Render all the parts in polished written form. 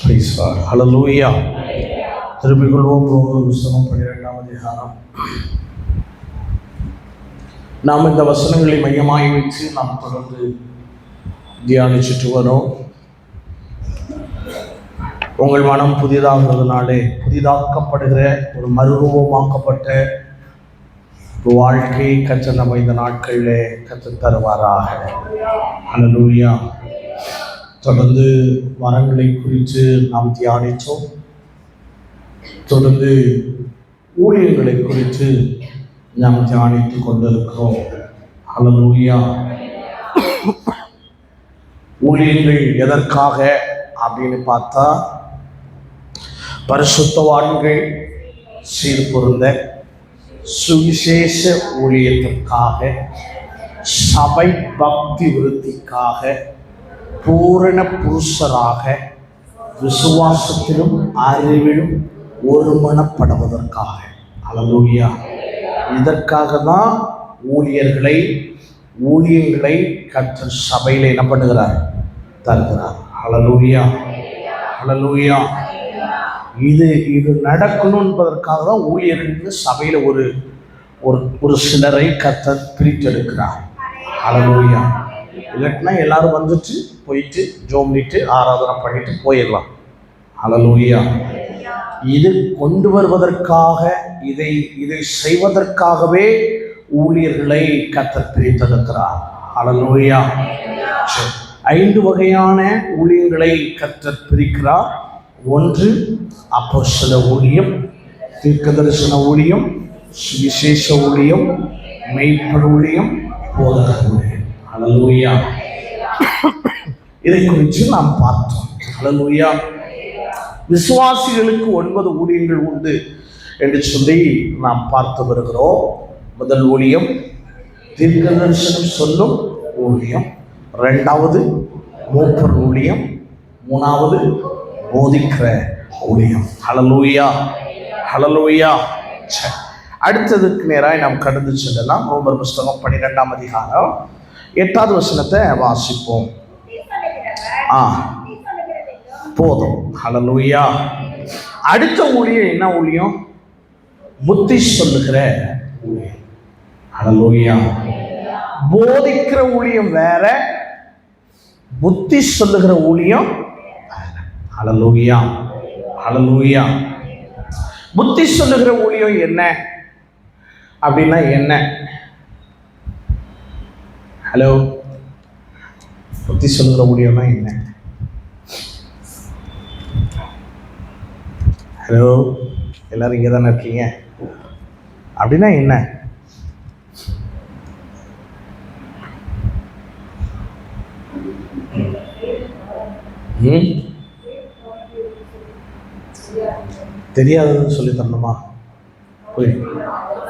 ஹல்லேலூயா. திரும்பிக் கொள்வோம். ரோமர் புத்தகம் 12ஆம் அதிகாரம். நாம் இந்த வசனங்களை மையமாய் வைத்து நாம் தொடர்ந்து தியானிச்சுட்டு வரோம். உங்கள் மனம் புதிதாகிறதுனாலே புதிதாக்கப்படுகிற ஒரு மறுரூபமாக்கப்பட்ட வாழ்க்கையை கற்று நம்ம இந்த நாட்களிலே கற்றுத் தருவாராக. ஹல்லேலூயா. தொடர்ந்து வரங்களை குறித்து நாம் தியானித்தோம். தொடர்ந்து ஊழியர்களை குறித்து நாம் தியானித்து கொண்டிருக்கிறோம். ஹல்லேலூயா. ஊழியர்கள் எதற்காக அப்படின்னு பார்த்தா, பரிசுத்தவான்கள் சீர்பொருந்த சுவிசேஷ ஊழியத்திற்காக, சபை பக்தி விருத்திக்காக, பூரண புருஷராக விசுவாசத்திலும் அறிவிலும் ஒருமனப்படுவதற்காக. ஹல்லேலூயா. இதற்காக தான் ஊழியங்களை கர்த்தர் சபையில் என்ன பண்ணுகிறார்? தருகிறார். ஹல்லேலூயா. ஹல்லேலூயா. இது நடக்கணும் என்பதற்காக தான் ஊழியர்கள் சபையில் ஒரு சிலரை கர்த்தர் பிரித்தெடுக்கிறார். ஹல்லேலூயா. இல்லைன்னா எல்லாரும் வந்துட்டு போயிட்டு ஜோம் பண்ணிட்டு ஆராதனை பண்ணிட்டு போயிடலாம். ஹல்லேலூயா. இது கொண்டு வருவதற்காக, இதை செய்வதற்காகவே ஊழியர்களை கர்த்தர் பிரித்தெடுக்கிறார். ஹல்லேலூயா. 5 வகையான ஊழியங்களை கர்த்தர் பிரிக்கிறார். 1 அப்போஸ்தல ஊழியம், தீர்க்கதரிசன ஊழியம், சுவிசேஷ ஊழியம், மெய்ப்பர் ஊழியம், போதகர் ஊழியம். ஹல்லேலூயா. இதை குறித்து நாம் பார்த்தோம். ஹல்லேலூயா. விசுவாசிகளுக்கு 9 ஊழியங்கள் உண்டு என்று சொல்லி நாம் பார்த்து வருகிறோம். முதல் ஊழியம் தீர்க்கதரிசனம் சொல்லும் ஊழியம், 2வது மூப்பர் ஊழியம், 3வது போதிக்கிற ஊழியம். ஹல்லேலூயா. ஹல்லேலூயா. அடுத்ததுக்கு நேராக நாம் கடந்து செல்லலாம். ரோமர் புத்தகம் 12ஆம் அதிகாரம் 8வது வசனத்தை வாசிப்போம். போதும். ஹல்லேலூயா. அடுத்த ஊழியம் என்ன ஊழியம்? புத்தி சொல்லுகிற ஊழியம். ஹல்லேலூயா. போதிக்கிற ஊழியம் வேற, புத்தி சொல்லுகிற ஊழியம் வேற. ஹல்லேலூயா. ஹல்லேலூயா. புத்தி சொல்லுகிற ஊழியம் என்ன அப்படின்னா என்ன? ஹலோ, புத்தி சொல்லுகிற ஊழியம்னா என்ன? ஹலோ, எல்லாரும் இங்கே தானே இருக்கீங்க? அப்படின்னா என்ன? தெரியாததுன்னு சொல்லி தரணுமா? போய்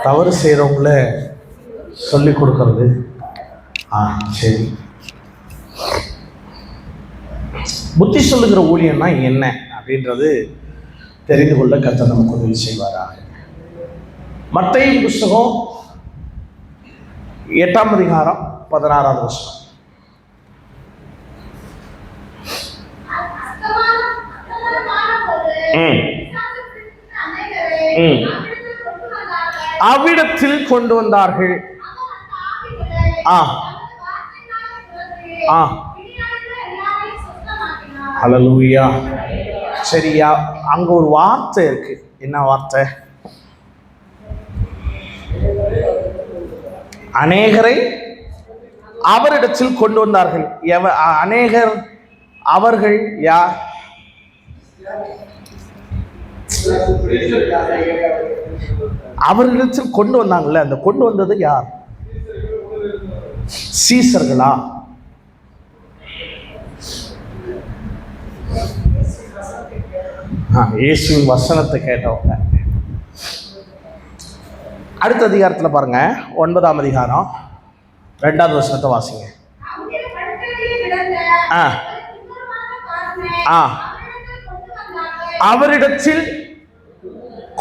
தவறு செய்கிறவங்கள சொல்லி கொடுக்கறது. சரி. புத்தி சொல்லுகிற ஊழியம்னா என்ன அப்படின்றது தெரிந்து கொள்ள கர்த்தர் நமக்கு உதவி செய்வாராக. மத்தேயு புத்தகம் 8ஆம் அதிகாரம் 16வது வசனம். அவ்விடத்தில் கொண்டு வந்தார்கள். ஹல்லேலூயா. சரியா? அங்க ஒரு வார்த்தை இருக்கு. என்ன வார்த்தை? அநேகரை அவரிடத்தில் கொண்டு வந்தார்கள். அநேகர் அவர்கள் யார்? அவரிடத்தில் கொண்டு வந்தாங்கல்ல, அந்த கொண்டு வந்தது யார்? சீசர்களா? இயேசுவின் வசனத்தை கேட்டவங்க. அடுத்த அதிகாரத்தில் பாருங்க, 9ஆம் அதிகாரம் 2வது வசனத்தை வாசிங்க. அவரிடத்தில்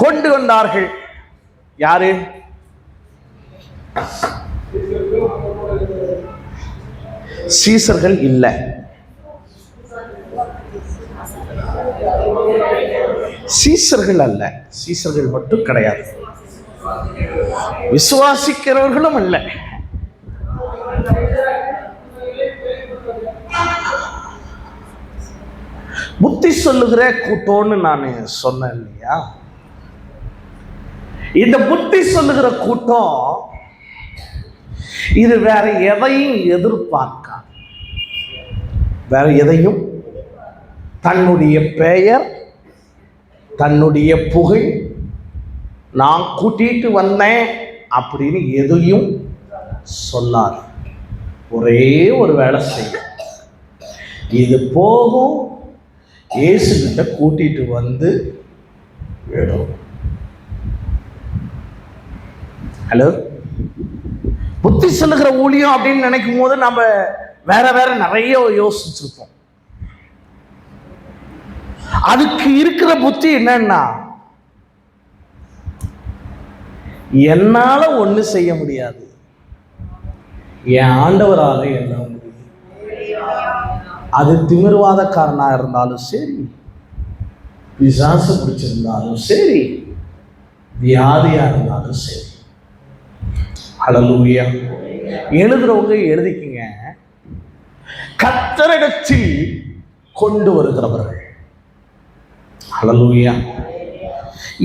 கொண்டு வந்தார்கள். யாரு? சீசர்கள் இல்லை. சீசர்கள் அல்ல, சீசர்கள் மட்டும் கிடையாது, விசுவாசிக்கிறவர்களும் அல்ல. புத்தி சொல்லுகிற கூட்டம்னு நான் சொன்னேன் இல்லையா? இந்த புத்தி சொல்லுகிற கூட்டம் இது வேற எதையும் எதிர்பார்க்க, வேற எதையும், தன்னுடைய பெயர், தன்னுடைய புகழ், நான் கூட்டிட்டு வந்தேன் அப்படின்னு எதையும் சொல்லார். ஒரே ஒரு வேலை செய்யும், இது போகும், இயேசுகிட்ட கூட்டிட்டு வந்து விடும். ஹலோ, புத்தி சொல்லுகிற ஊழியம் அப்படின்னு நினைக்கும் போது நம்ம வேற வேற நிறைய யோசிச்சிருப்போம். அதுக்கு இருக்கிற புத்தி என்னன்னா, என்னால ஒண்ணு செய்ய முடியாது, என் ஆண்டவரால என்ன முடியும். அது திமிர்வாதக்காரனா இருந்தாலும் சரி, பிசாசு பிடிச்சிருந்தாலும் சரி, வியாதியா இருந்தாலும் சரி. ஹல்லேலூயா. எழுதுறவங்க எழுதிக்கங்க, கர்த்தரிடத்தில் கொண்டு வருகிறவர்கள். ஹல்லேலூயா.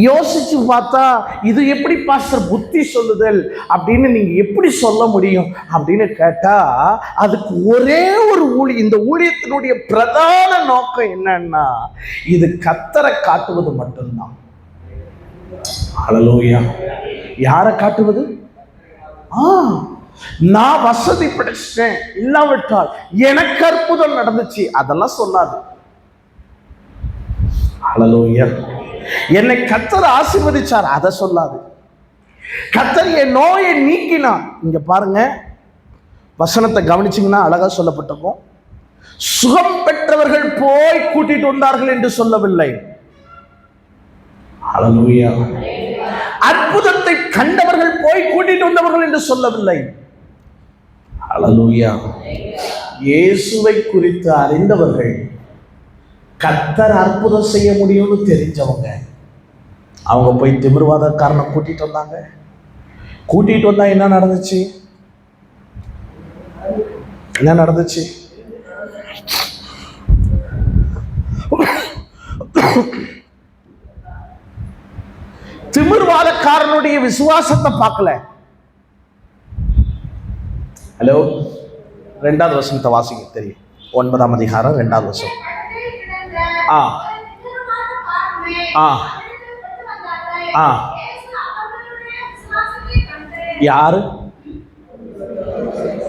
யோசிச்சு பார்த்தா இது எப்படி பாஸ்டர் புத்தி சொல்லுதல் அப்படின்னு நீங்க எப்படி சொல்ல முடியும் அப்படின்னு கேட்டா, அதுக்கு ஒரே ஒரு இந்த ஊழியத்தினுடைய பிரதான நோக்கம் என்னன்னா, இது கர்த்தரை காட்டுவது மட்டும்தான். ஹல்லேலூயா. யாரை காட்டுவது? நான் வசதி படைச்சிட்டேன், இல்லாவிட்டால் எனக்கு அற்புதம் நடந்துச்சு, அதெல்லாம் சொல்லாது. ஹல்லேலூயா. என்னை கர்த்தர் ஆசீர்வதிச்சார், அதை சொல்லாது. கர்த்தர் என் நோயை நீக்கினார். இங்க பாருங்க, வசனத்தை கவனிச்சீங்கன்னா அழகா சொல்லப்பட்டிருக்கும். சுகம் பெற்றவர்கள் போய் கூட்டிட்டு வந்தார்கள் என்று சொல்லவில்லை. ஹல்லேலூயா. அற்புதத்தை கண்டவர்கள் போய் கூட்டிட்டு வந்தவர்கள் என்று சொல்லவில்லை. ஹல்லேலூயா. இயேசுவை குறித்து அறிந்தவர்கள், கர்த்தர் அற்புதம் செய்ய முடியும்னு தெரிஞ்சவங்க, அவங்க போய் திமிர்வாதக்காரனை கூட்டிட்டு வந்தாங்க. கூட்டிட்டு வந்தா என்ன நடந்துச்சு? என்ன நடந்துச்சு? திமிர்வாதக்காரனுடைய விசுவாசத்தை பார்க்கல. ஹலோ, 2வது வசனத்தை வாசிக்க தெரியும். 9ஆம் அதிகாரம் 2வது வசனம். யாரு?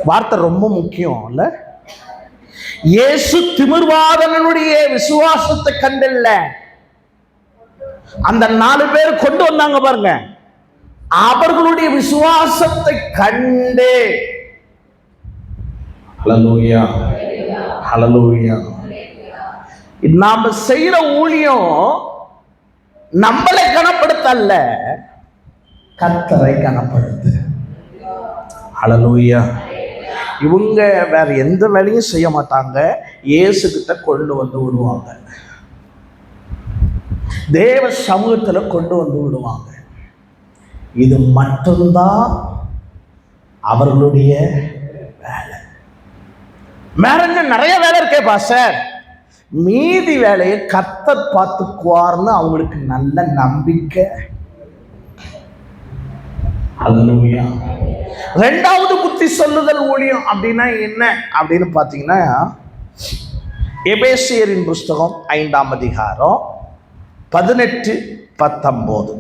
வார்த்தை ரொம்ப முக்கியம் இல்ல? இயேசு திமிர்வாதனுடைய விசுவாசத்தை கண்டில்ல, அந்த 4 பேர் கொண்டு வந்தாங்க பாருங்க, அவர்களுடைய விசுவாசத்தை கண்டு. ஹல்லேலூயா. ஹல்லேலூயா. நாம செய்யற ஊழியம் நம்மளை கனப்படுத்தல்ல, கர்த்தரை கனப்படுத்து. ஹல்லேலூயா. இவங்க வேற எந்த வேலையும் செய்ய மாட்டாங்க, இயேசு கிட்ட கொண்டு வந்து விடுவாங்க, தேவ சமூகத்துல கொண்டு வந்து விடுவாங்க. இது மட்டும்தான் அவர்களுடைய வேலை. வேற நிறைய வேலை இருக்கே பாஸ்டர், மீதி வேலையை கர்த்தர் பார்த்துக்குவார்னு அவங்களுக்கு நல்ல நம்பிக்கை. ஹல்லேலூயா. 2வது புத்தி சொல்லுதல் ஊழியம் அப்படின்னா என்ன அப்படின்னு பார்த்தீங்கன்னா, எபேசியரின் புஸ்தகம் 5ஆம் அதிகாரம் 18-19.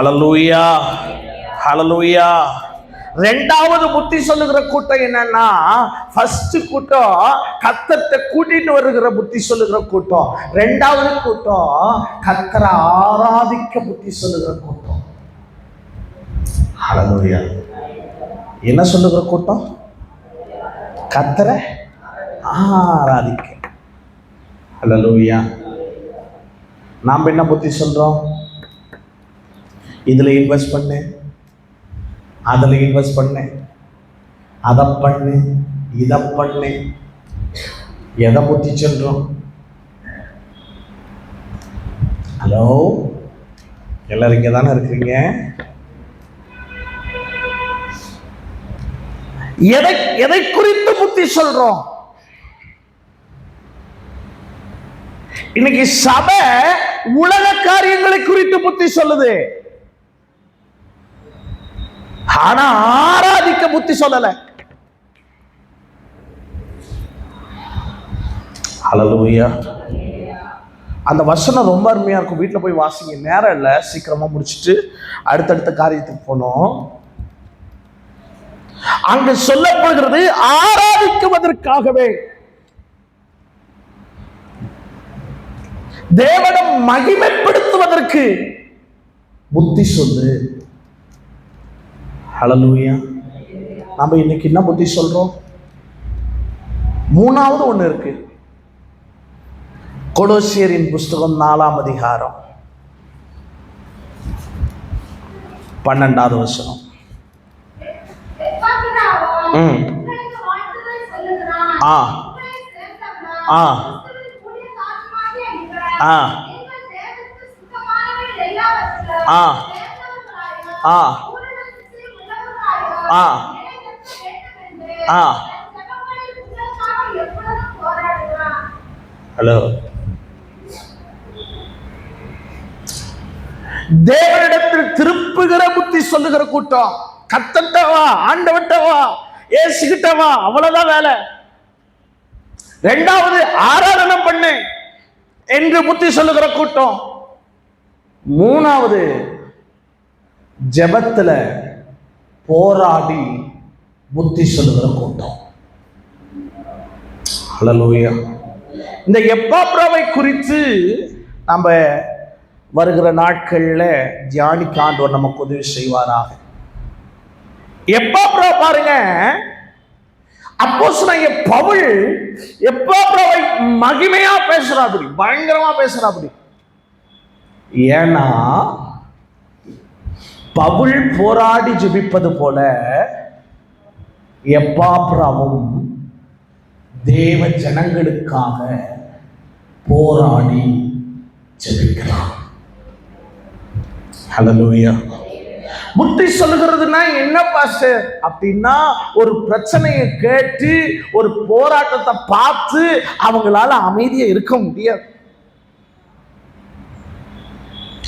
ஹல்லேலூயா. ஹல்லேலூயா. 2வது புத்தி சொல்லுகிற கூட்டம் என்னன்னா, ஃபர்ஸ்ட் கூட்டம் கர்த்தரை கூட்டிட்டு வருகிற புத்தி சொல்லுகிற கூட்டம். 2வது கூட்டம் கர்த்தரை ஆராதிக்க புத்தி சொல்லுகிற கூட்டம். ஹல்லேலூயா. என்ன சொல்லுகிற கூட்டம்? கர்த்தரை ஆராதிக்க. அல்லேலூயா. நாம் என்ன புத்தி சொல்றோம்? இதுல இன்வெஸ்ட் பண்ணு, அதுல இன்வெஸ்ட் பண்ணு, அதை பண்ணு, இதை பண்ணு. எதை புத்தி சொல்றோம்? ஹலோ, எல்லாரும் இங்கே தானே இருக்கிறீங்க? எதை குறித்து புத்தி சொல்றோம்? இன்னைக்கு சபை உலக காரியங்களை குறித்து புத்தி சொல்லுது, ஆனா ஆராதிக்க புத்தி சொல்லல. ஹல்லேலூயா. அந்த வசனம் ரொம்ப அருமையா இருக்கும். வீட்டில் போய் வாசிங்க. நேரம் இல்லை, சீக்கிரமா முடிச்சுட்டு அடுத்தடுத்த காரியத்துக்கு போனோம். அங்கு சொல்லப்படுகிறது ஆராதிக்குவதற்காகவே, தேவனை மகிமைப்படுத்துவதற்கு புத்தி சொல்லு. ஹல்லேலூயா. நம்ம இன்னைக்கு என்ன புத்தி சொல்றோம்? மூணாவது ஒண்ணு இருக்கு. கொலோசியரின் புஸ்தகம் 4ஆம் அதிகாரம் 12வது வசனம். ஆ ஆ ஆ ஆ ஆ ஆ ஆ. ஹலோ, தேவனிடத்தில் திருப்புகிற புத்தி சொல்லுகிற கூட்டம். கத்தட்டவா, ஆண்டவட்டவா, ஏசுகிட்டவா, அவ்வளவுதான் வேலை. இரண்டாவது ஆராதனை பண்ணு என்று புத்தி சொல்லுகிற கூட்டம். மூணாவது ஜெபத்துல போராடி புத்தி சொல்லுகிற கூட்டம். ஹல்லேலூயா. இந்த எப்பாப்ராவை குறித்து நம்ம வருகிற நாட்கள்ல தியானிக்க ஆண்டவர் நமக்கு உதவி செய்வாராக. எப்பாப்ரா பாருங்க, அப்போஸ்தலனாகிய பவுல் எப்பாப்ராவை மகிமையா பேசுறாப்படி, பயங்கரமா பேசுறாப்படி. ஏன்னா பவுல் போராடி ஜெபிப்பது போல எப்பாப்ராவும் தேவ ஜனங்களுக்காக போராடி ஜெபிக்கிறான். ஹல்லேலூயா. புத்தி சொல்லுகிறதுனா என்ன பாஸ்டர் அப்படின்னா, ஒரு பிரச்சனையை கேட்டு ஒரு போராட்டத்தை பார்த்து அவங்களால அமைதியா இருக்க முடியாது.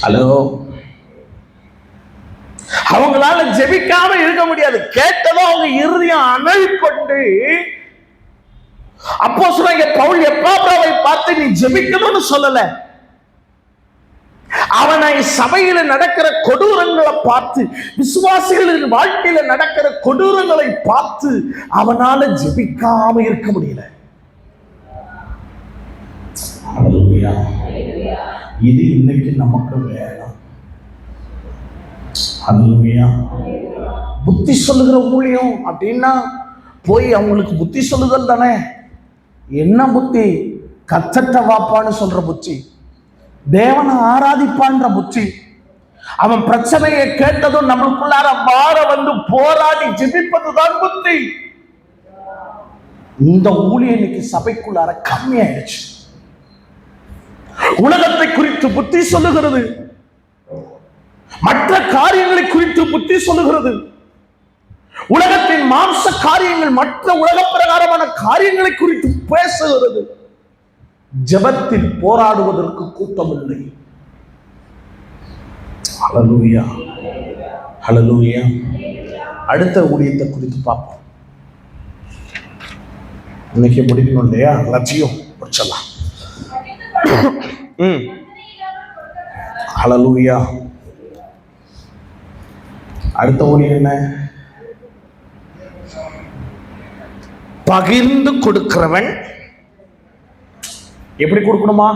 ஹலோ, அவங்களால ஜெபிக்காம இருக்க முடியாது. கேட்டதும் அவங்க இருதயம் அனல் கொண்டு, அப்போஸ்தலனாகிய பவுல் எப்பாப்ராவை பார்த்து நீ ஜெபிக்கணும்னு சொல்லல, அவனை சபையில நடக்கிற கொடூரங்களை பார்த்து, விசுவாசிகளின் வாழ்க்கையில நடக்கிற கொடூரங்களை பார்த்து அவனால ஜெபிக்காம இருக்க முடியல. இது இன்னைக்கு நமக்கு வேணும். ஹல்லேலூயா. புத்தி சொல்லுகிற ஊழியம் அப்படின்னா போய் அவங்களுக்கு புத்தி சொல்லுதல் தானே. என்ன புத்தி? கத்தட்ட வாப்பான்னு சொல்ற புத்தி, தேவனை ஆராதிப்பான்ற புத்தி. அவன் பிரச்சனையை கேட்டதும் நம்மளுக்குள்ளார மாற வந்து போராடி ஜெபிப்பதுதான் புத்தி. இந்த ஊழியம் இன்னைக்கு சபைக்குள்ளார கம்மியாயிடுச்சு. உலகத்தை குறித்து புத்தி சொல்லுகிறது, மற்ற காரியங்களை குறித்து புத்தி சொல்லுகிறது. உலகத்தின் மாம்ச காரியங்கள், மற்ற உலக பிரகாரமான காரியங்களை குறித்து பேசுகிறது. ஜெபத்தில் போராடுவதற்கு கூட்டம் இல்லை. ஹல்லேலூயா, ஹல்லேலூயா. அடுத்த ஊழியத்தை குறித்து பார்ப்போம். இன்னைக்கு முடிக்கணும் இல்லையா? லட்சியம் முடிச்சலாம். ஹல்லேலூயா. அடுத்த ஊழியம் என்ன? பகிர்ந்து கொடுக்கிறவன். எப்படி கொடுக்கணுமா?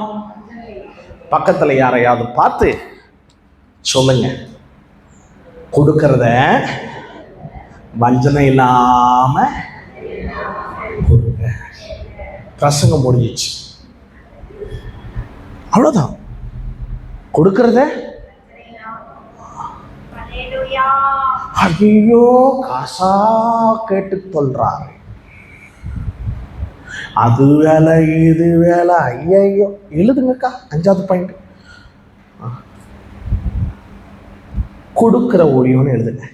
பக்கத்துல யாரையாவது பார்த்து சொல்லுங்க, கொடுக்கறத வஞ்சனை இல்லாம பிரசங்கம் முடிஞ்சிச்சு. அவ்வளோதான். கொடுக்கறத ஐயோ காசா கேட்டு சொல்றாரு. அது வேலை இது வேலை. ஐயோ எழுதுங்கக்கா 5வது பாயிண்ட். கொடுக்கிற ஊழியம்னு எழுதுங்க.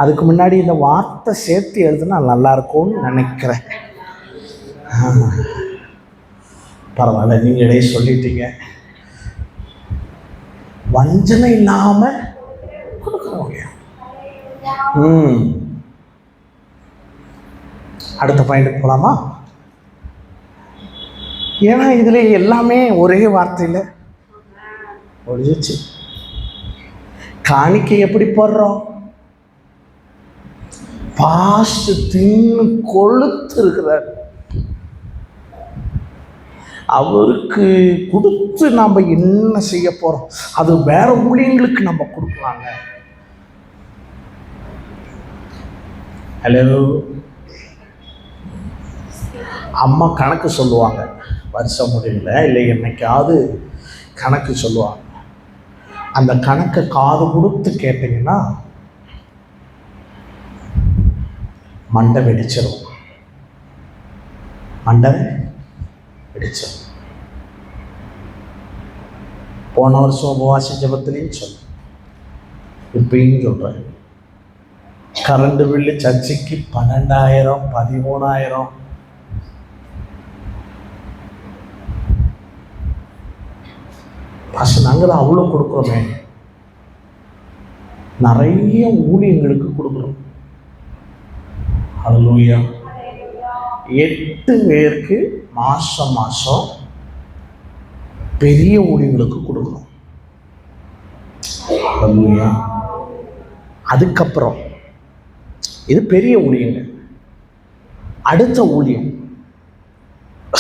அதுக்கு முன்னாடி இந்த வார்த்தை சேர்த்து எழுதுனா நல்லா இருக்கும்னு நினைக்கிறேன். பரவாயில்ல, நீங்களே சொல்லிட்டீங்க. வஞ்சனை இல்லாம கொடுக்கிற ஊழியம். அடுத்த பாயிண்ட் போலாமா? ஏன்னா இதுல எல்லாமே ஒரே வார்த்தையில் ஒழிஞ்சிச்சு. காணிக்கை எப்படி போடுறோம்? பாஸ்ட் தின்னு கொழுத்து இருக்கிறார், அவருக்கு கொடுத்து நாம் என்ன செய்ய போறோம்? அது வேற ஊழியங்களுக்கு நம்ம கொடுக்கலாங்க. ஹலோ, அம்மா கணக்கு சொல்லுவாங்க, வருஷம் முடியல இல்லை என்னைக்காவது கணக்கு சொல்லுவாங்க. அந்த கணக்கை காது கொடுத்து கேட்டீங்கன்னா மண்டை வெடிச்சிடும். மண்டை வெடிச்சிடும். போன வருஷம் உபவாச ஜபத்திலையும் சொல்ல, இப்பயும் சொல்றேன். கரண்ட் பில்லு சர்ச்சைக்கு 12,000 13,000. நாங்கள் தான் அவ்வளோ கொடுக்குறோமே. நிறைய ஊழியங்களுக்கு கொடுக்குறோம். ஹல்லேலூயா. 8 பேருக்கு மாசம் பெரிய ஊழியங்களுக்கு கொடுக்குறோம். ஹல்லேலூயா. அதுக்கப்புறம் இது பெரிய ஊழியங்க. அடுத்த ஊழியம்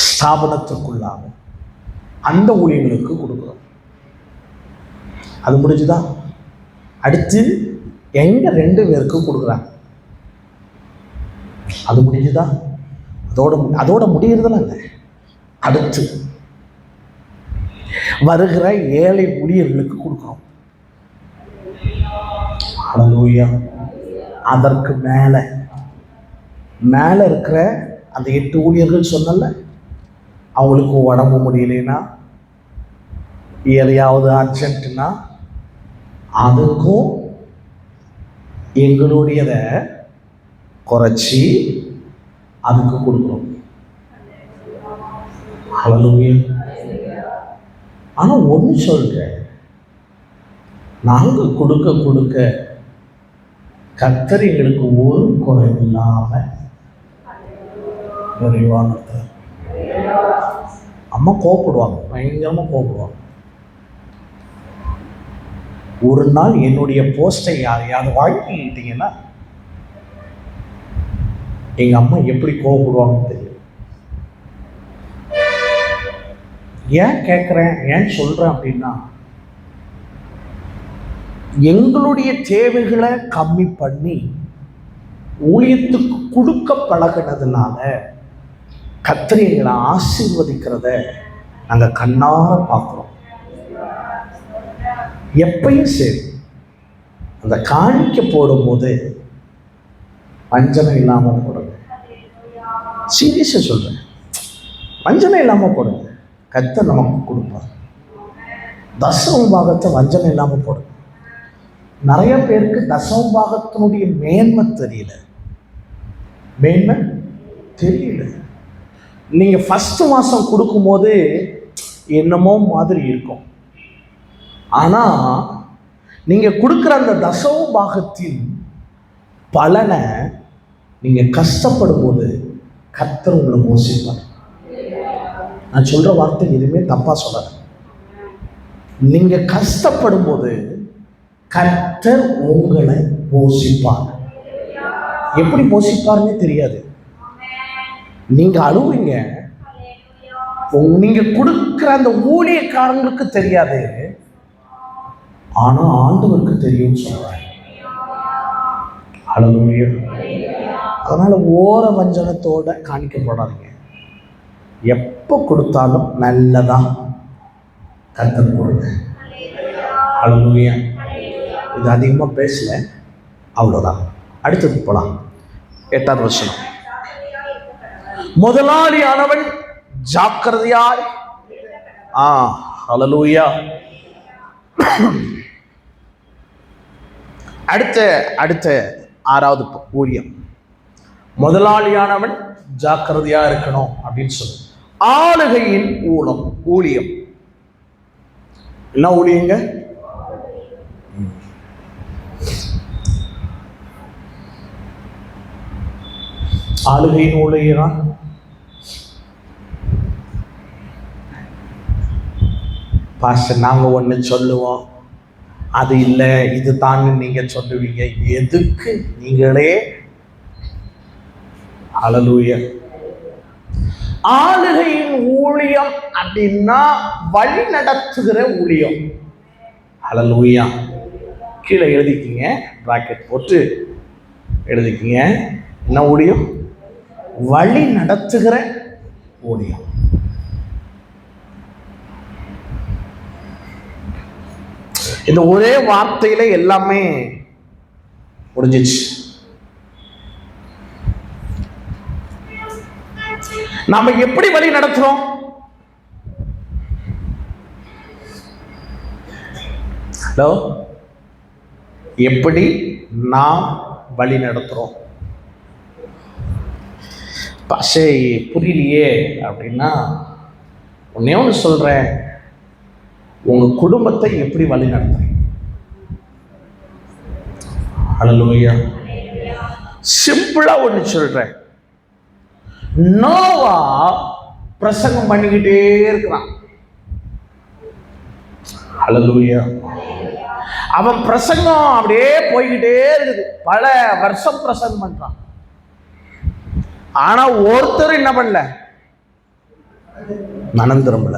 ஸ்தாபனத்துக்குள்ளாக அந்த ஊழியங்களுக்கு கொடுக்குறோம். அது முடிஞ்சுதான். அடுத்து எங்க 2 பேருக்கு கொடுக்குறாங்க. அது முடிஞ்சுதான். அதோட முடியறதுல இல்லை. அடுத்து வருகிற ஏழை ஊழியர்களுக்கு கொடுக்குறோம். ஹல்லேலூயா. அதற்கு மேல இருக்கிற அந்த 8 ஊழியர்கள் சொன்னல, அவங்களுக்கு உடம்பு முடியலைன்னா, எதையாவது அர்ஜென்ட்னா, அதுக்கும் எங்களுடையத குறைச்சி அதுக்கு கொடுக்குறோம். ஹல்லேலூயா. ஆனா ஒன்று சொல்றேன், நாங்கள் கொடுக்க கர்த்தர் எங்களுக்கு ஒரு குறை இல்லாம நிறைவான. அம்மா கோபப்படுவாங்க, பயங்கரமா கோபப்படுவாங்க. ஒரு நாள் என்னுடைய போஸ்டை யாரையாவது வாங்கிட்டீங்கன்னா எங்க அம்மா எப்படி கோபப்படுவாங்கன்னு தெரியும். ஏன் கேட்குறேன், ஏன் சொல்றேன் அப்படின்னா, எங்களுடைய தேவைகளை கம்மி பண்ணி ஊழியத்துக்கு கொடுக்க பழகினதுனால கர்த்தர் எங்களை ஆசீர்வதிக்கிறத நாங்கள் கண்ணார பார்க்குறோம். எப்பயும் சரி, அந்த காணிக்க போடும்போது வஞ்சனை இல்லாமல் போடுங்க. சீரியஸாக சொல்கிறேன், வஞ்சனை இல்லாமல் போடுங்க. கர்த்தர் நமக்கு கொடுப்பார். தசம பாகத்தை வஞ்சனை இல்லாமல் போடுங்க. நிறைய பேருக்கு தசம பாகத்தினுடைய மேன்மை தெரியல. நீங்கள் ஃபஸ்ட்டு மாதம் கொடுக்கும்போது என்னமோ மாதிரி இருக்கும். ஆனால் நீங்கள் கொடுக்குற அந்த தசம பாகத்தின் பலனை நீங்கள் கஷ்டப்படும் போது கர்த்தர் உங்களை போஷிப்பார். நான் சொல்கிற வார்த்தை எதுவுமே தப்பாக சொல்லலை. நீங்கள் கஷ்டப்படும் போது கர்த்தர் உங்களை போஷிப்பார். எப்படி போஷிப்பார்னே தெரியாது. நீங்க அழுவீங்க, நீங்க கொடுக்கிற அந்த ஊழியக்காரங்களுக்கு தெரியாது, ஆனா ஆண்டவருக்கு தெரியும் சொல்றாங்க. ஹல்லேலூயா. அதனால ஓர வஞ்சனத்தோட காணிக்கப்படாதீங்க. எப்போ கொடுத்தாலும் நல்லதான் கர்த்தர் கொடுங்க. ஹல்லேலூயா. இது அதிகமாக பேசல, அவ்வளோதான். அடுத்தது போலாம். 8வது வசனம். முதலாளியானவன் ஜாக்கிரதையாய். ஹல்லேலூயா. அடுத்த 6வது ஊழியம். முதலாளியானவன் ஜாக்கிரதையா இருக்கணும் அப்படின்னு சொல்லு. ஆளுகையின் ஊழியம். என்ன ஊழியங்க? ஆளுகையின் ஊழியம். பாஸ்டர், நாங்கள் ஒன்று சொல்லுவோம், அது இல்லை இது தான் நீங்கள் சொல்லுவீங்க. எதுக்கு நீங்களே? ஹல்லேலூயா. ஆளுகையின் ஊழியம் அப்படின்னா வழி நடத்துகிற ஊழியம். ஹல்லேலூயா. கீழே எழுதிக்கிங்க, பிராக்கெட் போட்டு எழுதிக்கிங்க. என்ன ஊழியம்? வழி நடத்துகிற ஊழியம். இந்த ஒரே வார்த்தையில எல்லாமே முடிஞ்சிச்சு. நாம எப்படி வழி நடத்துறோம்? ஹலோ, எப்படி நாம் வழி நடத்துறோம்? பாஷை புரியலையே அப்படின்னா ஒன்னே ஒன்று சொல்றேன், உங்க குடும்பத்தை எப்படி வழி நடத்துறீங்க? ஹல்லேலூயா. சிம்பிளா ஒன்று சொல்றேன். நோவா பிரசங்கம் பண்ணிக்கிட்டே இருக்கிறான். ஹல்லேலூயா. அவன் பிரசங்கம் அப்படியே போய்கிட்டே இருக்குது. பல வருஷம் பிரசங்கம் பண்றான். ஆனா ஒருத்தர் என்ன பண்ணல? மனம் திரும்பல.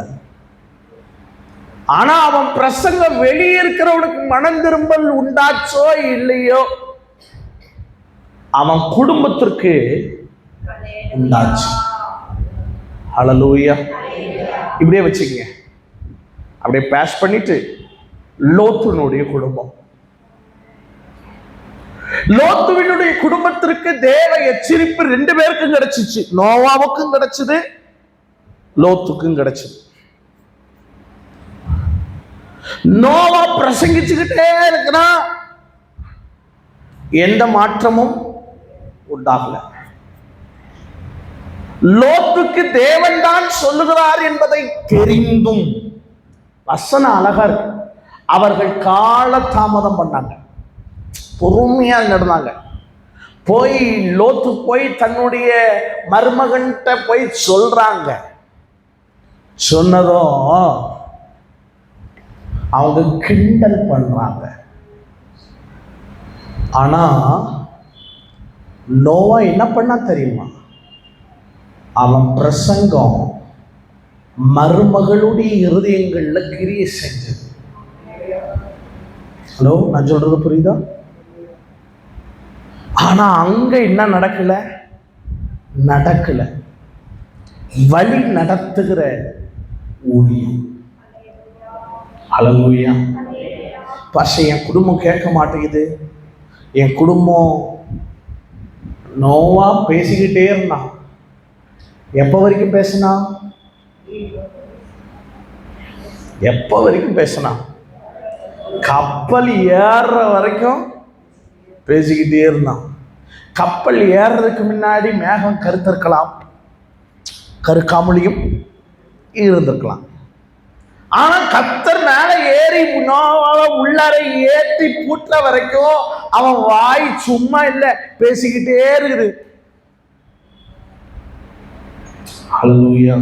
ஆனா அவன் பிரசங்கம் வெளியே இருக்கிறவனுக்கு மனம் திரும்பல் உண்டாச்சோ இல்லையோ, அவன் குடும்பத்திற்கு உண்டாச்சு. ஹல்லேலூயா. இப்படியே வச்சுக்கங்க. அப்படியே பேஷ் பண்ணிட்டு லோத்துனுடைய குடும்பம். லோத்துவினுடைய குடும்பத்திற்கு தேவ எச்சரிப்பு 2 பேருக்கும் கிடைச்சிச்சு. நோவாவுக்கும் கிடைச்சது, லோத்துக்கும் கிடைச்சது. நோவா பிரசங்கிச்சுக்கிட்டே இருக்கிறான், எந்த மாற்றமும் உண்டாகல. லோத்துக்கு தேவன் தான் சொல்லுகிறார் என்பதை தெரிந்தும், வசனம் அழகா இருக்கு, அவர்கள் கால தாமதம் பண்ணாங்க, பொறுமையா நடந்தாங்க. லோத்து போய் தன்னுடைய மருமகன்கிட்ட போய் சொல்றாங்க. சொன்னதும் அவங்க கிண்டல் பண்றாங்க. ஆனா நோவா என்ன பண்ணா தெரியுமா? அவன் பிரசங்கம் மருமகளுடைய இருதயங்கள்ல கிரியை செஞ்சது. ஹலோ, நான் சொல்றது புரியுதா? ஆனா அங்க என்ன நடக்கல? வழி நடத்துகிற ஊழியம். ஹல்லேலூயா. பாஷை, என் குடும்பம் கேட்க மாட்டேங்குது. என் குடும்பம் நோவா பேசிக்கிட்டே இருந்தான். எப்போ வரைக்கும் பேசினா? கப்பல் ஏறுற வரைக்கும் பேசிக்கிட்டே இருந்தான். கப்பல் ஏறுறதுக்கு முன்னாடி மேகம் கருத்திருக்கலாம், கருக்காமலியும் இருந்திருக்கலாம். ஆனா கர்த்தர் மேல ஏறி உள்ளார ஏற்றி பூட்டுற வரைக்கும் அவன் வாய் சும்மா இல்ல, பேசிக்கிட்டே இருக்குது. ஹல்லேலூயா.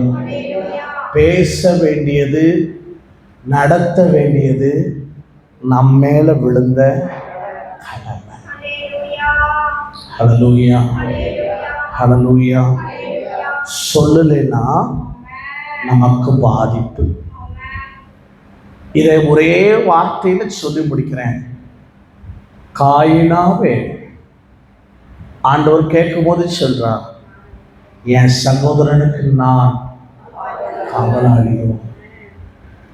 பேச வேண்டியது, நடத்த வேண்டியது நம் மேல விழுந்த கடமை. ஹல்லேலூயா. ஹல்லேலூயா. சொல்லலைன்னா நமக்கு பாதிப்பு. இதை ஒரே வார்த்தையில சொல்லி முடிக்கிறேன். காயினாவே ஆண்டவர் கேட்கும் போது சொல்றார், என் சகோதரனுக்கு நான் காவலாளியோ.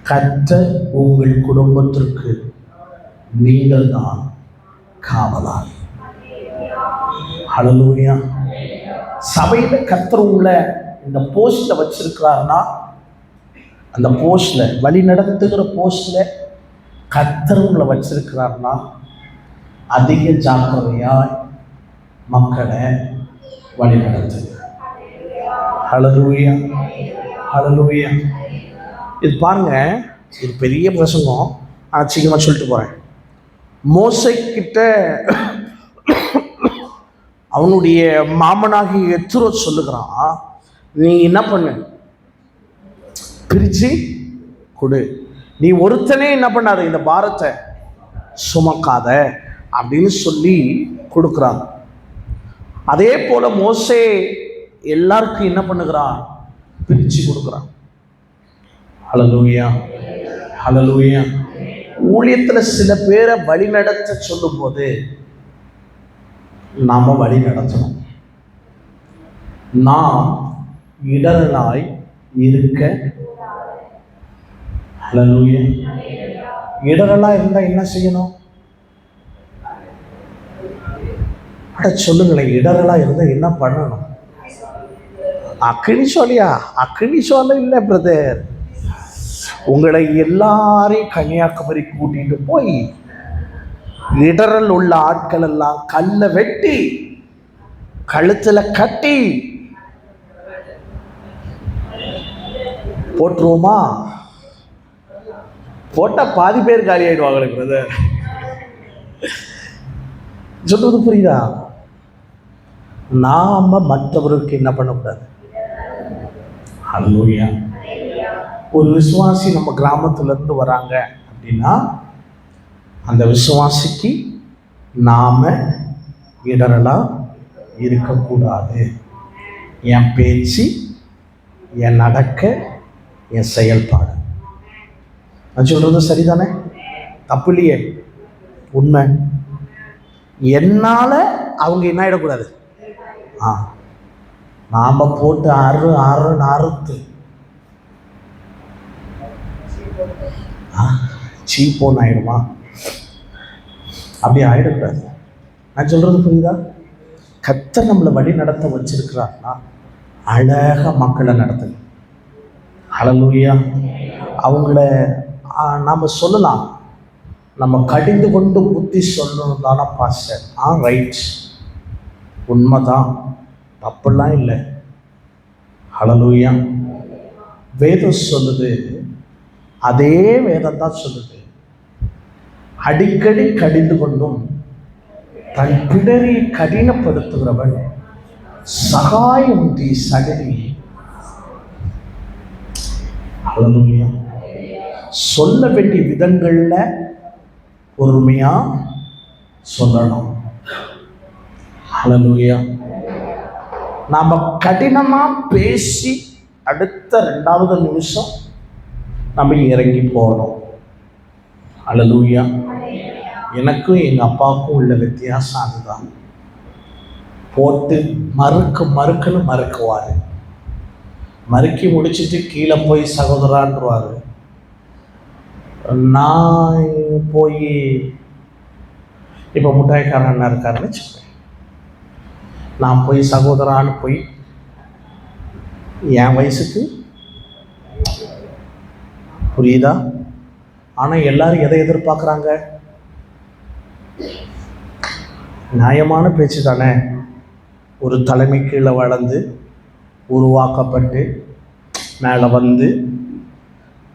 கர்த்தர் உங்கள் குடும்பத்திற்கு நீங்கள் தான் காவலாளி. ஹல்லேலூயா. சபையில கர்த்தர் உங்களை இந்த போஸ்ட்ல வச்சிருக்கிறாருன்னா, அந்த போஸ்ட்ல வழி நடத்துகிற போஸ்ட்ல கர்த்தர் உங்களை வச்சிருக்கிறாருன்னா, அதிக ஜாக்கிரதையாய் மக்களை வழி நடத்துங்க. ஹல்லேலூயா, ஹல்லேலூயா. இது பாருங்க, இது பெரிய பிரசங்கம், ஆனால் சீக்கிரமா சொல்லிட்டு போறேன். மோசே கிட்ட அவனுடைய மாமனாகி எத்ரோ சொல்லுகிறான், நீ என்ன பண்ணு, பிரிச்சு கொடு, நீ ஒருத்தனே என்ன பண்ணாத, இந்த பாரத்தை சுமக்காத அப்படின்னு சொல்லி கொடுக்குறாங்க. அதே போல மோசே எல்லாருக்கும் என்ன பண்ணுகிறான், பிரிச்சு கொடுக்குறான். ஹல்லேலூயா, ஹல்லேலூயா. ஊழியத்துல சில பேரை வழி நடத்த சொல்லும் போது நாம வழி நடத்தணும். நாம் இடரலாய் இருக்க. ஹல்லேலூயா. இடரலா இருந்தா என்ன செய்யணும்? சொல்லுங்களேன், இடரலா இருந்தா என்ன பண்ணணும்? அக்கினி சோலையா? அக்கினி சோலை இல்லை பிரதர். உங்களை எல்லாரையும் கன்னியாகுமரி கூட்டிட்டு போய் இடரல் உள்ள ஆட்கள் எல்லாம் கல்லை வெட்டி கழுத்துல கட்டி போட்டுருவோமா? போட்டா பாதி பேர் காலி ஆயிடுவாங்களே பிரதர். சொல்றது புரியுதா? நாம மற்றவருக்கு என்ன பண்ணக்கூடாது. ஹல்லேலூயா. ஒரு விசுவாசி நம்ம கிராமத்துல இருந்து வராங்க அப்படின்னா, அந்த விசுவாசிக்கு நாம இடரலா இருக்கக்கூடாது. என் பேச்சு, என் நடக்க, என் செயல்பாடு. நான் சொல்றது சரிதானே? தப்பு இல்லையே? உண்மை. என்னால அவங்க என்ன ஆயிடக்கூடாது. நாம போட்டு அறுத்து சீப்போன்னு ஆயிடுமா? அப்படி ஆயிடக்கூடாது. நான் சொல்றது புரியுதா? கர்த்தர் நம்மளை வழி நடத்த வச்சிருக்கிறார்னா அழகா மக்களை நடத்துங்க. ஹல்லேலூயா. அவங்கள நாம சொல்லலாம், நம்ம கடிந்து கொண்டு புத்தி சொல்லணும் தானே பாஸ்டர். ரைட், உண்மைதான், தப்பெல்லாம் இல்லை. ஹல்லேலூயா. வேதம் சொல்லுது, அதே வேதம் தான் சொல்லுது, அடிக்கடி கடிந்து கொண்டும் தன் பிடரை கடினப்படுத்துகிறவன் சகாயம் தீ சகதி. ஹல்லேலூயா. சொல்ல வேண்டிய விதங்கள்ல பொறுமையா சொல்லணும். ஹல்லேலூயா. நாம கடினமா பேசி அடுத்த 2வது நிமிஷம் நம்ம இறங்கி போகணும். ஹல்லேலூயா. எனக்கும் எங்கள் அப்பாவுக்கும் உள்ள வித்தியாசம் அதுதான். போட்டு மறுக்குன்னு மறுக்குவார். மறுக்கி முடிச்சுட்டு கீழே போய் சகோதரான்றுவார். நான் போய் இப்போ முட்டாய்க்காரன் என்ன இருக்காருன்னு வச்சுப்பேன். நான் போய் சகோதரான்னு போய் என் வயசுக்கு, புரியுதா? ஆனால் எல்லாரும் எதை எதிர்பார்க்குறாங்க? நியாயமான பேச்சு தானே. ஒரு தலைமை கீழே வளர்ந்து உருவாக்கப்பட்டு மேலே வந்து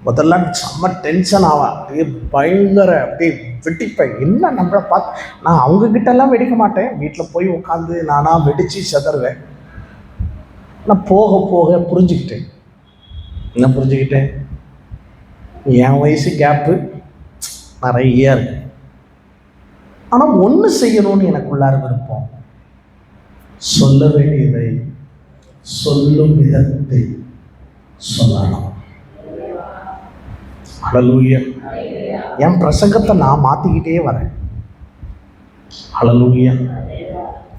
முதல்ல செம்ம டென்ஷன் ஆவேன். அப்படியே பயங்கர அப்படியே வெடிப்பேன். என்ன நம்மளை பார்த்து நான் அவங்கக்கிட்டெல்லாம் வெடிக்க மாட்டேன். வீட்டில் போய் உட்காந்து நானாக வெடித்து செதறுவேன். நான் போக போக புரிஞ்சுக்கிட்டேன். என்ன புரிஞ்சுக்கிட்டேன்? என் வயசு கேப்பு நிறைய இருக்கு. ஆனால் ஒன்று செய்யணும்னு எனக்குள்ளார விருப்பம். சொல்ல வேண்டியதை சொல்லும் விதத்தை சொல்லணும். ஹல்லேலூயா. என் பிரசங்கத்தை நான் மாற்றிக்கிட்டே வரேன். ஹல்லேலூயா.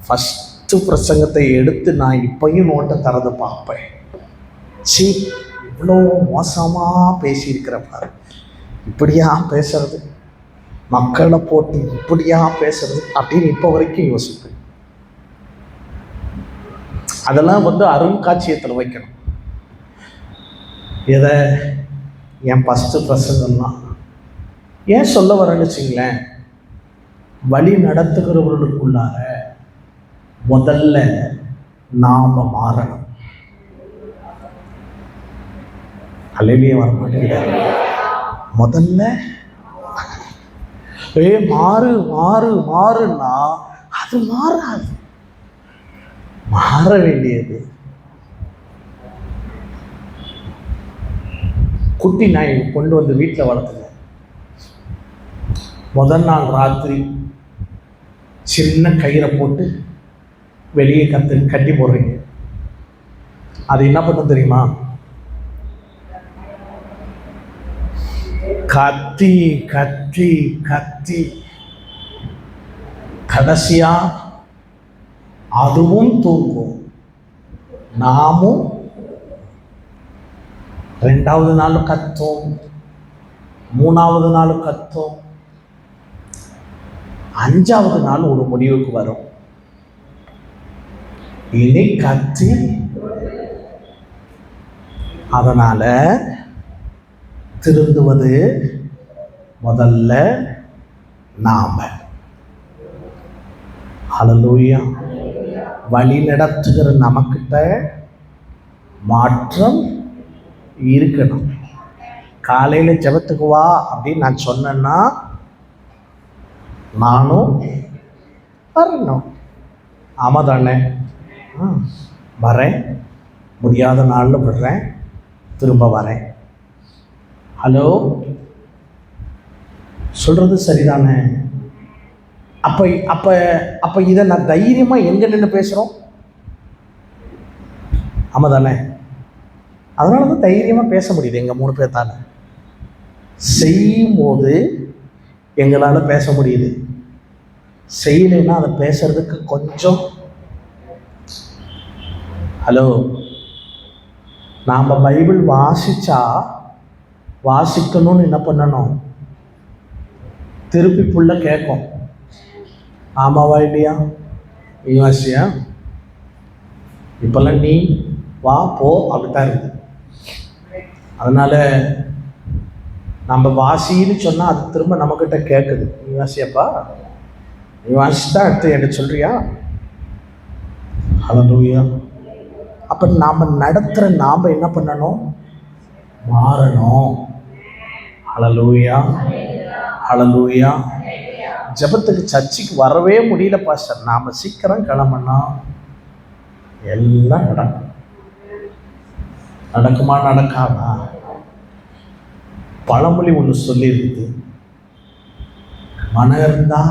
ஃபஸ்ட் 10 பிரசங்கத்தை எடுத்து நான் இப்பையும் நோட்டை திறந்து பார்ப்பேன். சீ, இவ்வளோ மோசமாக பேசியிருக்கிறப்பாரு, இப்படியா பேசுறது, மக்களை போட்டு இப்படியா பேசுறது அப்படின்னு இப்போ வரைக்கும் யோசிப்பேன். அதெல்லாம் அருங்காட்சியகத்தில் வைக்கணும். எதை? என் 10 பிரசங்கம்லாம் ஏன் சொல்ல வரேன்னு வச்சுங்களேன், வழி நடத்துகிறவர்களுக்குள்ளார முதல்ல நாம மாறணும். அல்லேலூயா வர மாட்டேங்கிறார். முதல்ல மாறு மாறு மாறுன்னா அது மாறாது. மாற வேண்டியது குட்டி நாய் கொண்டு வந்து வீட்டில் வளர்த்துங்க. முதல் நாள் ராத்திரி சின்ன கயிறை போட்டு வெளியே கட்டி போடுறீங்க. அது என்ன பண்ண தெரியுமா? கத்தி கத்தி கத்தி கடைசியா அதுவும் தூங்கும், நாமும் 2வது நாள் கத்தும், 3வது நாள் கத்தும், 5வது நாள் ஒரு முடிவுக்கு வரும். இனி கத்தி. அதனால திருந்துவது முதல்ல நாம. ஹல்லேலூயா. வழி நடத்துகிற நமக்கிட்ட மாற்றம் இருக்கணும். காலையில் ஜெபத்துக்கு வா அப்படின்னு நான் சொன்னேன்னா நானும் வரணும். ஆமாம் தானே? வரேன், முடியாத நாளில் விடுறேன், திரும்ப வரேன். ஹலோ, சொல்கிறது சரிதானே? அப்போ அப்போ அப்போ இதை நான் தைரியமாக எங்கே நின்று பேசுகிறோம்? ஆமாம் தானே? அதனால தான் தைரியமாக பேச முடியுது எங்கள் 3 பேர்த்தால். செய்யும் போது எங்களால் பேச முடியுது, செய்யலைன்னா அதை பேசுறதுக்கு கொஞ்சம். ஹலோ, நாம் பைபிள் வாசிக்கணும்னு என்ன பண்ணணும்? திருப்பி புள்ள கேட்கும், ஆமாவா இல்லையா, நீ வாசியா, இப்போல்லாம் நீ வா போ அப்படித்தான் இருக்குது. அதனால் நம்ம வாசின்னு சொன்னால் அது திரும்ப நம்மக்கிட்ட கேட்குது, நீ வாசியாப்பா, நீ வாசிதான் அடுத்து என்ன சொல்கிறியா? ஹல்லேலூயா. அப்போ நாம் நடத்துகிற நாம் என்ன பண்ணணும்? மாறணும். ஹல்லேலூயா ஹல்லேலூயா. ஜெபத்துக்கு சர்ச்சுக்கு வரவே முடியல பாஸ்டர், நாம் சீக்கிரம் கிளம்புனா எல்லாம் நடக்கும். நடக்குமா நடக்காதா? பழமொழி ஒன்று சொல்லியிருக்குது, மனம் இருந்தா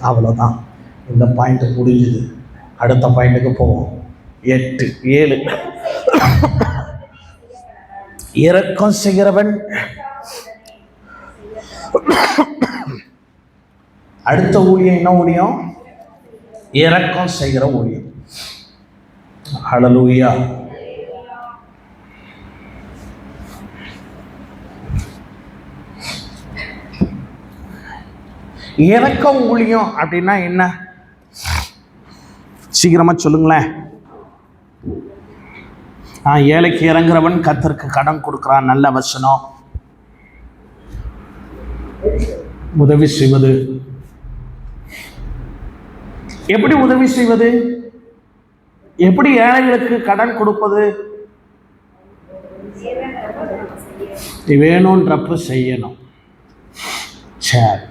அவ்வளோதான். இந்த பாயிண்ட் முடிஞ்சுது, அடுத்த பாயிண்ட்டுக்கு போவோம். 8 7 இரக்கம் செய்கிறவன். அடுத்த ஊழியம் என்ன ஊழியம்? இரக்கம் செய்கிற ஊழியம். ஹல்லேலூயா. இரக்கம் ஊழியம் அப்படின்னா என்ன? சீக்கிரமா சொல்லுங்களேன். ஏழைக்கு இறங்குறவன் கர்த்தருக்கு கடன் கொடுக்கிறான். நல்ல வசனம். உதவி செய்வது. எப்படி உதவி செய்வது? எப்படி ஏழைகளுக்கு கடன் கொடுப்பது? வேணும்ன்றப்ப செய்யணும். சரி,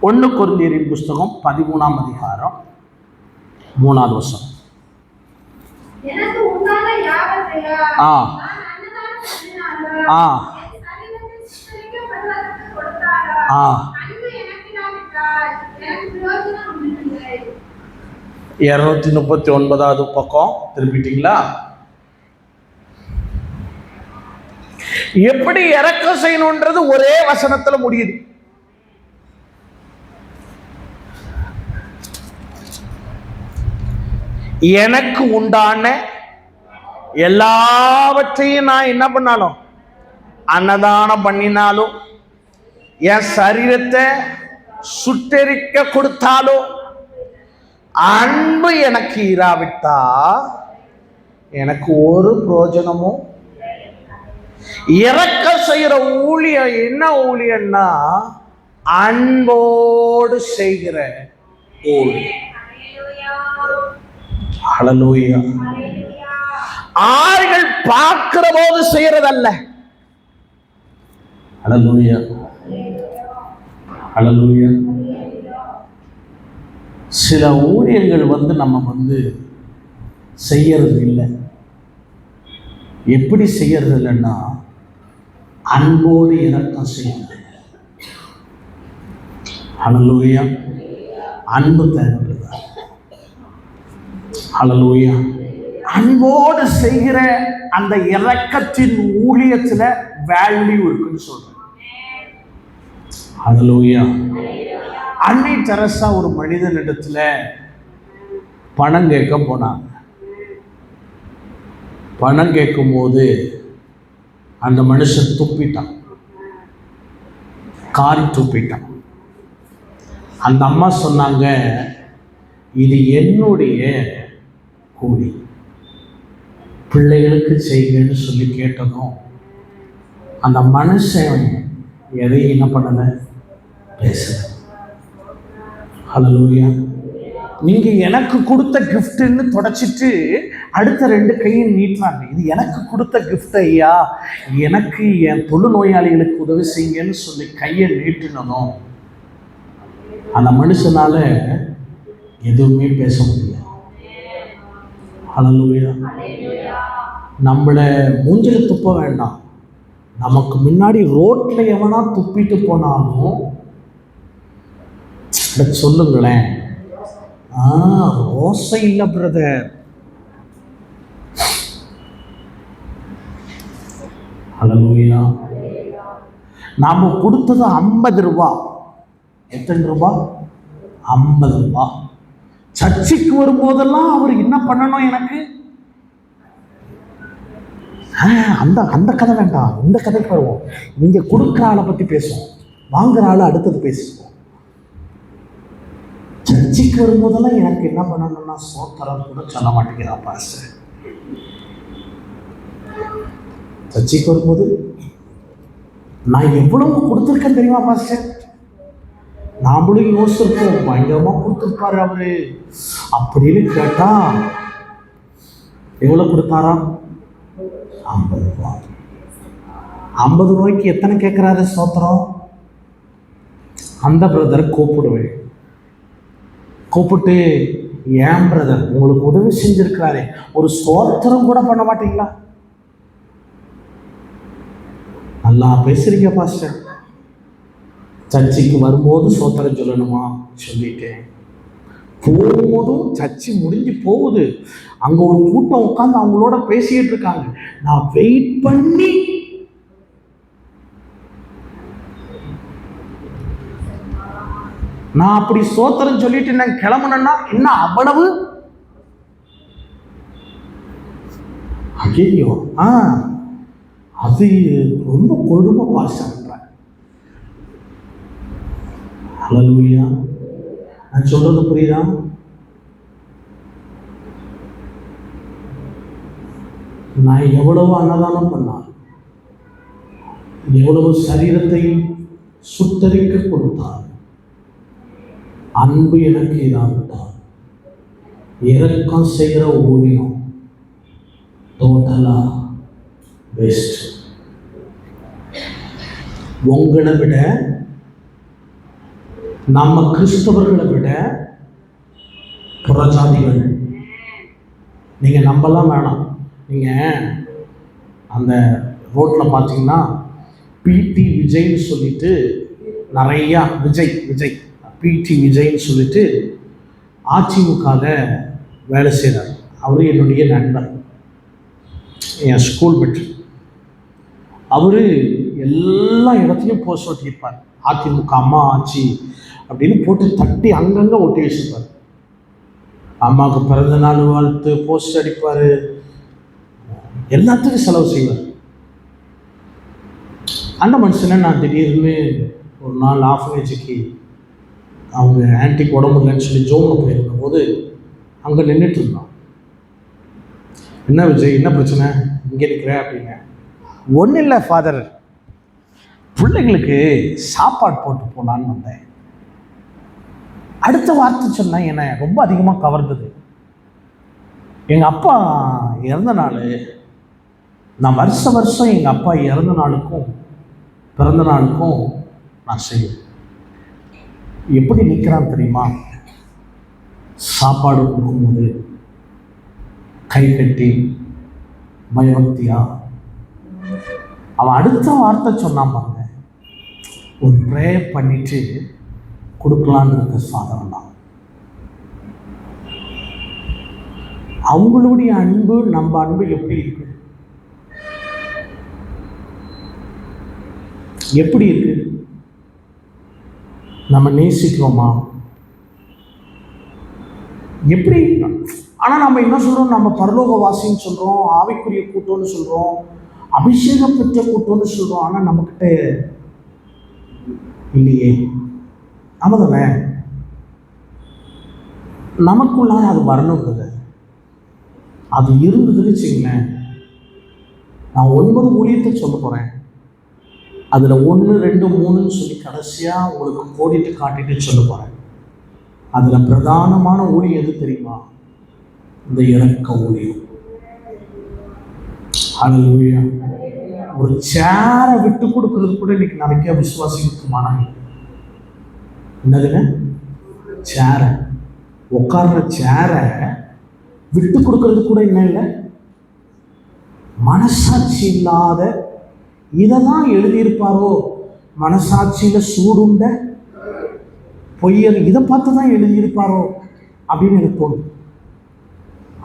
1 கொரிந்தியரின் புஸ்தகம் 13ஆம் அதிகாரம் 3வது வசனம். ஆ 239வது பக்கம் திருப்பிட்டீங்களா? எப்படி இரக்கம் செய்யணும்ன்றது ஒரே வசனத்துல முடியுது. எனக்கு உண்டான எல்லாவற்றையும் நான் என்ன பண்ணாலும், அன்னதானம் பண்ணினாலும், என் சரீரத்தை சுட்டெரிக்க கொடுத்தாலும், அன்பு எனக்கு இராவிட்டா எனக்கு ஒரு பிரயோஜனமும். இறக்க செய்கிற ஊழியம் என்ன ஊழியம்னா, அன்போடு செய்கிற ஊழியம். ஹல்லேலூயா. ஆள்கள் பார்க்கிற போது செய்யறதல்ல. ஹல்லேலூயா, ஹல்லேலூயா. சில ஊழியர்கள் நம்ம செய்யறது இல்லை. எப்படி செய்யறது இல்லைன்னா, அன்போடு இரக்கம் செய்யறது. ஹல்லேலூயா. அன்பு தேவைப்படுது. ஹல்லேலூயா. அன்போடு செய்கிற அந்த இரக்கத்தின் ஊழியத்துல வேல்யூ இருக்குன்னு சொல்றேன். ஹல்லேலூயா. அன்னை தெரசா ஒரு மனிதனிடத்துல பணம் கேட்க போனாங்க. பணம் கேட்கும் போது அந்த மனுஷன் துப்பிட்டான், காரி துப்பிட்டான். அந்த அம்மா சொன்னாங்க, இது என்னுடைய கூலி, பிள்ளைகளுக்கு செய்யுங்கன்னு சொல்லி கேட்டதும் அந்த மனுஷன் எதையும் என்ன பண்ணல, பேசல. ஹல்லேலூயா. நீங்க எனக்கு கொடுத்த கிஃப்ட்னு தொடச்சிட்டு அடுத்த 2 கையும் நீட்டுறாங்க. இது எனக்கு கொடுத்த கிஃப்ட் ஐயா, எனக்கு என் தொழுநோயாளிகளுக்கு உதவி செய்யுங்கன்னு சொல்லி கையை நீட்டினதும் அந்த மனுஷனால எதுவுமே பேச முடியல. ஹல்லேலூயா. நம்மளை மூஞ்சில துப்ப வேண்டாம். நமக்கு முன்னாடி ரோட்ல எவனா துப்பிட்டு போனாலும் சொல்லுங்களேன், ரோசை இல்லை பிரதர். ஹல்லேலூயா. நாம கொடுத்தது 50 ரூபா. எத்தனை ரூபா? 50 ரூபா. சர்ச்சைக்கு வரும்போதெல்லாம் அவர் என்ன பண்ணணும் எனக்கு? அந்த அந்த கதை வேண்டாம், இந்த கதைக்கு வருவோம். இங்க கொடுக்குற ஆளை பத்தி பேசுவோம், வாங்குற ஆளை அடுத்தது பேசுவோம். சர்ச்சைக்கு வரும்போதெல்லாம் எனக்கு என்ன பண்ணணும்னா, சோத்திரம் கூட சொல்ல மாட்டேங்கிறா பாஸ்டர். சர்ச்சைக்கு வரும்போது நான் எவ்வளவு கொடுத்துருக்கேன் தெரியுமா பாஸ்டர்? நாமளும் யோசிச்சிருக்கோம், பயங்கரமா கொடுத்துருப்பாரு அவரு அப்படின்னு கேட்டா, எவ்வளவு கொடுத்தாரா? 50 ரூபா. 50 ரூபாய்க்கு எத்தனை கேட்கிறாரு சோத்திரம்? அந்த பிரதரை கூப்பிடுவேன். கூப்பிட்டு, ஏன் பிரதர் உங்களுக்கு உதவி செஞ்சிருக்கிறாரே, ஒரு சோத்திரம் கூட பண்ண மாட்டீங்களா? நல்லா பேசுறீங்க பாஸ்டர். சர்ச்சைக்கு வரும்போது சோத்திரம் சொல்லணுமா? சொல்லிட்டேன். போகும்போதும் சர்ச்சை முடிஞ்சு போகுது, அங்க ஒரு கூட்டம் உட்காந்து அவங்களோட பேசிட்டு இருக்காங்க. நான் வெயிட் பண்ணி நான் அப்படி சோத்திரம் சொல்லிட்டு நான் கிளம்புனா என்ன அவ்வளவு? ஐயோ, அது ரொம்ப கொடுமை பாஸ்டர். ஹல்லேலூயா. நான் சொல்றது புரியுதா? நான் எவ்வளவு அன்னதானம் பண்ணால், எவ்வளவு சரீரத்தை சுத்தரிக்க கொடுத்தால், அன்பு எனக்கு இதாவிட்டால், இரக்கம் செய்கிற ஊழியம் டோட்டலா வேஸ்ட். உங்களை விட, நம்ம கிறிஸ்தவர்களை விட புறஜாதிகள், நீங்க நம்பலாம் வேணாம். நீங்க அந்த ரோட்ல பார்த்தீங்கன்னா பிடி விஜய்னு சொல்லிட்டு நிறையா விஜய் பிடி விஜய்னு சொல்லிட்டு அதிமுகவில் வேலை செய்கிறார். அவரு என்னுடைய நண்பர், என் ஸ்கூல் மெட். அவரு எல்லா இடத்துலையும் போஸ்ட் ஒட்டியிருப்பார். அதிமுக அம்மா ஆட்சி அப்படின்னு போட்டு தட்டி அங்கங்கே ஒட்டி வச்சிருப்பார். அம்மாவுக்கு பிறந்த நாள் வாழ்த்து, போஸ்ட் அடிப்பார், எல்லாத்துக்கும் செலவு செய்வார். அந்த மனுஷனை நான் திடீர்னு ஒரு நாள் ஆஃபனேஜுக்கு அவங்க ஆன்டிக்கு உடம்பு இல்லைன்னு சொல்லி ஜோமில் போயிருந்த போது அங்கே நின்றுட்டு இருந்தான். என்ன விஜய், என்ன பிரச்சனை இங்கே நிற்கிறேன் அப்படின்னு. ஒன்றும் இல்லை ஃபாதர், பிள்ளைங்களுக்கு சாப்பாடு போட்டு போகலான்னு வந்தேன். அடுத்த வார்த்தை சொன்னேன் என்னை ரொம்ப அதிகமாக கவர்ந்தது. எங்கள் அப்பா இறந்த நாள், நான் வருஷம் எங்கள் அப்பா இறந்த நாளுக்கும் பிறந்த நாளுக்கும் நான் செய்வேன். எப்படி நிற்கிறான் தெரியுமா? சாப்பாடு கொடுக்கும்போது கை கட்டி பயபக்தியா. அவன் அடுத்த வார்த்தை சொன்னான் பாருங்க, ஒரு ப்ரேயர் பண்ணிட்டு கொடுக்கலான்னு இருக்க சாதனம் தான். அவங்களுடைய அன்பு நம்ம அன்பு எப்படி இருக்கு? எப்படி இருக்கு? நம்ம நேசிக்கிறோமா? எப்படி? ஆனால் நம்ம என்ன சொல்கிறோம்? நம்ம பரலோகவாசின்னு சொல்கிறோம், ஆவிக்குரிய கூட்டம்னு சொல்கிறோம், அபிஷேகம் பெற்ற கூட்டம்னு சொல்கிறோம். ஆனால் நம்மக்கிட்ட இல்லையே. ஆமாம் தானே? நமக்குள்ளார அது வரணுங்கிறது. அது இருந்ததுன்னு வச்சுங்களேன். நான் 9 ஊழியத்தை சொல்ல போகிறேன். அதில் 1, 2, 3ன்னு சொல்லி கடைசியாக உங்களுக்கு கோடிட்டு காட்டிட்டு சொல்ல போகிறேன். அதில் பிரதானமான ஊழியம் எது தெரியுமா? இந்த இறக்க ஊழியம். ஹல்லேலூயா. ஒரு சேரை விட்டு கொடுக்கறது கூட இன்னைக்கு நிறைய விசுவாசிக்கு மனம். என்னதுங்க? சேரை, உட்கார்ற சேரை விட்டு கொடுக்கறது கூட என்ன இல்லை? மனசாட்சி இல்லாத, இதை தான் எழுதியிருப்பாரோ, மனசாட்சியில் சூடுண்ட பொய்யர், இதை பார்த்து தான் எழுதியிருப்பாரோ அப்படின்னு எனக்கு தோணுது.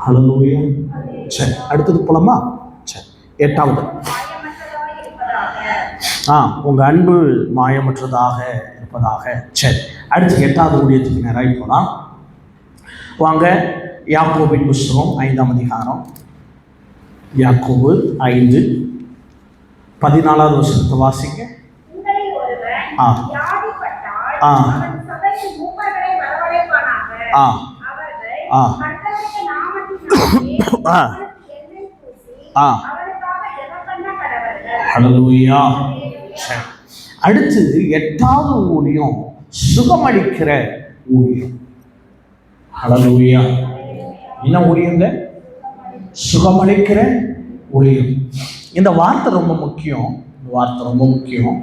ஹல்லேலூயா. சரி, அடுத்தது போலாமா? சரி, 8வது. உங்கள் அன்பு மாயமற்றதாக இருப்பதாக. சரி, அடுத்து 8வது ஊழியத்துக்கு நிறைய போகலாம். வாங்க, யாக்கோபின் புஸ்தகம் 5ஆம் அதிகாரம். யாக்கோபு 5:14 வசனத்தை வாசிங்க. ஹல்லேலூயா. அடுத்து 8வது ஊழியம் சுகமளிக்கிற ஊழியம். ஹல்லேலூயா. என்ன ஊழியங்க? சுகமளிக்கிற ஊழியம். இந்த வார்த்தை ரொம்ப முக்கியம். இந்த வார்த்தை ரொம்ப முக்கியம்.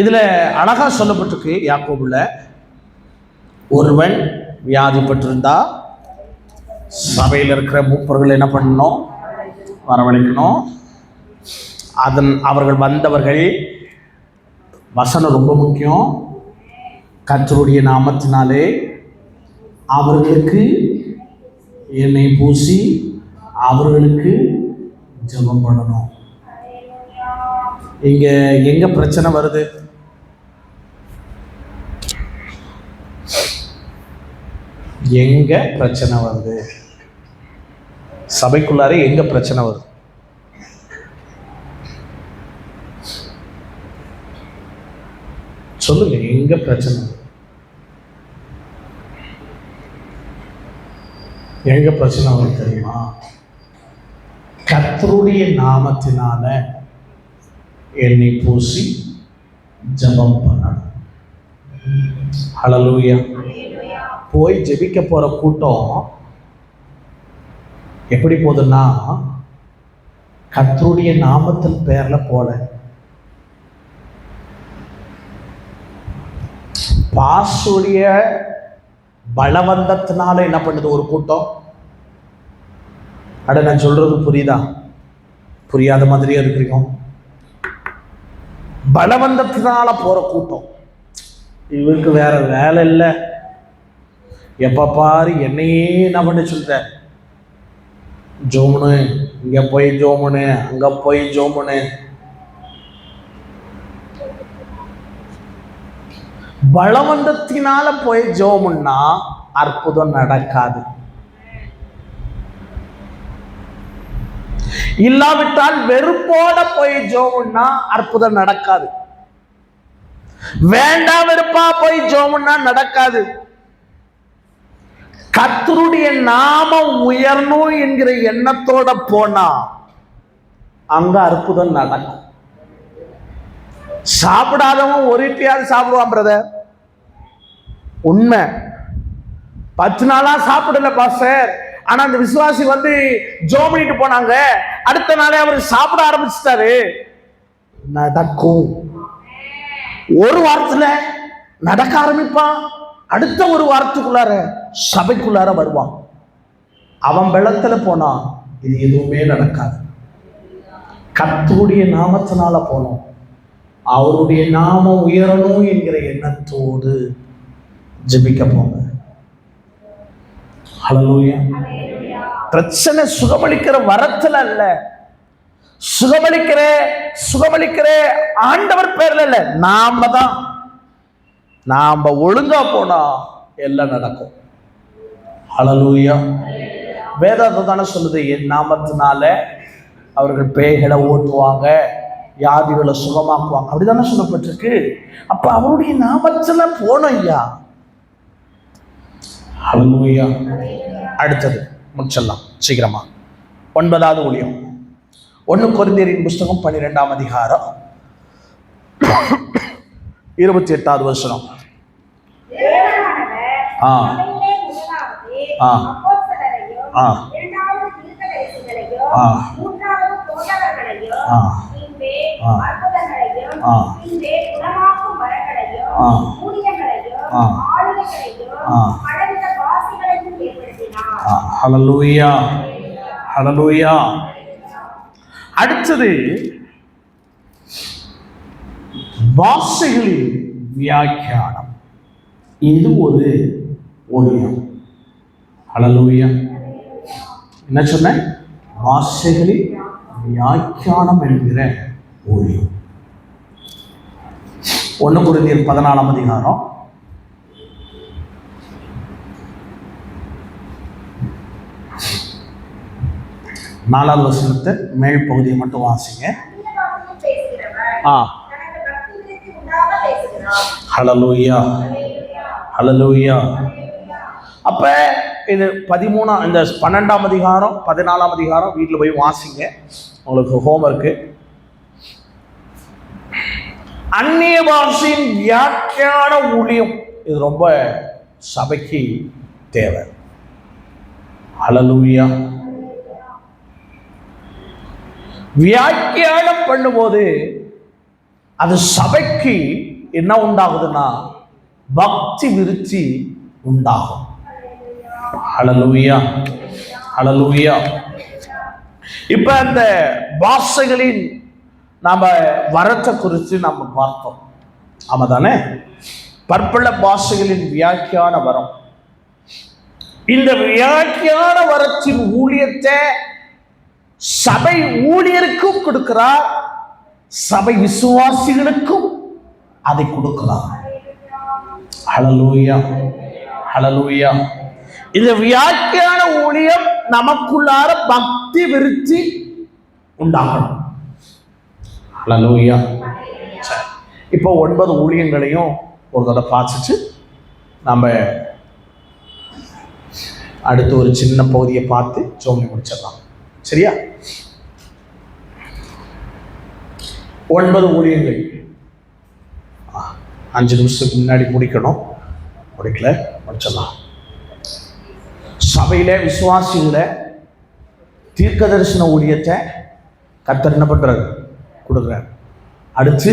இதுல அழகா சொல்லப்பட்டிருக்கு யாக்கோபுல, ஒருவன் வியாதிப்பட்டிருந்தா சபையில் இருக்கிற மூப்பர்கள் என்ன பண்ணணும்? வரவழைக்கணும். அவர்கள் வந்தவர்கள், வசனம் ரொம்ப முக்கியம், கர்த்தருடைய நாமத்தினாலே அவர்களுக்கு எண்ணெய் பூசி அவர்களுக்கு ஜெபம் பண்ணணும். இங்க எங்க பிரச்சனை வருது? எங்க பிரச்சனை வருது? சபைக்குள்ளாரே எங்க பிரச்சனை வருது? சொல்லுங்க, எங்க பிரச்சனை? எங்க பிரச்சனை வருது தெரியுமா? கர்த்தருடைய நாமத்தினால எண்ணெய் பூசி ஜெபம் பண்ணணும். ஹல்லேலூயா. போய் ஜெபிக்க போற கூட்டம் எப்படி போகுதுன்னா, கர்த்தருடைய நாமத்தின் பேர்ல போல, பாசுடைய பலவந்தத்தினால என்ன பண்ணுது ஒரு கூட்டம்? அட, நான் சொல்றது புரியுதா? புரியாத மாதிரியே இருக்கிறீங்க. பலவந்தத்தினால போற கூட்டம். இவருக்கு வேற வேலை இல்லை, எப்ப பாரு என்னையே என்ன பண்ண சொல்ற, ஜோமுனு, இங்க போய் ஜோமுனு, அங்க போய் ஜோமுனு. பலவந்தத்தினால போய் ஜெபம்னா அற்புதம் நடக்காது. இல்லாவிட்டால் வெறுப்போட போய் ஜெபம்னா அற்புதம் நடக்காது. வேண்டாம் வெறுப்பா போய் ஜெபம்னா நடக்காது. கர்த்தருடைய நாமம் உயரணும் என்கிற எண்ணத்தோட போனா அங்க அற்புதம் நடக்கும். சாப்பிடாதவன் ஒரு இட்லியாவது சாப்பிடுவான் பிரதர். உண்மை. 10 நாளா சாப்பிடல பாஸ்டர். ஆனா அந்த விசுவாசி வந்து ஜெபம் பண்ணிட்டு போனாங்க, அடுத்த நாளே அவர் சாப்பிட ஆரம்பிச்சிட்டாரு. நடக்கும். ஒரு வாரத்துல நடக்க ஆரம்பிப்பான். அடுத்த ஒரு வாரத்துக்குள்ளார சபைக்குள்ளார வருவான். அவன் வெள்ளத்துல போனா இது எதுவுமே நடக்காது. கர்த்தருடைய நாமத்தினால போனோம். அவருடைய நாமம் உயரணும் என்கிற எண்ணத்தோடு ஜெபிக்க போங்க. ஹல்லேலூயா. பிரச்சனை சுகமளிக்கிற வரத்துல அல்ல, சுகமளிக்கிற ஆண்டவர் பேர்ல இல்ல, நாம ஒழுங்கா போனா எல்லாம் நடக்கும். ஹல்லேலூயா. வேதம் தானே சொல்லுது, என் நாமத்தினால அவர்கள் பேய்களை ஓட்டுவாங்க, வியாதிகளை சுகமாக்குவாங்க, அப்படிதானே சொல்லப்பட்டிருக்கு. அப்ப அவருடைய நாமத்துல போனோம் ஐயா. ஹல்லேலூயா. அடுத்தது முடிச்சிடலாம் சீக்கிரமா. 9வது ஊழியம் 1 கொரிந்தியரின் புஸ்தகம் 12ஆம் அதிகாரம் 28வது வசனம். ஹல்லேலூயா. ஹல்லேலூயா. அடுத்தது வார்த்தைகளின் வியாக்கியானம். இது ஒரு ஊழியம். ஹல்லேலூயா. என்ன சொன்ன? வார்த்தைகளின் வியாக்கியானம் என்கிற ஊழியம். 1 கொரிந்தியர் 14ஆம் அதிகாரம் 4வது வசனத்தை மேல் பகுதியை மட்டும் வாசிங்க. ஹல்லேலூயா. ஹல்லேலூயா. அப்ப இது 13 இந்த 12ஆம் அதிகாரம் 14ஆம் அதிகாரம் வீட்டில் போய் வாசிங்க, உங்களுக்கு ஹோம்வொர்க்கு. அந்நிய பாஷையின் வியாக்கியான ஊழியம் இது ரொம்ப சபைக்கு தேவை. ஹல்லேலூயா. வியாக்கியானம் பண்ணும்போது அது சபைக்கு என்ன உண்டாகுதுன்னா பக்தி விருத்தி உண்டாகும். ஹல்லேலூயா. ஹல்லேலூயா. இப்ப அந்த பாஷைகளின் நாம வரத்தை குறித்து நம்ம பார்த்தோம். ஆமா தானே? பற்பல பாஷைகளின் வியாக்கியான வரம். இந்த வியாக்கியான வரத்தின் ஊழியத்தை சபை ஊழியருக்கும் கொடுக்கிறார், சபை விசுவாசிகளுக்கும் அதை கொடுக்கிறார். ஹல்லேலூயா. ஹல்லேலூயா. இந்த வியாக்கியான ஊழியம் நமக்குள்ளார பக்தி விருத்தி உண்டாகணும். ஹல்லேலூயா. இப்போ 9 ஊழியங்களையும் ஒரு தடவை பார்த்துட்டு நம்ம அடுத்து ஒரு சின்ன பகுதியை பார்த்து ஜோமி முடிச்சிடலாம். சரியா? 9 ஊழியங்கள் 5 நிமிஷத்துக்கு முன்னாடி முடிக்கணும். முடிக்கல, முடிச்சிடலாம். சபையில விசுவாசிகள தீர்க்க தரிசன ஊழியத்தை கர்த்தர் என்ன பண்றாரு? கொடுக்குறாரு. அடுத்து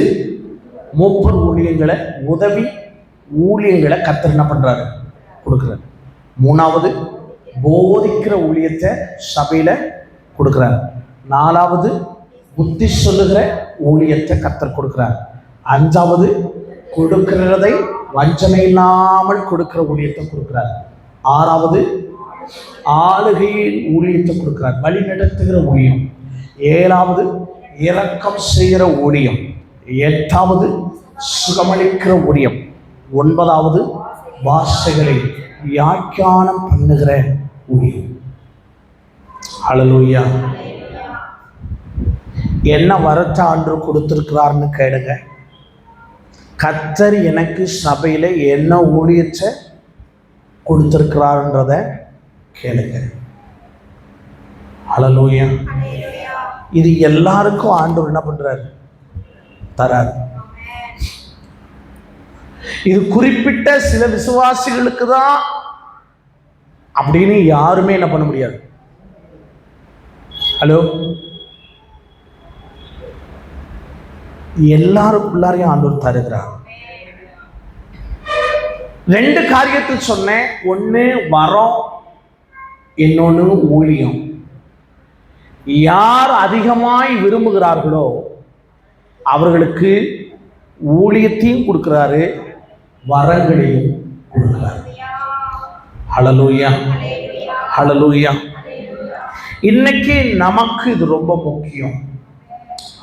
மூப்பர் ஊழியங்களை, உதவி ஊழியங்களை கர்த்தர் என்ன பண்றாரு? கொடுக்குறாரு. 3வது போதிக்கிற ஊழியத்தை சபையில கொடுக்கிறார். 4வது புத்தி சொல்லுகிற ஊழியத்தை கர்த்தர் கொடுக்கிறார். 5வது கொடுக்கிறதை வஞ்சனை இல்லாமல் கொடுக்கிற ஊழியத்தை கொடுக்கிறார். 6வது ஆளுகையின் ஊழியத்தை கொடுக்கிறார், வழி நடத்துகிற ஊழியம். 7வது இரக்கம் செய்கிற ஊழியம். 8வது சுகமளிக்கிற ஊழியம். 9வது வார்த்தைகளை வியாக்கியானம் பண்ணுகிற ஊழியம். ஹல்லேலூயா. என்ன வரத்தை ஆண்டு கொடுத்திருக்கிறார்னு கேளுங்க. கர்த்தர் எனக்கு சபையில என்ன ஊழியத்தை கொடுத்திருக்கிறார்ன்றத கேளுங்க. ஹல்லேலூயா. இது எல்லாருக்கும் ஆண்டவர் என்ன பண்றாரு? தராரு. இது குறிப்பிட்ட சில விசுவாசிகளுக்கு தான் அப்படின்னு யாருமே என்ன பண்ண முடியாது. ஹலோ, எல்லாருக்குள்ளாரையும் ஆண்டவர் தருகிறார். 2 காரியத்தில் சொன்னேன். ஒன்று வரம், இன்னொன்று ஊழியம். யார் அதிகமாய் விரும்புகிறார்களோ அவர்களுக்கு ஊழியத்தையும் கொடுக்கிறாரு, வரங்களையும் கொடுக்கிறாரு. ஹல்லேலூயா, ஹல்லேலூயா. இன்னைக்கு நமக்கு இது ரொம்ப முக்கியம்.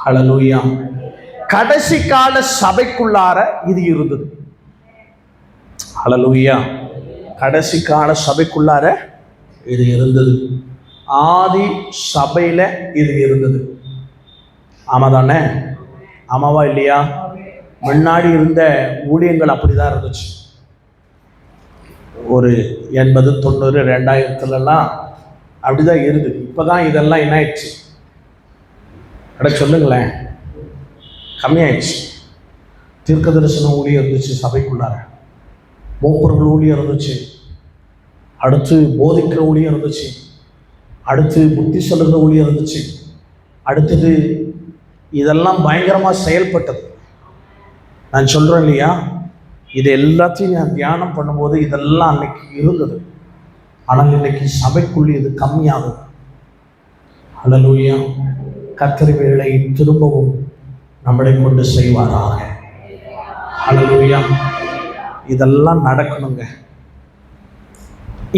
ஹல்லேலூயா. கடைசி கால சபைக்குள்ளார இது இருந்தது. ஹல்லேலூயா. கடைசி கால சபைக்குள்ளார இது இருந்தது. ஆதி சபையில இது இருந்தது. ஆமா தானே? ஆமாவா இல்லையா? முன்னாடி இருந்த ஊழியங்கள் அப்படிதான் இருந்துச்சு. ஒரு 80, 90, 2000 அப்படிதான் இருந்தது. இப்பதான் இதெல்லாம் என்ன ஆயிடுச்சு? சொல்லுங்களேன், கம்மியாயிடுச்சு. தீர்க்க தரிசன ஊழியம் இருந்துச்சு சபைக்குள்ளார, மூப்பர்கள் ஊழியம் இருந்துச்சு, அடுத்து போதிக்கிற ஊழியம் இருந்துச்சு, அடுத்து புத்தி சொல்லுகிற ஊழியம் இருந்துச்சு, அடுத்தது இதெல்லாம் பயங்கரமாக செயல்பட்டது. நான் சொல்கிறேன் இல்லையா, இது எல்லாத்தையும் நான் தியானம் பண்ணும்போது இதெல்லாம் அன்னைக்கு இருந்தது. ஆனால் இன்னைக்கு சபைக்குள்ளே இது கம்மியாகுது. ஹல்லேலூயா. கர்த்தர் வேளை திரும்பவும் நம்மளை கொண்டு செய்வாராக. ஹல்லேலூயா. இதெல்லாம் நடக்கணுங்க.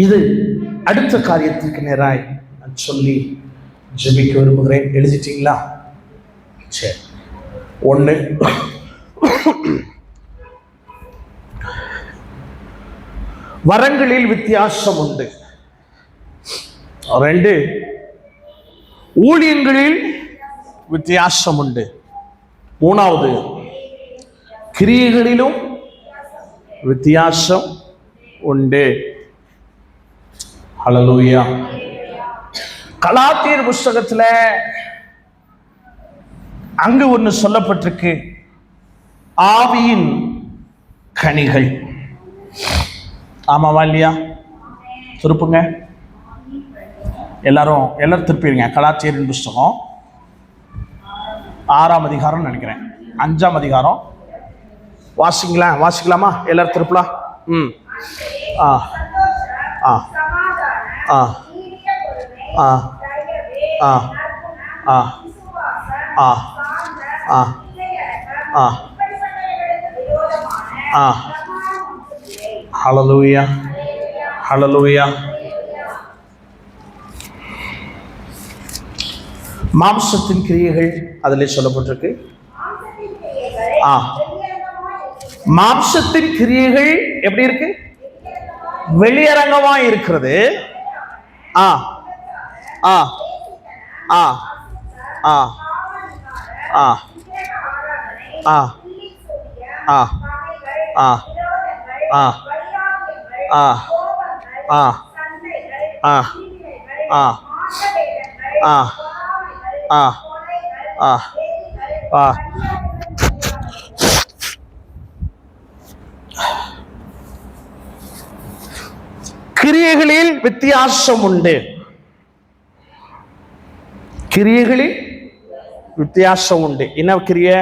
இது அடுத்த காரியத்திற்கு நேராய் நான் சொல்லி ஜெபிக்க விரும்புகிறேன். எழுதிட்டீங்களா? சரி. 1, வரங்களில் வித்தியாசம் உண்டு. 2, ஊழியங்களில் வித்தியாசம் உண்டு. 3வது, கிரியைகளிலும் வித்தியாசம் உண்டு. ஹல்லேலூயா. கலாத்தியர் புஸ்தகத்துல அங்கு ஒன்று சொல்லப்பட்டிருக்கு, ஆவியின் கனிகள். ஆமாவா இல்லையா? திருப்புங்க, எல்லாரும் திருப்பிடுங்க. கலாத்தியரின் புஸ்தகம் 6ஆம் அதிகாரம் நினைக்கிறேன், 5ஆம் அதிகாரம். வாசிக்கலாமா? எல்லாரும் திருப்பலாம். ஆ ஆ ஆ ஆ ஆ ஆ ஆ ஆ ஆ ஆ. ஹல்லேலூயா, ஹல்லேலூயா. மாம்சத்தின் கிரியைகள் அதிலே சொல்லப்பட்டிருக்கு. மாம்சத்தின் கிரியைகள் எப்படி இருக்கு? வெளியரங்கமா இருக்கிறது. ஆ ஆ ஆ ஆ ஆ ஆ ஆ ஆ ஆ ஆ ஆ ஆ ஆ ஆ ஆ ஆ ஆ. கிரியைகளில் வித்தியாசம் உண்டு. கிரியைகளில் வித்தியாசம் உண்டு. என்ன கிரியை?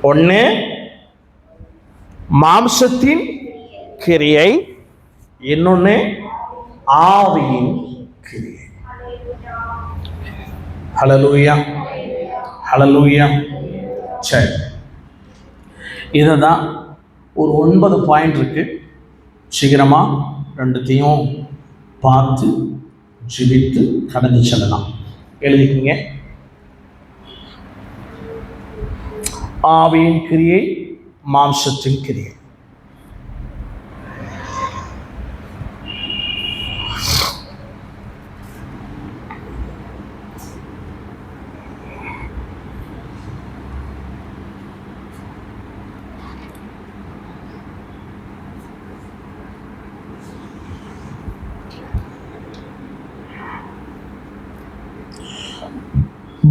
1, மாம்சத்தின் கிரியை, இன்னொன்னு ஆவியின் கிரியை. ஹல்லேலூயா, ஹல்லேலூயா. சரி, இதுதான் ஒரு 9 பாயிண்ட் இருக்கு. சீக்கிரமா 2த்தையும் பார்த்து ஜெபித்து கடந்து செல்லலாம். எழுதிக்கங்க. ஆவியின் கிரியை, மாம்சத்தின் கிரியை.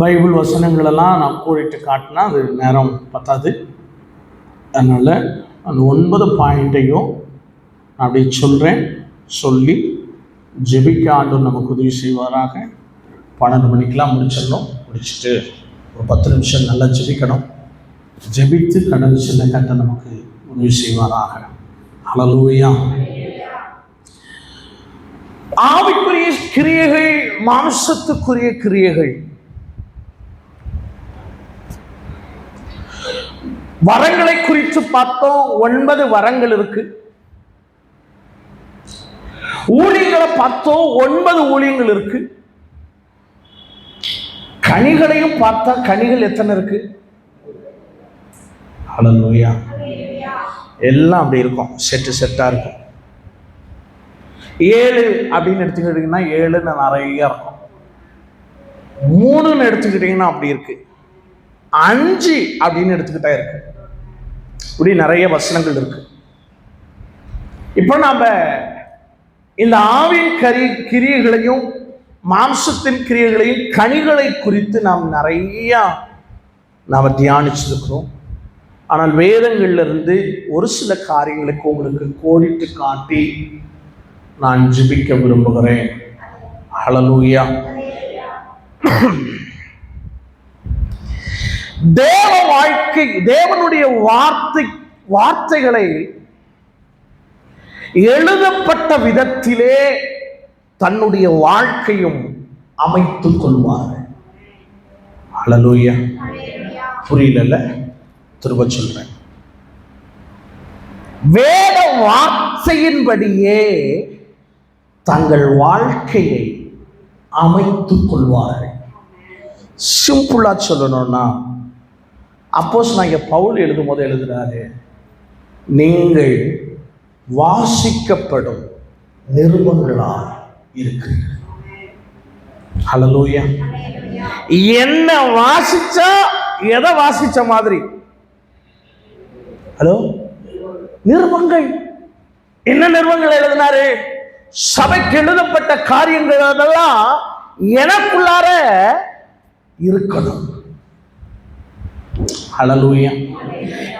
பைபிள் வசனங்களெல்லாம் நான் கூறிட்டு காட்டினா அது நேரம் பத்தாது. அதனால் அந்த 9 பாயிண்ட்டையும் நான் அப்படி சொல்கிறேன். சொல்லி ஜெபிக்க ஆண்டவர் நமக்கு உதவி செய்வாராக. 12 மணிக்கெலாம் முடிச்சிடணும். முடிச்சுட்டு ஒரு 10 நிமிஷம் நல்லா ஜெபிக்கணும். ஜெபித்து கடந்து செல்ல கர்த்தர் நமக்கு உதவி செய்வாராக. ஹல்லேலூயா. ஆவிக்குரிய கிரியைகள், மாம்சத்துக்குரிய கிரியைகள். வரங்களை குறித்து பார்த்தோம். 9 வரங்கள் இருக்கு. ஊழியங்களை பார்த்தோம். 9 ஊழியங்கள் இருக்கு. கனிகளையும் பார்த்தா கனிகள் எத்தனை இருக்கு? ஹல்லேலூயா. எல்லாம் அப்படி இருக்கும், செட்டா இருக்கும். 7 அப்படின்னு எடுத்துக்கிட்டீங்கன்னா 7 நிறைய இருக்கும். 3ன்னு எடுத்துக்கிட்டீங்கன்னா அப்படி இருக்கு. 5 அப்படின்னு எடுத்துக்கிட்டா இருக்கு. இப்படி நிறைய வசனங்கள் இருக்கு. இப்போ நாம இந்த ஆவின் கிரியைகளையும் மாம்சத்தின் கிரியைகளையும் கனிகளை குறித்து நாம் தியானிச்சிருக்கிறோம். ஆனால் வேதங்கள்ல இருந்து ஒரு சில காரியங்களுக்கு உங்களுக்கு கோடிட்டு காட்டி நான் ஜெபிக்க விரும்புகிறேன். ஹல்லேலூயா. தேவ வாழ்க்கை, தேவனுடைய வார்த்தைகளை எழுதப்பட்ட விதத்திலே தன்னுடைய வாழ்க்கையும் அமைத்துக் கொள்வார். ஹல்லேலூயா. புரியல, திரும்ப சொல்றேன். வேத வார்த்தையின்படியே தங்கள் வாழ்க்கையை அமைத்துக் கொள்வார்கள். சிம்பிளா சொல்லணும்னா, அப்போஸ்தலனாகிய பவுல் எழுதும் போது எழுதுறாரு, நீங்கள் வாசிக்கப்படும் நிருபங்களால் இருக்கிறீர்கள். ஹல்லேலூயா. என்ன வாசிச்சா எதை வாசிச்ச மாதிரி? ஹலோ, நிருபங்கள். என்ன நிருபங்கள் எழுதினாரு? சபைக்கு எழுதப்பட்ட காரியங்கள் அதெல்லாம் எனக்குள்ளார இருக்கணும். ஹல்லேலூயா.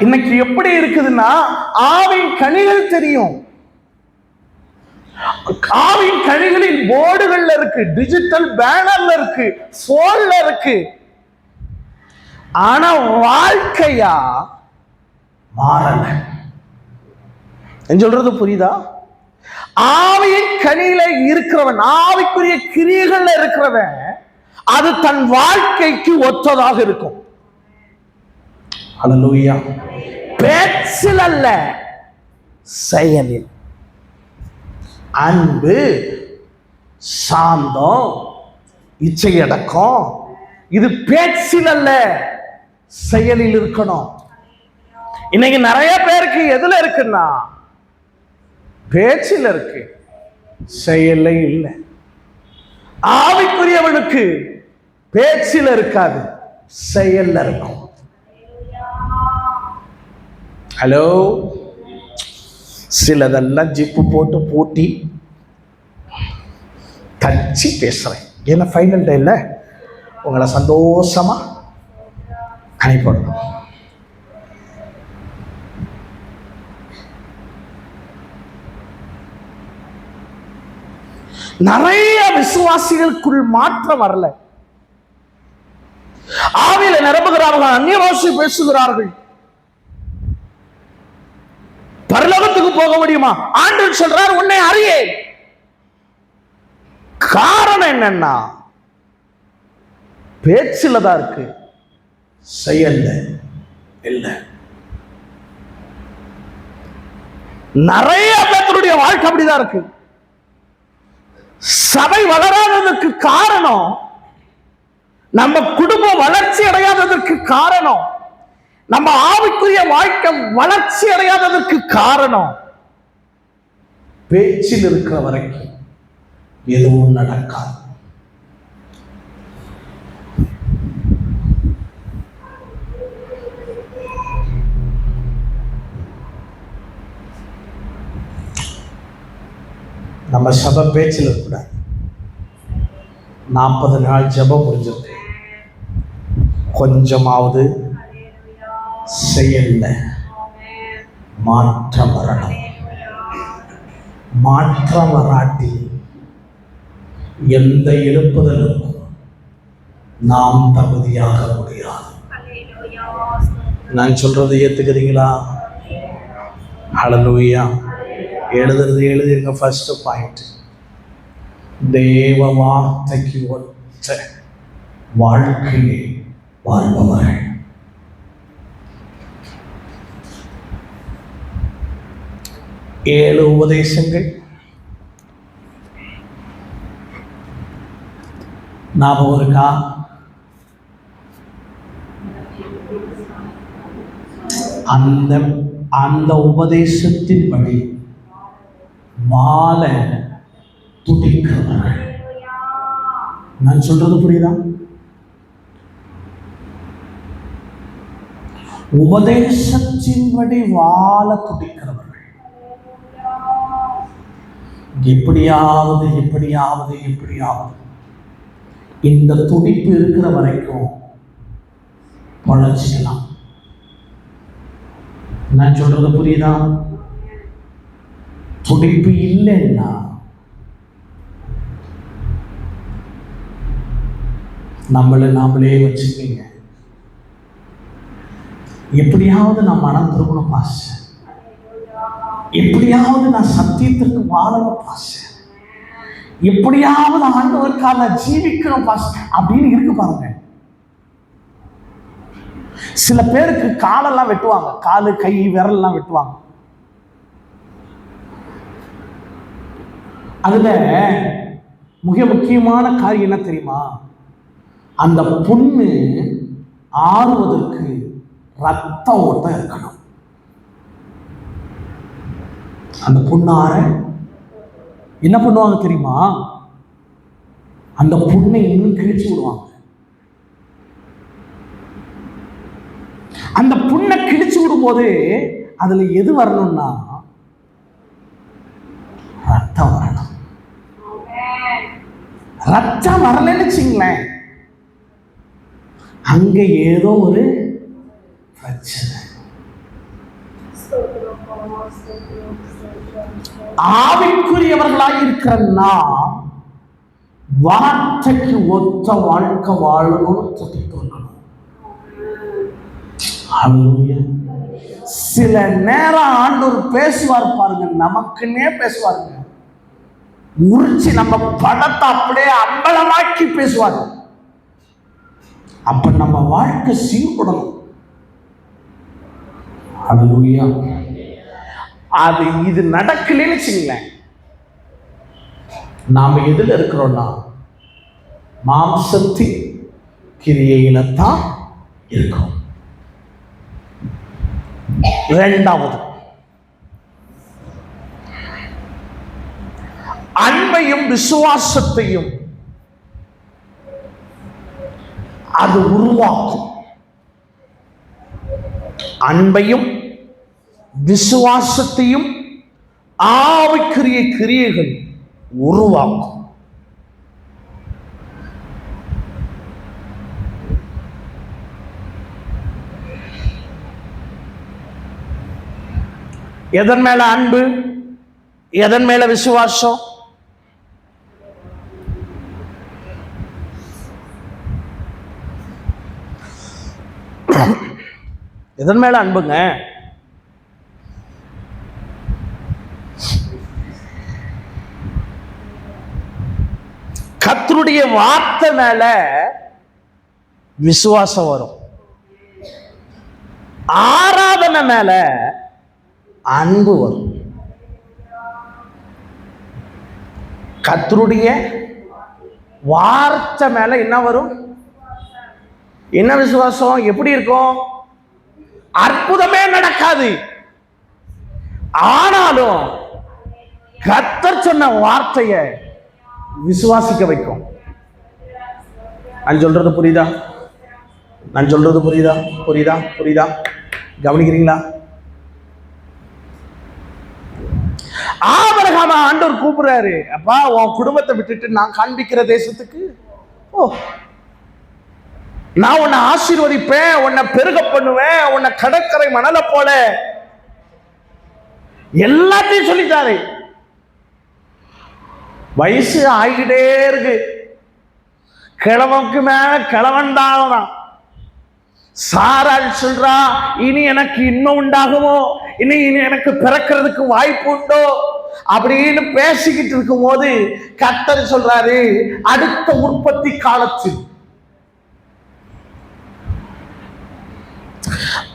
இன்னைக்கு எப்படி இருக்குதுன்னா, ஆவின் கனிகள் தெரியும். ஆவின் கனிகளின் போர்டுகள்ல இருக்கு, டிஜிட்டல் பேனர்ல இருக்கு, போன்ல இருக்கு. ஆனா வாழ்க்கையா மாறல. சொல்றது புரியுதா? ஆவியின் கனியில இருக்கிறவன், ஆவிக்குரிய கிரியைகள்ல இருக்கிறவன், அது தன் வாழ்க்கைக்கு ஒத்ததாக இருக்கும். ஹல்லேலூயா. பேச்சில் அல்ல, செயலில். அன்பு, சாந்தம், இச்சையடக்கம், இது பேச்சில் அல்ல, செயலில் இருக்கணும். இன்னைக்கு நிறைய பேருக்கு எதுல இருக்குன்னா, பேச்சில் இருக்கு, செயல்ல இல்லை. ஆவிக்குரியவனுக்கு பேச்சில் இருக்காது, செயல்ல இருக்கும். ஹலோ. சிலதெல்லாம் ஜிப்பு போட்டு பூட்டி தச்சு பேசுறேன். ஏன்னா ஃபைனல் டேல உங்களை சந்தோஷமா அனுப்பிடணும். நிறைய விசுவாசிகளுக்குள் மாற்றம் வரல. ஆவியில நிரம்புகிறார்கள், அந்நிய பாஷை பேசுகிறார்கள். பரலோகத்துக்கு போக முடியுமா? ஆண்டவர் சொல்றார், உன்னை அறியே. காரணம் என்னன்னா, பேச்சில தான் இருக்கு, செயல்ல இல்லை. நிறைய பேருடைய வாழ்க்கை அப்படிதான் இருக்கு. சபை வளராததற்கு காரணம், நம்ம குடும்பம் வளர்ச்சி அடையாததற்கு காரணம், நம்ம ஆவிக்குரிய வாழ்க்கை வளர்ச்சி அடையாததற்கு காரணம் பேச்சில் இருக்கிற வரைக்கும் எதுவும் நடக்காது. நம்ம சபை பேச்சில் இருக்கக்கூடாது. 40 நாள் ஜெபம் முடிஞ்சிருக்கு, கொஞ்சமாவது செயல்ல மாற்றம் வரணும். மாற்றம் வராட்டி எந்த எழுப்புதலுக்கும் நாம் தகுதியாக முடியாது. நான் சொல்றதை ஏத்துக்கிறீங்களா? ஹல்லேலூயா. எழுதிருங்க. ஃபர்ஸ்ட் பாயிண்ட், தேவ வார்த்தைக்கு ஒத்த வாழ்க்கையை வாழ்பவர்கள். ஏழு உபதேசங்கள் ஞாபகம் இருக்கா? அந்த உபதேசத்தின்படி வாழ துடிக்கிறவர்கள். நான் சொல்றது புரியுதா? உபதேசத்தின்படி வாழ துடிக்கிறவர்கள். எப்படியாவது இந்த துடிப்பு இருக்கிற வரைக்கும் பொழைச்சிக்கலாம். நான் சொல்றது புரியுதா? துடிப்பு இல்லைன்னா நாமளே வச்சுக்கீங்க. எப்படியாவது நான் மனம் திரும்பணும் பாச, எப்படியாவது நான் சத்தியத்திற்கு வாழணும் பாச, எப்படியாவது ஆண்டவருக்காக நான் ஜீவிக்கணும் பாச அப்படின்னு இருக்கு பாருங்க. சில பேருக்கு காலெல்லாம் வெட்டுவாங்க, காலு கை விரல்லாம் வெட்டுவாங்க. அதுல மிக முக்கியமான காரியம் என்ன தெரியுமா? அந்த புண்ணு ஆறுவதற்கு ரத்த ஓட்டம் இருக்கணும். அந்த புண்ணார என்ன பண்ணுவாங்க தெரியுமா? அந்த புண்ணை இன்னும் கிழிச்சு விடுவாங்க. அந்த புண்ணை கிழிச்சு விடும்போது அதுல எது வரணும்னா ரத்தம் வரணும். ரத்தம் வரலன்னு வச்சுங்களேன், அங்க ஏதோ ஒரு பிரச்சனை. ஆவிக்குரியவர்களாக இருக்கிற நாம் வார்த்தைக்கு ஒத்த வாழ்க்கை வாழணும்னு துடிக்கணும். சில நேரம் ஆண்டவர் பேசுவார் பாருங்க, நமக்குன்னே பேசுவாருங்க. உரிச்சு நம்ம படத்தை அப்படியே அம்பலமாக்கி பேசுவாரு. அப்ப நம்ம வாழ்க்கை சீர்படணும். ஹல்லேலூயா. அது இது நடக்கலன்னு வச்சுங்களேன், நாம எதுல இருக்கிறோம்னா மாம்சத்தின் கிரியையில்தான் இருக்கோம். இரண்டாவது, அன்பையும் விசுவாசத்தையும் அது உருவாக்கும். அன்பையும் விசுவாசத்தையும் ஆவிக்குரிய கிரியைகள் உருவாக்கும். எதன் மேல அன்பு, எதன் மேல விசுவாசம்? எதன் மேல அன்புங்க? கர்த்தருடைய வார்த்தை மேல விசுவாசம் வரும். ஆராதனை மேல அன்பு வரும். கர்த்தருடைய வார்த்தை மேல என்ன வரும்? என்ன விசுவாசம்? எப்படி இருக்கும்? அற்புதமே நடக்காது. ஆனாலும் கர்த்தர் சொன்ன வார்த்தையை விசுவாசிக்க வைக்கும். நான் சொல்றது புரியுதா? நான் சொல்றது புரியுதா? புரியுதா? புரியுதா? கவனிக்கிறீங்களா? ஆபிரகாம ஆண்டவர் கூப்பிடுறாரு, அப்பா உன் குடும்பத்தை விட்டுட்டு நான் காண்பிக்கிற தேசத்துக்கு ஓ, நான் உன்னை ஆசீர்வதிப்பேன், உன்னை பெருக பண்ணுவேன், உன்னை கடற்கரை மணலை போல எல்லாத்தையும் சொல்லிட்டாரு. வயசு ஆகிட்டே இருக்கு. கிழவனுக்கு மேல கிழவன் தான். சாராள் சொல்றா, இனி எனக்கு இன்னும் உண்டாகுமோ, இனி எனக்கு பிறக்கிறதுக்கு வாய்ப்பு உண்டோ அப்படின்னு பேசிக்கிட்டு இருக்கும் போது கர்த்தர் சொல்றாரு, அடுத்த உற்பத்தி காலத்தில்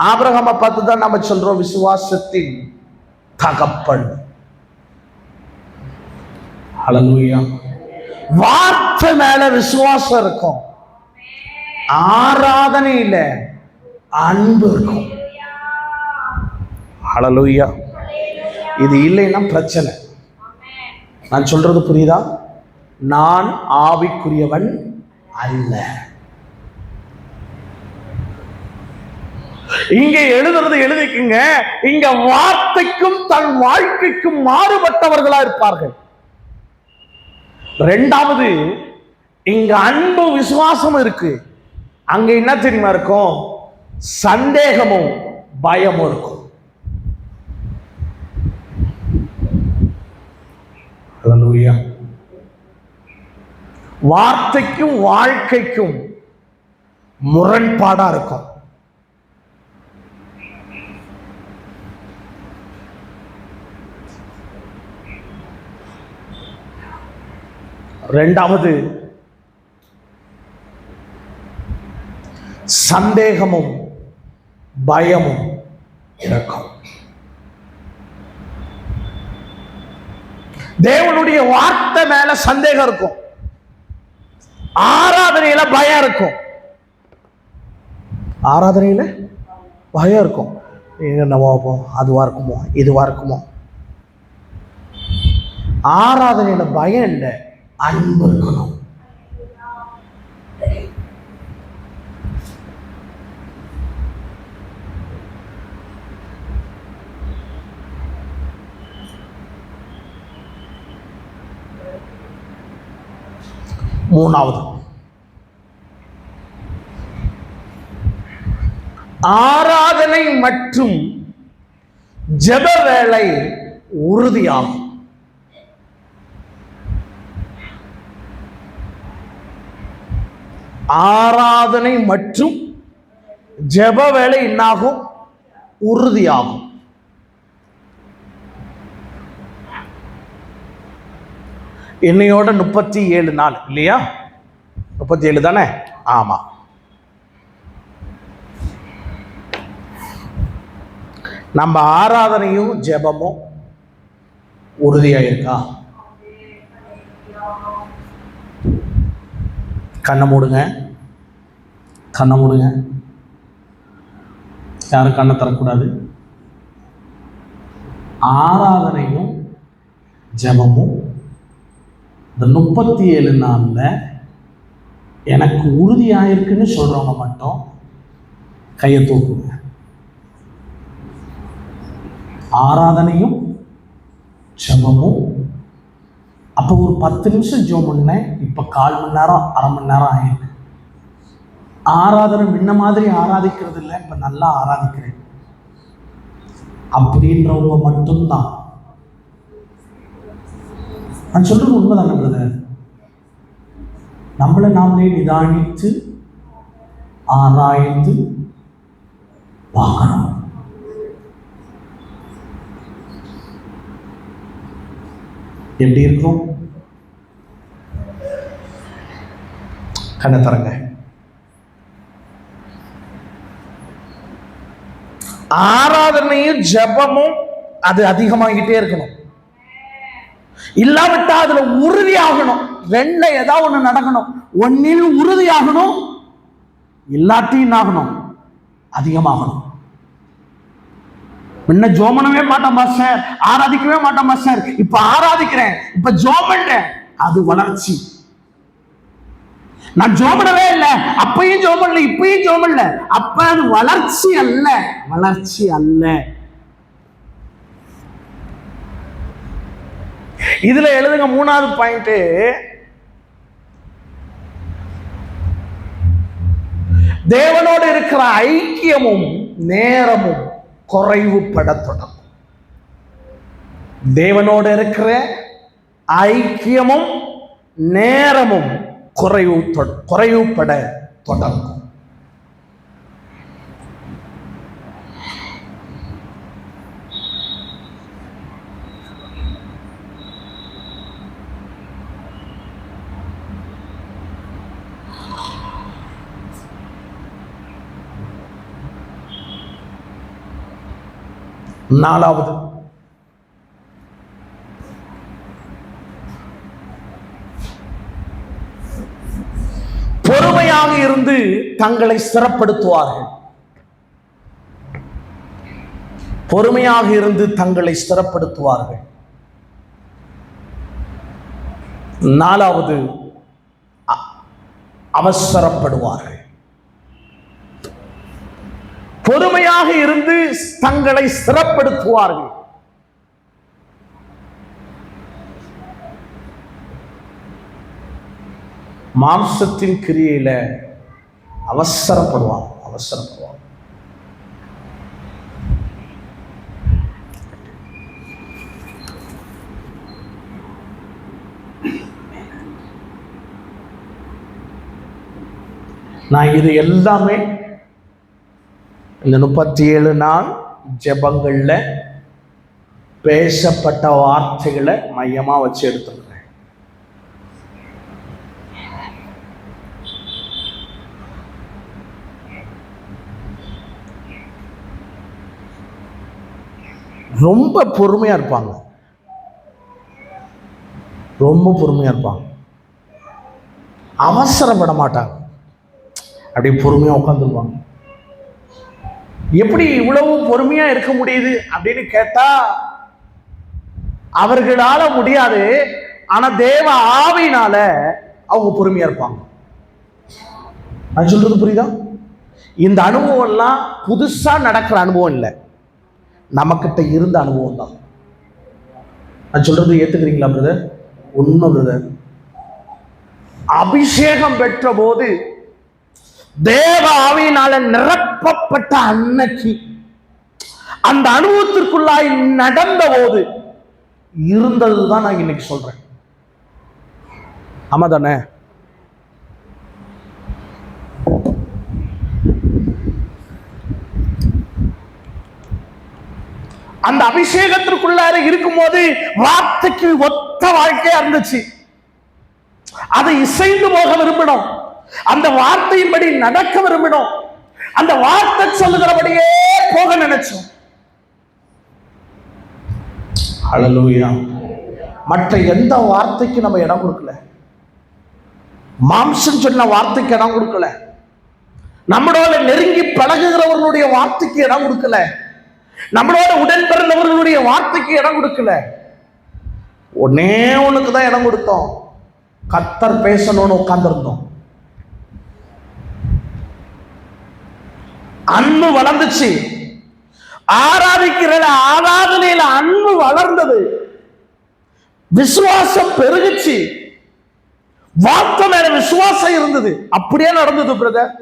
ஆபிரகாமை பார்த்து தான் நம்ம சொல்றோம் விசுவாசத்தின் தகப்பன். ஹல்லேலூயா. வார்த்தை மேல விசுவாசம் இருக்கும், ஆராதனையில அன்பு இருக்கும். ஹல்லேலூயா. இது இல்லைன்னா பிரச்சனை. நான் சொல்றது புரியுதா? நான் ஆவிக்குரியவன் அல்ல. இங்க எழுதுறது எழுதிக்குங்க, இங்க வார்த்தைக்கும் தன் வாழ்க்கைக்கும் மாறுபட்டவர்களா இருப்பார்கள். ரெண்டாவது, இங்க அன்பு விசுவாசம் இருக்கு, அங்க என்ன தெரியுமா இருக்கும்? சந்தேகமும் பயமும் இருக்கும். ஹல்லேலூயா. வார்த்தைக்கும் வாழ்க்கைக்கும் முரண்பாடா இருக்கும். ரெண்டாவது, சந்தேகமும் பயமும் இருக்கும். தேவனுடைய வார்த்தை மேல சந்தேகம் இருக்கும், ஆராதனையில பயம் இருக்கும். ஆராதனையில பயம் இருக்கும். என்னவோ அதுவா இருக்குமோ இதுவா இருக்குமோ. ஆராதனையில பயம் இல்லை, அன்பு இருக்கணும். மூணாவது, ஆராதனை மற்றும் ஜெப வேளை உறுதியாகும். ஆராதனை மற்றும் ஜெப வேளை என்னாகும்? உறுதியாகும். என்னையோட 37 நாள் இல்லையா? 37 தானே? ஆமா. நம்ம ஆராதனையும் ஜெபமும் உறுதியா இருக்கா? கண்ணை மூடுங்க, கண்ணை மூடுங்க. யாரும் கண்ணை தரக்கூடாது. ஆராதனையும் ஜெபமும் இந்த 37 நாள்ல எனக்கு உறுதியாயிருக்குன்னு சொல்றவங்க மட்டும் கையை தூக்குங்க. ஆராதனையும் ஜெபமும். அப்போ ஒரு 10 நிமிஷம் ஜெபம் பண்ணேன், இப்போ 1/4 மணி நேரம் 1/2 மணி நேரம் ஆயிருக்கு. ஆராதனை முன்ன மாதிரி ஆராதிக்கிறது இல்லை, இப்போ நல்லா ஆராதிக்கிறேன் அப்படின்றவங்க மட்டும்தான். நான் சொல்றது உண்மைதானே பிரதர்? நம்மளை நாமளே நிதானித்து ஆராய்ந்து பார்க்கணும். எப்படி இருக்கும்? கண்ணை தரங்க. ஆராதனையும் ஜெபமும் அது அதிகமாகிட்டே இருக்கணும். இல்லாவிட்டா அதுல உறுதியாகணும். ரெண்டுல ஏதாவது ஒண்ணு நடக்கணும். ஒன்னில் உறுதியாகணும், இல்லாட்டியும் ஆகணும், அதிகமாகணும். முன்ன ஜோமனவே மாட்டோம் மாஸ்டர், ஆராதிக்கவே மாட்டோம் மாஸ்டர், இப்ப ஆராதிக்கிறேன், இப்ப ஜோம் பண்றேன். அது வளர்ச்சி. நான் ஜோமனவே இல்லை, அப்பயும் ஜோம் பண்ணல, இப்பயும் ஜோம் பண்ணல, அப்ப அது வளர்ச்சி அல்ல, வளர்ச்சி அல்ல. இதுல எழுதுங்க 3வது பாயிண்ட். தேவனோடு இருக்கிற ஐக்கியமும் நேரமும் குறைவுபட தொடங்கும். தேவனோடு இருக்கிற ஐக்கியமும் நேரமும் குறைவுபட தொடங்கும். நாலாவது, பொறுமையாக இருந்து தங்களை ஸ்திரப்படுத்துவார்கள். பொறுமையாக இருந்து தங்களை ஸ்திரப்படுத்துவார்கள். 4வது, அவசரப்படுவார்கள். பொறுமையாக இருந்து தங்களை ஸ்திரப்படுத்துவார்கள். மாம்சத்தின் கிரியையில அவசரப்படுவாங்க. நான் இது எல்லாமே இந்த 37 நாள் ஜெபங்கள்ல பேசப்பட்ட வார்த்தைகளை மையமா வச்சு எடுத்துக்கிறேன். ரொம்ப பொறுமையா இருப்பாங்க, அவசரப்பட மாட்டாங்க, அப்படியே பொறுமையா உட்காந்துருப்பாங்க. எப்படி இவ்வளவு பொறுமையா இருக்க முடியுது அப்படின்னு கேட்டா அவர்களால முடியாது. ஆனா தேவ ஆவியினால அவங்க பொறுமையா இருப்பாங்க. நான் சொல்றது புரியுதா? இந்த அனுபவம் எல்லாம் புதுசா நடக்கிற அனுபவம் இல்லை, நமக்கிட்ட இருந்த அனுபவம் தான். நான் சொல்றது ஏத்துக்கிறீங்களா பிரதர்? உண்மை பிரதர். அபிஷேகம் பெற்ற போது தேவ ஆவியினால நிரப்பப்பட்ட அன்னைக்கு அந்த அனுபவத்திற்குள்ளாய் நடந்த போது இருந்ததுதான் நான் இன்னைக்கு சொல்றேன். ஆமா தானே? அந்த அபிஷேகத்திற்குள்ளார இருக்கும்போது வார்த்தைக்கு ஒத்த வாழ்க்கையா இருந்துச்சு. அதை இசைந்து போக விரும்பினோம், அந்த வார்த்தையின்படி நடக்க விரும்பினோம், அந்த வார்த்தை சொல்லுகிறபடியே போக நினைச்சோம். ஹல்லேலூயா. மற்ற எந்த வார்த்தைக்கு நம்ம இடம் கொடுக்கல, மாம்சம் சொன்ன வார்த்தைக்கு இடம் கொடுக்கல, நம்மளோட நெருங்கி பழகுகிறவர்களுடைய வார்த்தைக்கு இடம் கொடுக்கல, நம்மளோட உடன் பிறந்தவர்களுடைய வார்த்தைக்கு இடம் கொடுக்கல. ஒன்னே ஒண்ணுக்கு தான் இடம் கொடுத்தோம், கர்த்தர் பேசணும்னு உட்கார்ந்திருந்தோம். அன்பு வளர்ந்துச்சு, ஆராதிக்கிற ஆராதனையில அன்பு வளர்ந்தது, விசுவாசம் பெருகுச்சு, வார்த்தை மேல விசுவாசம் இருந்தது. அப்படியே நடந்தது பிரதர்,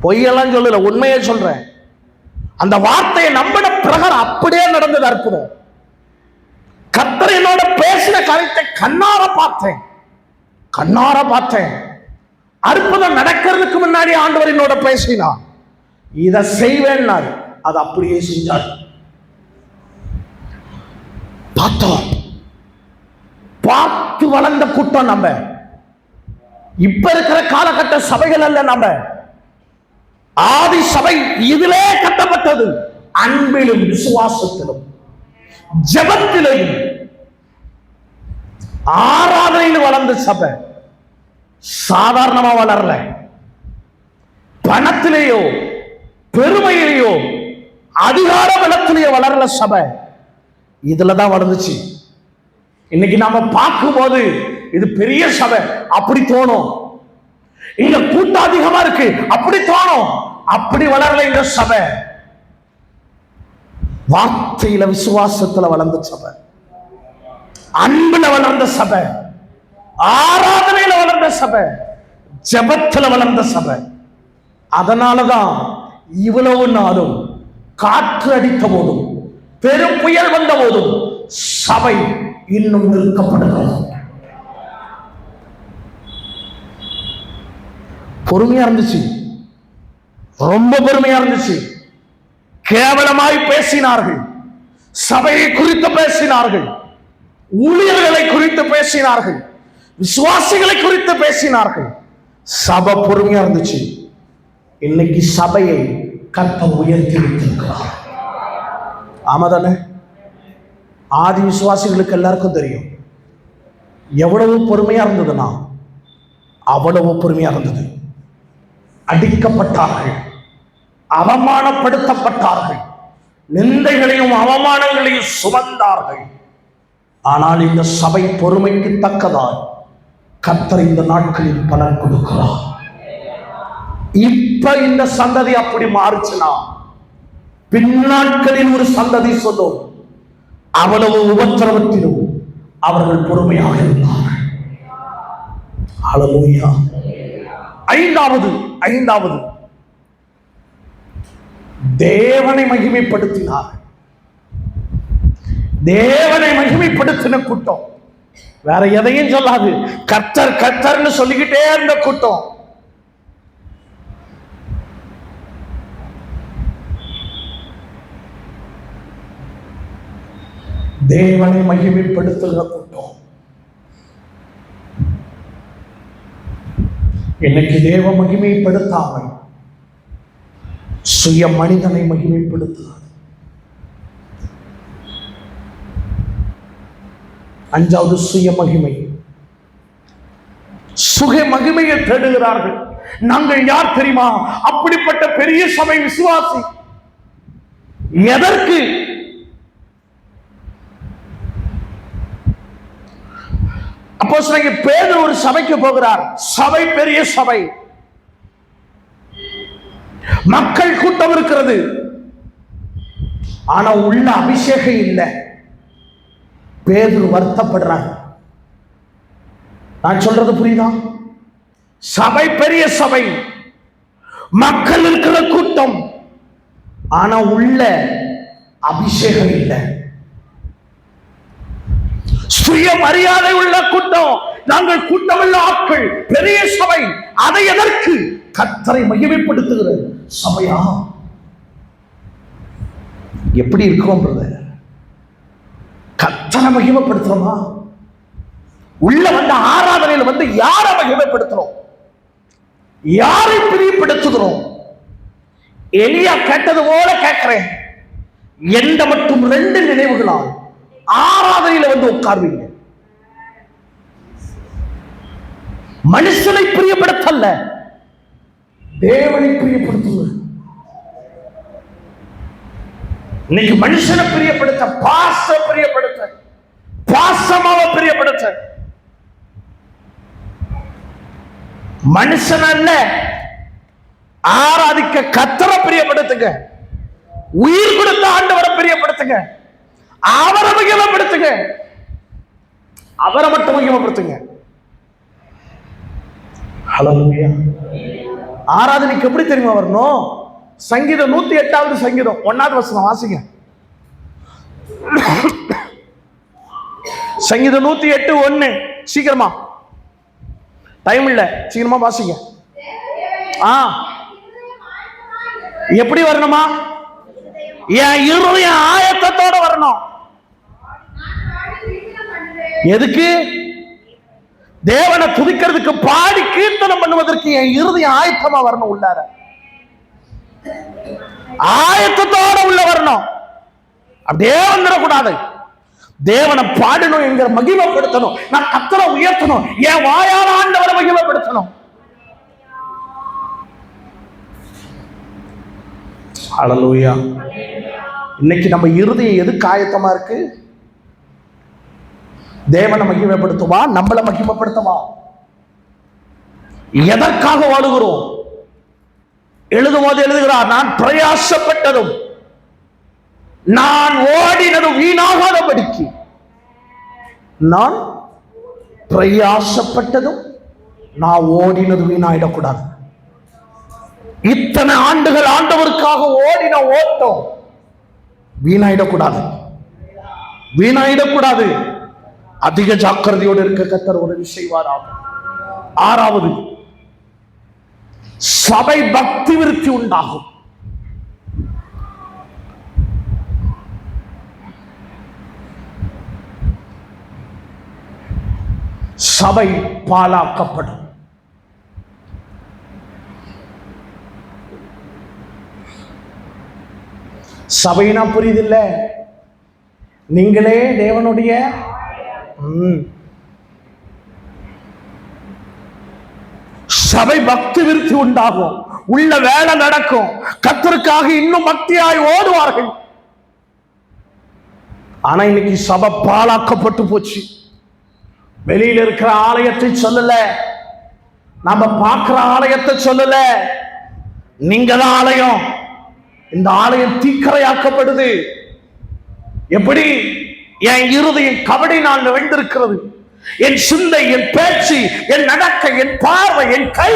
பொய்யெல்லாம் சொல்லல, உண்மையே சொல்றேன். அந்த வார்த்தையை நம்பின பிரகாரம் அப்படியே நடந்தது. அற்புதம். கர்த்தர் என்னோட பேசின காரியத்தை கண்ணார பார்த்தேன். அற்புதம் நடக்கிறதுக்கு முன்னாடி ஆண்டவர் என்னோட பேசினார், இதை செய்வேன்னாரு, அது அப்படியே செஞ்சார். பார்த்தோம், பார்த்து வளர்ந்த கூட்டம் நம்ம. இப்ப இருக்கிற காலகட்ட சபைகள் அல்ல, நம்ம ஆதி சபை இதிலே கட்டப்பட்டது. அன்பிலும் விசுவாசத்திலும் ஜெபத்திலும் ஆராதனையில் வளர்ந்த சபை. சாதாரணமா வளரல, பணத்திலேயோ பெருமையிலேயோ அதிகார பலத்திலேயே வளரல சபை, இதுலதான் வளர்ந்துச்சு. இன்னைக்கு நாம பார்க்கும்போது இது பெரிய சபை அப்படி தோணும், இங்க கூட்டம் அதிகமா இருக்கு அப்படி தோணும். அப்படி வளரல இந்த சபை. வார்த்தையில விசுவாசத்துல வளர்ந்த சபை, அன்புல வளர்ந்த சபை, ஆராதனையில வளர்ந்த சபை, ஜெபத்துல வளர்ந்த சபை. அதனாலதான் இவ்வளவு நாளும் காற்று அடித்த போதும் பெரும் புயல் வந்த போதும் சபை இன்னும் நிற்கப்படுகிறது. பொறுமையா இருந்துச்சு, ரொம்ப பொறுமையா இருந்துச்சு. கேவலமாய் பேசினார்கள், சபையை குறித்து பேசினார்கள், ஊழியர்களை குறித்து பேசினார்கள், விசுவாசிகளை குறித்து பேசினார்கள். சபை பொறுமையா இருந்துச்சு. இன்னைக்கு சபையை கர்த்தர் உயர்த்தி வைத்திருக்கிறார். ஆமாதானே? ஆதி விசுவாசிகளுக்கு எல்லாருக்கும் தெரியும் எவ்வளவு பொறுமையா இருந்ததுன்னா அவ்வளவு பொறுமையா இருந்தது. அடிக்கப்பட்டார்கள், அவமானப்படுத்தப்பட்டார்கள், நிந்தைகளையும் அவமானங்களையும் சுமந்தார்கள். ஆனால் இந்த சபை பொறுமைக்கு தக்கதாய் கர்த்தர் இந்த நாட்களில் பலன் கொடுக்கிறார். இப்ப இந்த சந்ததி அப்படி மாறுச்சுன்னா பின்னாட்களில் ஒரு சந்ததி சொல்லும், அவ்வளவு உபத்திரவத்திலும் அவர்கள் பொறுமையாக இருந்தார்கள். ஹல்லேலூயா. ஐந்தாவது தேவனை மகிமைப்படுத்தினார். தேவனை மகிமைப்படுத்தின கூட்டம் வேற எதையும் சொல்லாது, கர்த்தர் கர்த்தர்னு சொல்லிக்கிட்டே இருந்த கூட்டம். தேவனை மகிமைப்படுத்துகிற கூட்டம். இன்னைக்கு தேவ மகிமைப்படுத்தாமல் சுய மனிதனை மகிமைப்படுத்துகிறார். 5வது சுய மகிமை. சுக மகிமையை தேடுகிறார்கள். நாங்கள் யார் தெரியுமா? அப்படிப்பட்ட பெரிய சபை விசுவாசி. எதற்கு? அப்போஸ்தலனாகிய பேதுரு ஒரு சபைக்கு போகிறார். சபை பெரிய சபை, மக்கள் கூட்டம் இருக்கிறது, ஆனா உள்ள அபிஷேகம் இல்லை. பேதுரு வருத்தப்படுறாங்க. நான் சொல்றது புரியுதா? சபை பெரிய சபை, மக்கள் இருக்கிற கூட்டம், ஆனா உள்ள அபிஷேகம் இல்லை. சுய மரியாதை உள்ள கூட்டம், நாங்கள் கூட்டமுள்ள ஆட்கள், பெரிய சபை. அதை எதற்கு? கர்த்தரை மகிமைப்படுத்துகிற சபையா? எப்படி இருக்கும் பிரதர்? கர்த்தரை மகிமைப்படுத்துறோமா? உள்ள வந்த ஆராதனையில் வந்து யாரை மகிமைப்படுத்துறோம்? யாரை பிரியப்படுத்துகிறோம்? எலியா கேட்டது போல கேட்கிறேன். எந்த மட்டும் 2 நினைவுகளால் ஆராதனையில வந்து உட்கார்வீங்க. மனுஷனை பிரியப்படுத்தல்ல, தேவனை பிரியப்படுத்துங்க. இன்னைக்கு மனுஷனை பிரியப்படுத்த, பிரியப்படுத்த, பாசமாவ பிரியப்படுத்த, மனுஷன் அல்ல, ஆராதிக்க கர்த்தரை பிரியப்படுத்துங்க. உயிர் கொடுத்த ஆண்டவரை பிரியப்படுத்துங்க. அவரை மகிமைப்படுத்துங்க. அவரை மட்டும் மகிமைப்படுத்துங்க. ஹல்லேலூயா. ஆராதனைக்கு எப்படி தெரியுமா வரணும்? சங்கீதம் 108வது சங்கீதம் 1வது வசனம் வாசிங்க. சங்கீதம் 108:1. சீக்கிரமா, டைம் இல்ல, சீக்கிரமா வாசிங்க. எப்படி வரணுமா? என் இருதயம் ஆயத்தத்தோட வரணும். எதுக்கு? தேவனை துதிக்கிறதுக்கு, பாடி கீர்த்தனம் பண்ணுவதற்கு என் இருதயம் ஆயத்தமா வரணும். உள்ளார ஆயத்தத்தோட உள்ள வரணும். அப்படியே வந்துடக்கூடாது. தேவனை பாடணும், என்கிற மகிமைப்படுத்தணும், நான் கர்த்தரை உயர்த்தணும், என் வாயால ஆண்டவரை மகிமைப்படுத்தணும். ஹல்லேலூயா. இன்னைக்கு நம்ம இருதயம் எது காயத்தமா இருக்கு? தேவனை மகிமைப்படுத்துவா, நம்மளை மகிமைப்படுத்தவா? எதற்காக வாழுகிறோம்? எழுதும்போது எழுதுகிறார், நான் பிரயாசப்பட்டதும் நான் ஓடினதும் வீணாகாதபடிக்கு. நான் பிரயாசப்பட்டதும் நான் ஓடினது வீணாயிடக்கூடாது. இத்தனை ஆண்டுகள் ஆண்டவருக்காக ஓடின ஓட்டம் வீணாயிடக்கூடாது, வீணாயிடக்கூடாது. அதிக ஜாக்கிரதையோடு இருக்க கர்த்தர் உதவி செய்வாராம். ஆறாவது, சபை பக்தி விருத்தி உண்டாகும். சபை பாழாக்கப்படும். சபைனா புரியுதில்ல? நீங்களே தேவனுடைய சபை பக்தி விருத்தி உண்டாகும், உள்ள வேலை நடக்கும், கர்த்தருக்காக இன்னும் பக்தியாய் ஓடுவார்கள். ஆனா இன்னைக்கு சபை பாழாக்கப்பட்டு போச்சு. வெளியில இருக்கிற ஆலயத்தை சொல்லல, நாம பார்க்கிற ஆலயத்தை சொல்லல, நீங்க தான் ஆலயம். இந்த ஆலயம் தீக்கரையாக்கப்படுது. எப்படி? என் இருதயம் கபடினால் நிறைந்திருக்கிறது. என் சிந்தை, என் பேச்சு, என் நடக்கை, என் பார்வை, என் கை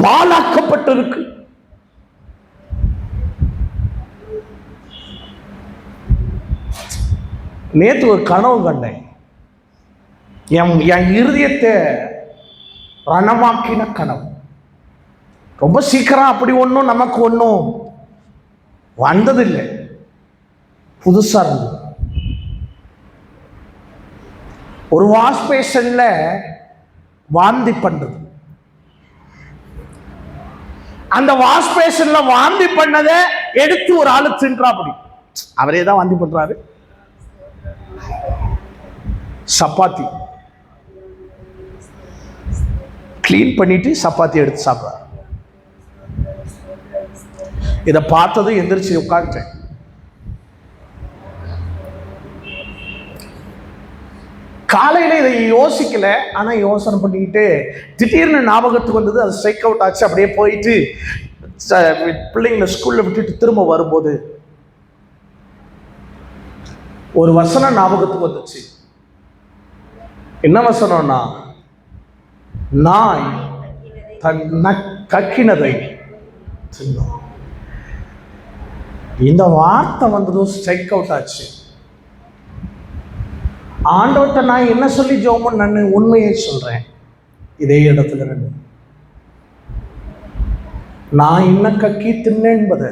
பாழாக்கப்பட்டிருக்கு. நேற்று ஒரு கனவு கண்டேன். என் இருதயத்தை ரணமாக்கின கனவு. ரொம்ப சீக்கிரம் அப்படி ஒன்றும் நமக்கு ஒன்றும் வந்ததில்லை, புதுசா இருந்தது. ஒரு வாஷ் பேஷன்ல வாந்தி பண்றது. அந்த வாஷ் பேஷன்ல வாந்தி பண்ணதை எடுத்து ஒரு ஆளு தின்றா. அப்படி அவரே தான் வாந்தி பண்றாரு. சப்பாத்தி கிளீன் பண்ணிட்டு சப்பாத்தி எடுத்து சாப்பிட்றாரு. இதை பார்த்தது எந்திரிச்சு உட்காந்துட்டேன். காலையில இதை யோசிக்கல, ஆனா யோசனை பண்ணிக்கிட்டு திடீர்னு ஞாபகத்துக்கு வந்தது. அது ஸ்ட்ரைக் அவுட் ஆச்சு. அப்படியே போயிட்டு பிள்ளைங்களை ஸ்கூல்ல விட்டுட்டு திரும்ப வரும்போது ஒரு வசனம் ஞாபகத்துக்கு வந்துச்சு. என்ன வசனம்னா, நாய் தன் கக்கினதை தின்னும். இந்த வார்த்தை வந்ததும் ஸ்ட்ரைக் அவுட் ஆச்சு. ஆண்டவர்கிட்ட நான் என்ன சொல்லி ஜெபம் நான் உண்மையை சொல்றேன். இதே இடத்துல இருந்து நான் என்ன கக்கி தின்னேன் என்பதை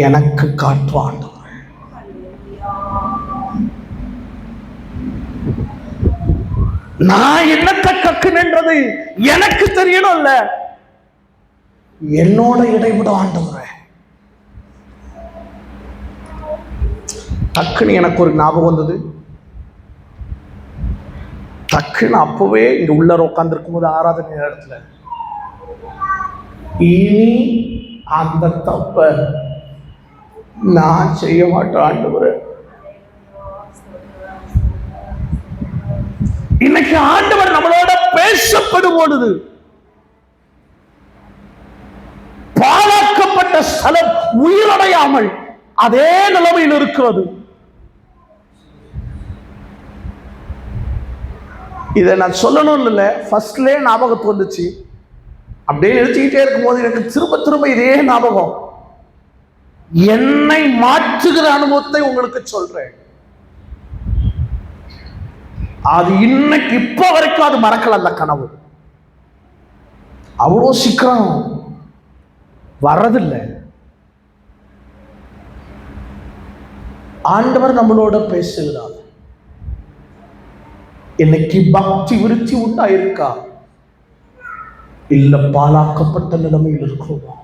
எனக்கு காட்டுவான். நான் என்னத்தை கக்குனது எனக்கு தெரியணும்ல, என்னோட இடைவிட ஆண்டவரே. டக்குன்னு எனக்கு ஒரு ஞாபகம் வந்தது. டக்குன்னு அப்பவே இங்க உள்ள உட்கார்ந்து போது ஆராதனை நேரத்துல, இனி அந்த தப்ப நான் செய்ய மாட்டேன் ஆண்டவரே. இன்னைக்கு ஆண்டவர் நம்மளோட பேசப்படும் பொழுது பாழாக்கப்பட்ட ஸ்தலம் உயிரடையாமல் அதே நிலைமையில் இருக்கிறது. இதை நான் சொல்லணும் இல்லை, ஃபர்ஸ்ட்லே ஞாபகத்து வந்துச்சு. அப்படியே நிறுத்திக்கிட்டே இருக்கும் போது எனக்கு திரும்ப திரும்ப இதே ஞாபகம். என்னை மாற்றுகிற அனுபவத்தை உங்களுக்கு சொல்றேன். அது இன்னைக்கு இப்ப வரைக்கும் அது மறக்கல. அந்த கனவு அவ்வளோ சீக்கிரம் வர்றதில்லை. ஆண்டவர் நம்மளோட பேசுகிறார். இன்னைக்கு பக்தி விருத்தி உண்டாயிருக்கா? இல்ல பாழாக்கப்பட்ட நிலைமையில் இருக்கிறோம்.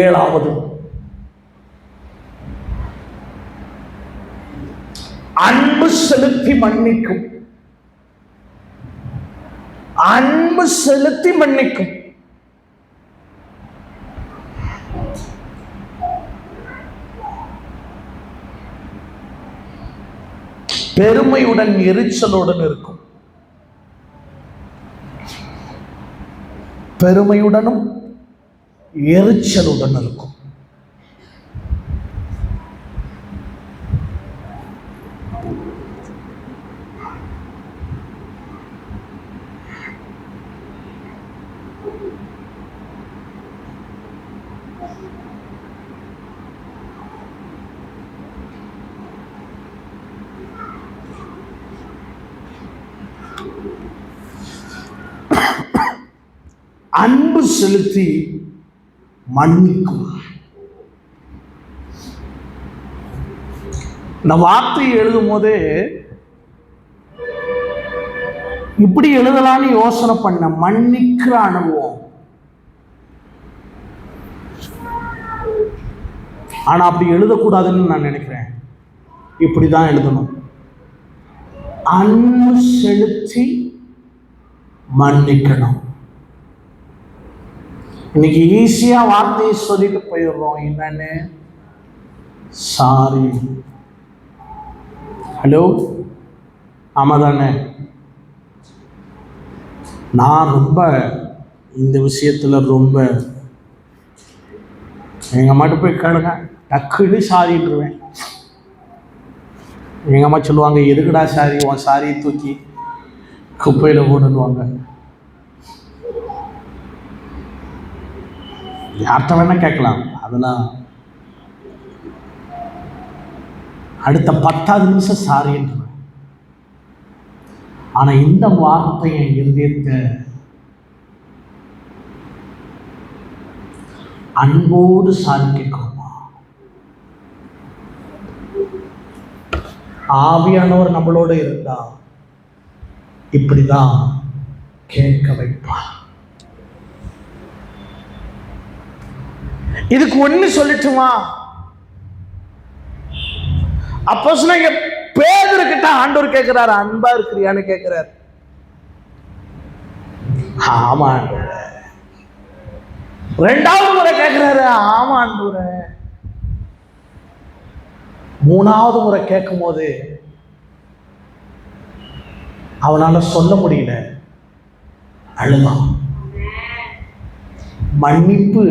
ஏழாவது, அன்பு செலுத்தி மன்னிக்கும். அன்பு செலுத்தி மன்னிக்கும். பெருமையுடன் எரிச்சலுடன் இருக்கும். பெருமையுடனும் எரிச்சலுடன் இருக்கும். அன்பு செலுத்தி மன்னிக்கும். இந்த வார்த்தையை எழுதும் போது இப்படி எழுதலான்னு யோசனை பண்ண, மன்னிக்கிற அனுபவம். ஆனா அப்படி எழுதக்கூடாதுன்னு நான் நினைக்கிறேன். இப்படிதான் எழுதணும். அன்பு செலுத்தி மன்னிக்கணும். இன்னைக்கு ஈஸியா வார்த்தையை சொல்லிட்டு போயிடுறோம். என்னன்னு? சாரி. ஹலோ, ஆமா தானே? நான் ரொம்ப இந்த விஷயத்துல ரொம்ப எங்க அம்மாட்ட போய் கேளுங்க, டக்குன்னு சாரிட்டுருவேன். எங்க அம்மா சொல்லுவாங்க, எதுக்குடா சாரி, உன் சாரியை தூக்கி குப்பையில போடுவாங்க. யார்கிட்ட வேணா கேட்கலாம். அதெல்லாம் அடுத்த 10வது நிமிஷம் சாரின்றாங்க. ஆனா இந்த வார்த்தை என் இருதயத்தை அன்போடு சாரி கேட்கணுமா? ஆவியானவர் நம்மளோட இருந்தா இப்படிதான் கேட்க வைப்பார். இதுக்கு ஒண்ணு சொல்லட்டுமா? அப்போஸ்தலனாகிய பேதுருக்கிட்ட ஆண்டவர் கேட்கிறாரு, அன்பா இருக்கிறியான்னு கேட்கிறாரு. ஆமா ஆண்டவரே. 2வது முறை கேட்கிறாரு, ஆமா ஆண்டவரே. 3வது முறை கேட்கும் போது அவனால சொல்ல முடியல, அழுதான். மன்னிப்பு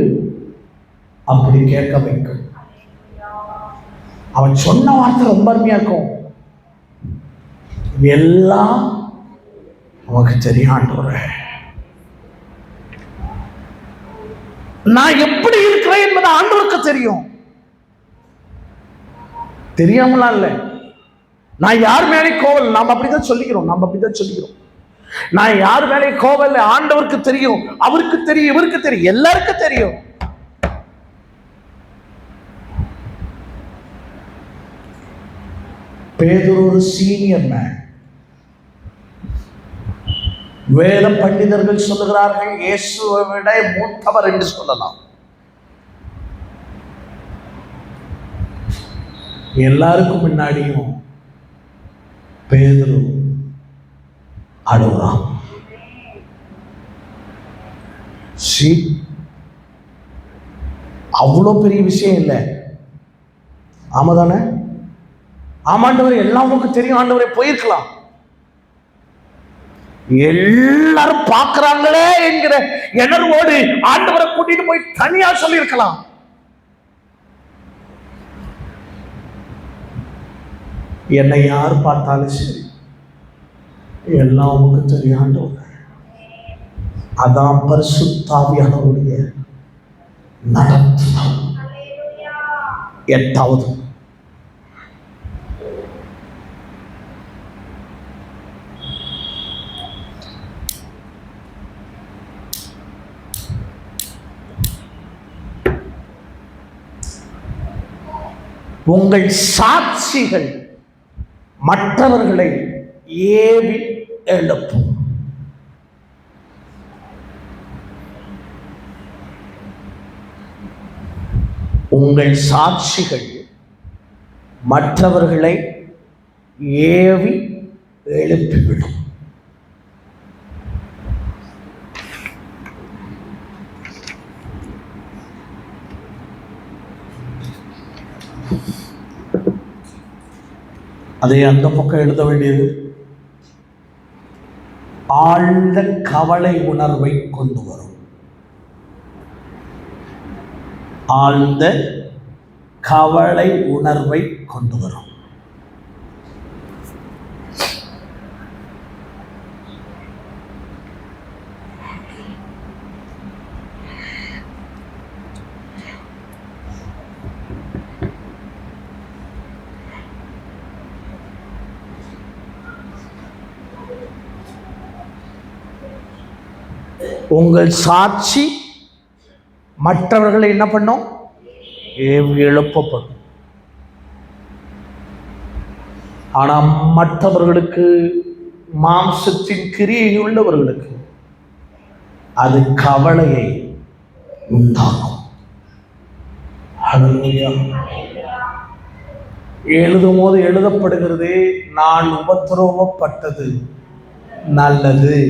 அப்படி கேட்க வைக்கும். அவன் சொன்ன வார்த்தை ரொம்ப அருமையா இருக்கும். எல்லாம் உனக்கு தெரியும் ஆண்டவரே, நான் எப்படி இருக்கிறேன் என்பது ஆண்டவருக்கு தெரியும். தெரியாமலாம் இல்லை. நான் யார் மேலே கோவல், நாம் அப்படிதான் சொல்லிக்கிறோம். நான் யார் மேலே கோவல் ஆண்டவருக்கு தெரியும், அவருக்கு தெரியும், இவருக்கு தெரியும், எல்லாருக்கும் தெரியும். பேதுரு ஒரு சீனியர் மேன். வேத பண்டிதர்கள் சொல்லுகிறார்கள் இயேசுவை விட மூத்தவர் என்று சொல்லலாம். எல்லாருக்கும் முன்னாடியும் பேதுரு அழுகிறான். அவ்வளோ பெரிய விஷயம் இல்லை. ஆமாதானே? ஆமாண்டவரே, எல்லாம் உங்களுக்கு தெரியும் ஆண்டவரே, போயிருக்கலாம். எல்லாரும் பார்க்கிறாங்களே என்கிற எணர்வோடு ஆண்டவரை கூட்டிட்டு போய் தனியா சொல்லி இருக்கலாம். என்னை யார் பார்த்தாலும் சரி, எல்லாம் உங்களுக்கு தெரியும் ஆண்டவரே. அதான் பரிசுத்த ஆவியானவருடைய நடத்துதல். 8வது, உங்கள் சாட்சிகள் மற்றவர்களை ஏவி எழுப்பும். உங்கள் சாட்சிகள் மற்றவர்களை ஏவி எழுப்பிவிடும். அதே அந்த பக்கம் எழுத வேண்டியது, ஆழ்ந்த கவலை உணர்வை கொண்டு வரும். ஆழ்ந்த கவலை உணர்வை கொண்டு வரும். உங்கள் சாட்சி மற்றவர்களை என்ன பண்ணும்? எழுப்பப்படும். ஆனால் மற்றவர்களுக்கு, மாம்சத்தின் கிரியை உள்ளவர்களுக்கு அது கவலையை உண்டாக்கும். எழுதும் போது எழுதப்படுகிறது, நான் உபத்திரவப்பட்டது நல்லது,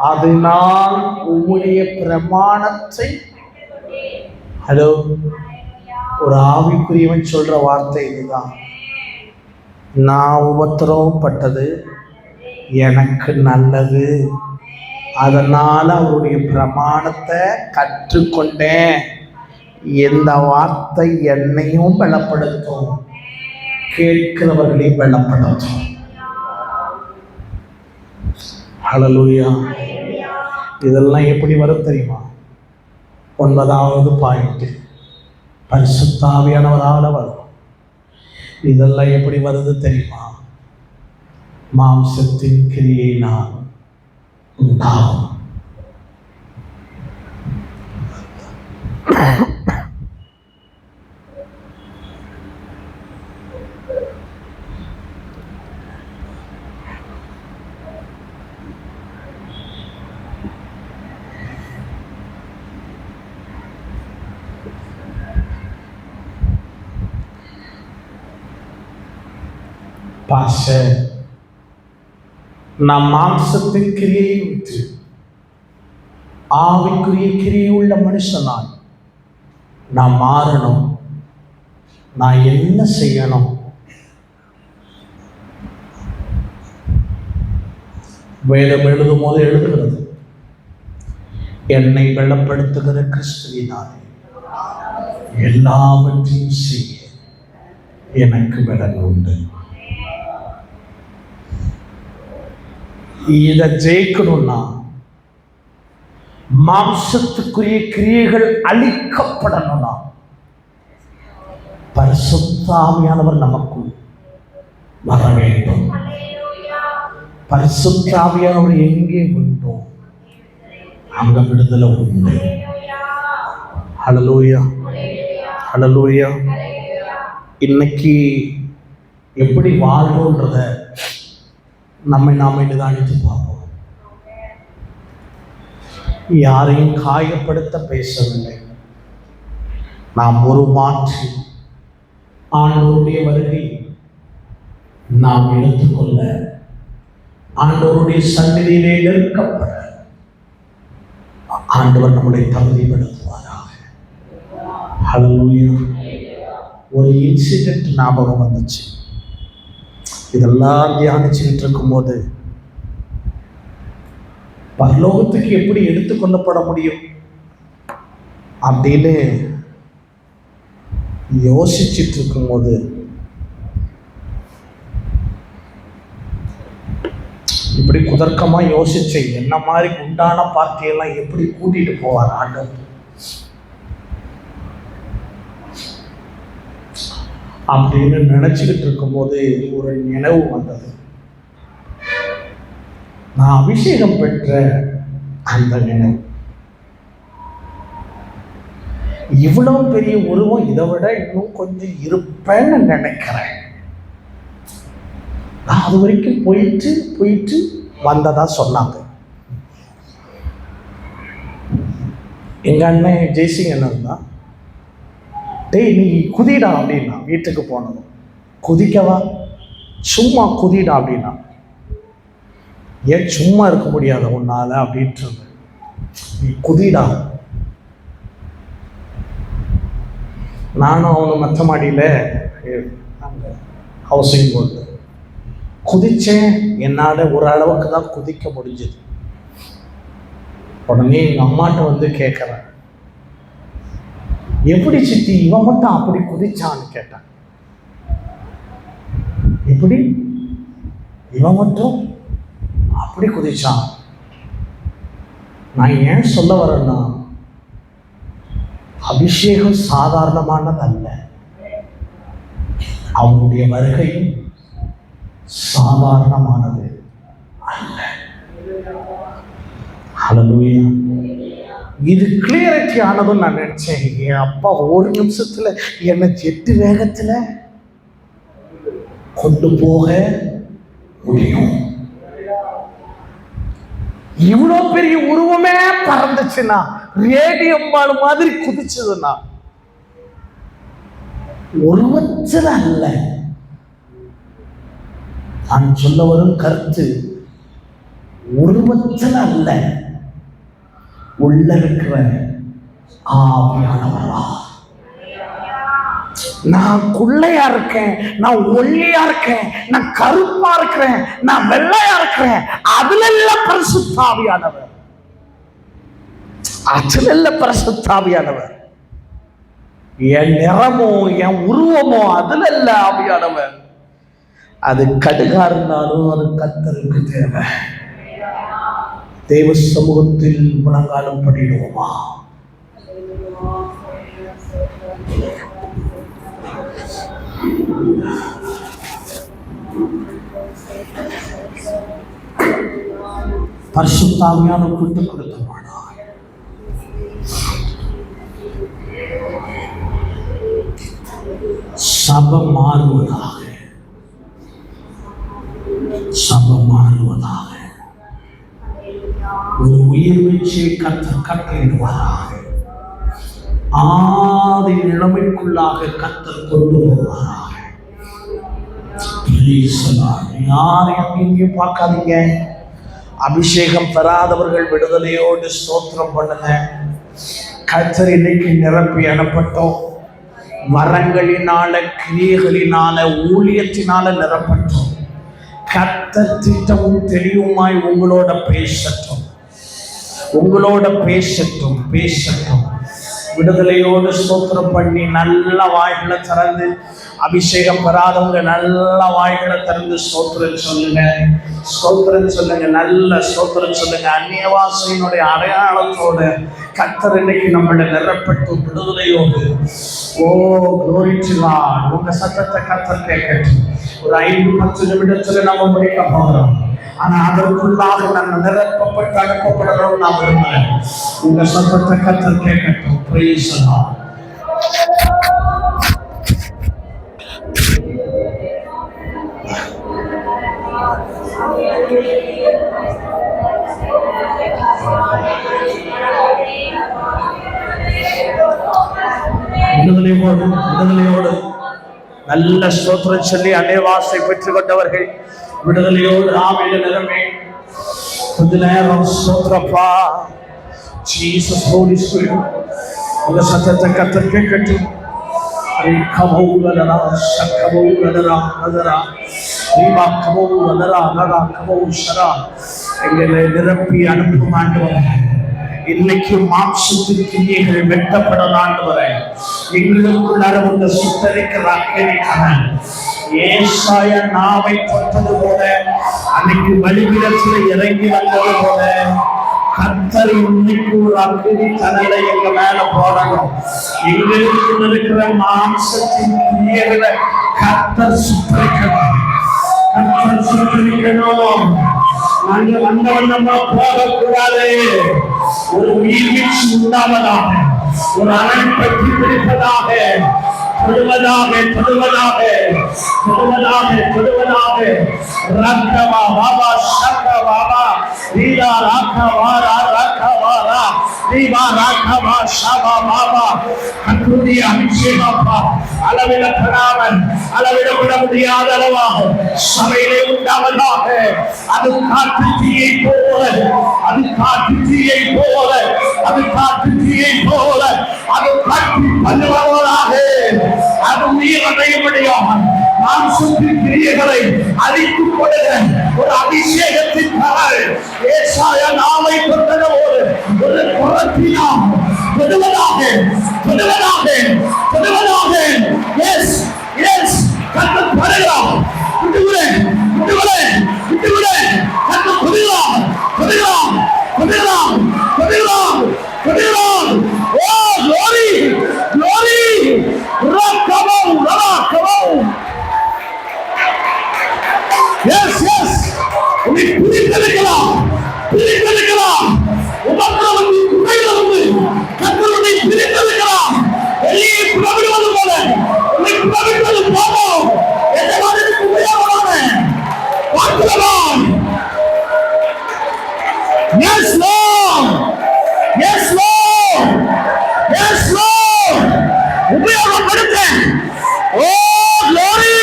அதனால் உம்முடைய பிரமாணத்தை. ஹலோ, ஒரு ஆவிக்குரியவன் சொல்ற வார்த்தை இதுதான். நான் உபத்திரவப்பட்டது எனக்கு நல்லது, அதனால அவருடைய பிரமாணத்தை கற்றுக்கொண்டேன். இந்த வார்த்தை என்னையும் பலப்படுத்தும், கேட்கிறவர்களையும் பலப்படுத்தும். ஹல்லேலூயா. இதெல்லாம் எப்படி வரும் தெரியுமா? 9வது பாயிண்ட், பரிசுத்த ஆவியானவரால வரும். இதெல்லாம் எப்படி வருது தெரியுமா? மாம்சத்தின் கிரியையினால் உண்டாகும். பாஸ்டர், நான் மாம்சத்தின் கிரியை விட்டு ஆவிக்குரிய கிரியை உள்ள மனுஷனாய் நான் மாறணும், நான் என்ன செய்யணும்? வேதம் எழுதும் போது எழுதுகிறது, என்னை பலப்படுத்துகிற கிறிஸ்துவினாலே எல்லாவற்றையும் செய்ய எனக்கு பலன் உண்டு. இதை ஜெயிக்கணும்னா மாம்சத்துக்குரிய கிரியைகள் அழிக்கப்படணும்னா பரிசுத்த ஆவியானவர் நமக்குள் வர வேண்டும். பரிசுத்த ஆவியானவர் எங்கே உண்டோ அங்க விடுதலை உண்டு. ஹல்லேலூயா, ஹல்லேலூயா. இன்னைக்கு எப்படி வாழ்றோன்றத நம்மை நாம நிதானித்து பார்ப்போம். யாரையும் காயப்படுத்த பேசவில்லை. நாம் ஒரு மாற்றி ஆண்டவருடைய வருகை நாம் எடுத்துக்கொள்ள, ஆண்டவருடைய சந்நிதியிலே நெருக்கப்பட ஆண்டவர் நம்முடைய தகுதிப்படுத்துவாராக. ஹல்லேலூயா. ஒரு இன்சிடென்ட் ஞாபகம் வந்துச்சு. இதெல்லாம் தியானிச்சுக்கிட்டு இருக்கும்போது பரலோகத்துக்கு எப்படி எடுத்துக்கொள்ளப்பட முடியும் அப்படின்னு யோசிச்சுட்டு இருக்கும்போது இப்படி குதர்க்கமா யோசிச்சேன், என்ன மாதிரி உண்டான பார்ட்டியெல்லாம் எப்படி கூட்டிட்டு போவார் ஆண்டவர் அப்படின்னு நினைச்சுக்கிட்டு இருக்கும்போது ஒரு நினைவு வந்தது. நான் அபிஷேகம் பெற்ற அந்த நினைவு. இவ்வளவு பெரிய உருவம், இதை விட இன்னும் கொஞ்சம் இருப்பேன்னு நினைக்கிறேன். நான் அது வரைக்கும் போயிட்டு வந்ததா சொன்னாங்க. எங்க அண்ணன் ஜெய்சிங் என்ன இருந்தா, டேய் நீ குதிடா அப்படின்னா, வீட்டுக்கு போனதும் குதிக்கவா, சும்மா குதிடா அப்படின்னா, ஏன் சும்மா இருக்க முடியாத உன்னால அப்படின்ட்டு, நீ குதிடா. நானும் அவனு மற்ற மாடியில் ஹவுசிங் போர்டு குதிச்சேன். என்னால் ஒரு அளவுக்கு தான் குதிக்க முடிஞ்சது. உடனே எங்கள் அம்மாட்ட வந்து கேட்குறேன், எப்படி சித்தி இவன் மட்டும் அப்படி குதிச்சான்னு கேட்டான். எப்படி இவன் மட்டும் அப்படி குதிச்சான்? நான் ஏன் சொல்ல வரேன்னா, அபிஷேகம் சாதாரணமானது அல்ல, அவனுடைய வருகையும் சாதாரணமானது அல்ல. ஹல்லேலூயா. இது கிளியரிட்டி ஆனதும் நான் நினைச்சேன், என் அப்பா ஒரு நிமிஷத்துல என்னை ஜெட்டு வேகத்துல கொண்டு போக முடியும். இவ்வளோ பெரிய உருவமே பறந்துச்சுன்னா, ரேடியம் பால் மாதிரி குதிச்சதுன்னா, உருவத்தில் அல்ல. நான் சொல்ல வரும் கருத்து உருவத்தில் அல்ல, உள்ள இருக்கிற ஆவியானவரா. நான் குள்ளையா இருக்கேன், நான் ஒல்லியா இருக்கேன், நான் கருப்பா இருக்கிறேன், நான் வெள்ளையா இருக்கிறேன், அதுல இல்ல பரிசுத்த ஆவியானவர். அதுல இல்ல பரிசுத்த ஆவியானவர். என் நிறமோ என் உருவமோ அதுல இல்ல ஆவியானவர். அது கடுகா இருந்தாலும் அது கர்த்தருக்கு தேவை. தேவ சமூகத்தில் முழங்காலும் படிடுவோமா? பரிசுத்த ஆவியானவர் விட்டுக் கொடுத்தவானா, சபை மாறுவதாக, சபை மாறுவதாக, ஒரு உயிர் வீழ்ச்சியை கர்த்தர் கட்டளையிடுவாராக, ஆதி நிலைமைக்குள்ளாக கர்த்தர் கொண்டு வருவாராக. யாரையும் எங்கேயும் பார்க்காதீங்க. அபிஷேகம் பெறாதவர்கள் விடுதலையோடு ஸ்தோத்திரம் பண்ணுங்க. கர்த்தர் இன்னைக்கு நிரப்பி அனுப்பட்டோம். வரங்களினால, கிரியைகளினால, ஊழியத்தினால நிரப்பட்டோம். கர்த்தர் திட்டமும் தெளிவுமாய் உங்களோட பேசட்டும், உங்களோட பேசட்டும், பேசட்டும். விடுதலையோடு ஸ்தோத்திரம் பண்ணி நல்ல வாய்களை திறந்து, அபிஷேகம் பெறாதவங்க நல்ல வாய்களை திறந்து ஸ்தோத்திரம் சொல்லுங்க, ஸ்தோத்திரம் சொல்லுங்க, நல்ல ஸ்தோத்திரம் சொல்லுங்க. அந்நியவாசியினுடைய அடையாளத்தோட கர்த்தர் இன்னைக்கு நம்மளை நிரப்பட்டு விடுதலையோடு. ஓ glory to God. உங்க சத்தத்தை கர்த்தர் கேட்கட்டும். ஒரு 5-10 நிமிடத்துல நம்ம முடிக்க போகிறோம். ஆனா அதற்குள்ளாக நம்ம நிரப்பப்பட்டு அனுப்பப்படணும் நான் விரும்புகிறேன். உங்க சத்தத்தை கர்த்தர் கேட்கட்டும். Praise the Lord. விடுதலையோடு, விடுதலையோடு நல்ல ஸ்தோத்திரம் சொல்லி அநேவாசை பெற்றுக் கொண்டவர்கள் விடுதலையோடு ஆவியில நிரம்பி கொஞ்ச நேரம் ஸ்தோத்திரப்பா. ஜீசஸ் ஹோலி ஸ்பிரிட் உங்க சத்தத்தை கர்த்தர் கேட்கட்டும். கமௌலரா சக்கமௌலரா நதரா ரீமா கமௌலரா நதா கமௌஷரா எங்களை நிரப்பி அனுப்பும் ஆண்டவரே. இன்னைக்கு மாம்சத்தின் கிரியைகள் வெட்டப்படும் ஆண்டவரே. எங்களுக்குள் அரவங்க சுத்தரிக்கிற அக்கினிக்காரன் ஏசாயா நாவை தொட்டது போல, அன்னைக்கு பலிபீடத்தில் இறங்கி வந்தது போல, கர்த்தர் இன்னைக்கு ஒரு அக்கினி தனலை எங்க மேல போடணும். எங்களுக்கு இருக்கிற மாம்சத்தின் கிரியைகளை கர்த்தர் சுத்தரிக்கணும், கர்த்தர் சுத்தரிக்கணும். நாங்க வந்த வண்ணமா போகக்கூடாது. ஒரு உயிர் வீழ்ச்சி உண்டாவதாக, ஒரு அரண் பற்றி பிடிப்பதாக, தொடுவதாக, தொடுவதாக, தொடுவதாக, தொடுவதாக. ரக்கவா பாபா சக்கவாபா வீரா ராக்கவாரா ராக்கவாரா வீவா ராக்கவா ஷபா பாபா. கர்த்தருடைய அபிஷேகப்பா அளவிடப்படாமல், அளவிடப்பட முடியாத அளவாக சபையிலே உண்டாவதாக. அது காற்று தீயை போல, அது காற்று தீயை போல, அது காற்று தீயை போல, அது காற்று பண்ணுவதாக. அது உயிர் அடைய முடியாமல் மாம்சத்தின் கிரியைகளை அழித்துக் கொள்ள ஏசாயா நாவை தொட்டது ஒரு குரத்தினாம் விடுவதாக விடுவதாக விடுவதாக. எஸ் எஸ் கர்த்தர் படுகிறார். விடுகிறேன் விடுகிறேன் விடுகிறேன். கர்த்தர் படுகிறார் படுகிறார் படுகிறார் படுகிறார் படுகிறார். ஓ glory glory. ரக்கமோ ரக்கமோ. எஸ் எஸ் உன்னை பிரித்தெடுக்கலாம் பிரித்தெடுக்கலாம். உபத்திரவம் குறையிலிருந்து கர்த்தர் உன்னை பிரித்தெடுக்கலாம். வெளியே புறப்படுவது போல உன்னை புறப்படுவது போவோம். எஜமானனுக்கு உயர்வான பார்க்கலாம். Yes Lord yes Lord yes Lord. உபயோகப்படுத்த. ஓ glory.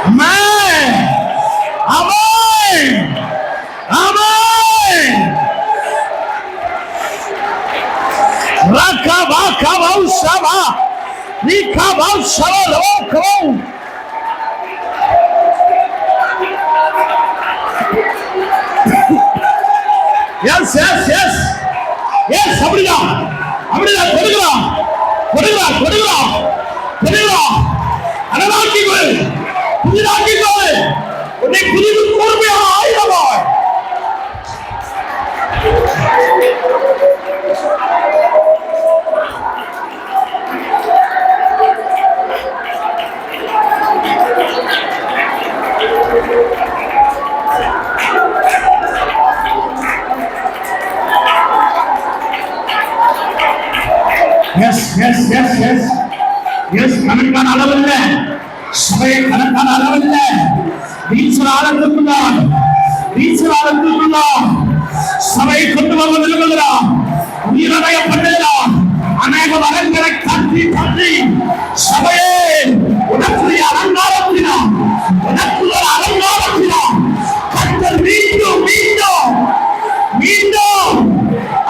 Amen amen amen. Rakaba kabau shaba nikabau shaba lokau. Yes yes yes yes. அப்படிதான் அப்படிதான். கொடுக்கலாம் கொடுக்கலாம் கொடுக்கலாம் கொடுக்கலாம். அனலாக்கிக்கொள் புதிதாக்கிக்கொள். உன்னை புதிது கூர்மையான ஆயுதமாய். Yes yes yes yes yes. கணக்கான அளவில்ல சபையை கணக்கான அளவில்ல வீச்சர் ஆழத்திற்குள்ளான் வீச்சர் ஆழத்திற்குள்ளான் சபையை கொண்டு வந்து நிறுவுகிறான். உயிரடைய பண்ணுகிறான். அநேக வரங்களை தட்டி தட்டி சபையே உனக்குரிய அலங்காரத்தினான் உனக்குள்ள அலங்காரத்தினான் கர்த்தர் மீண்டும் மீண்டும் மீண்டும்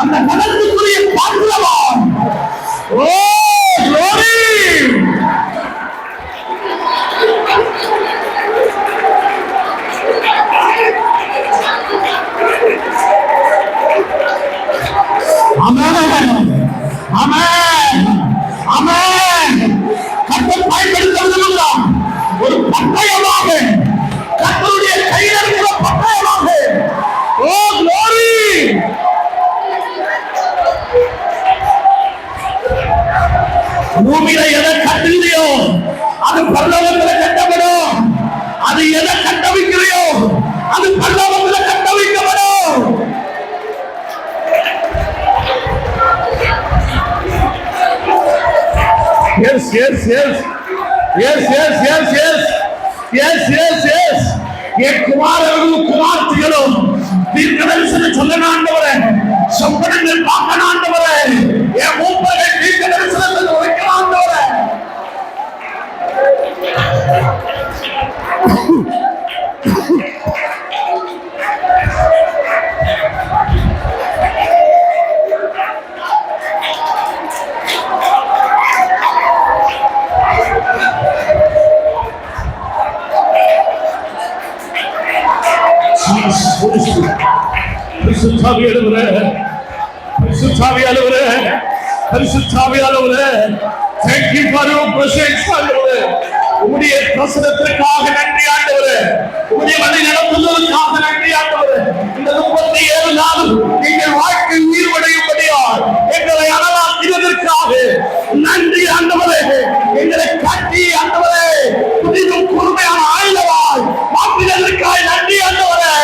அந்த கடலுக்குரிய பாத்திரவான். ஓ glory. Amen amen amen. கர்த்தர் பயன்படுத்துகிறார் ஒரு பட்டயமாக கர்த்தருடைய கையில் இருக்கிற பட்டயமாக. ஓ glory. பூமியில எதை கட்டுறியோ அது பரலோகத்தில் கட்டப்படும். அது எதை கட்டவிக்கிறையோ அது பரலோகத்தில் கட்டவிக்கப்படும். Yes yes yes yes yes yes yes yes yes yes. என் குமாரர்களும் குமார்த்திகளும் தீர்க்கதரிசனம் சொல்லணும் ஆண்டவரே. சொப்பனங்கள் பார்க்கணும் ஆண்டவரே. என் மூப்பர்கள் தீர்க்கதரிசனத்தை வைக்கணும் ஆண்டவரே. Thank you for your presence, உம்முடைய பிரசன்னத்திற்காக நன்றி ஆண்டவரே. உம்முடைய வழி நடத்துதலுக்காக நன்றி ஆண்டவரே. இந்த 37 நாள் எங்கள் வாழ்க்கை உயிர்வடையும்படியால் எங்களை அனலாக்கியதற்காக நன்றி ஆண்டவரே. எங்களை கட்டி ஆண்டவரே புதிதும் கூர்மையான ஆயுதமாய் மாற்றினதற்காக நன்றி ஆண்டவரே.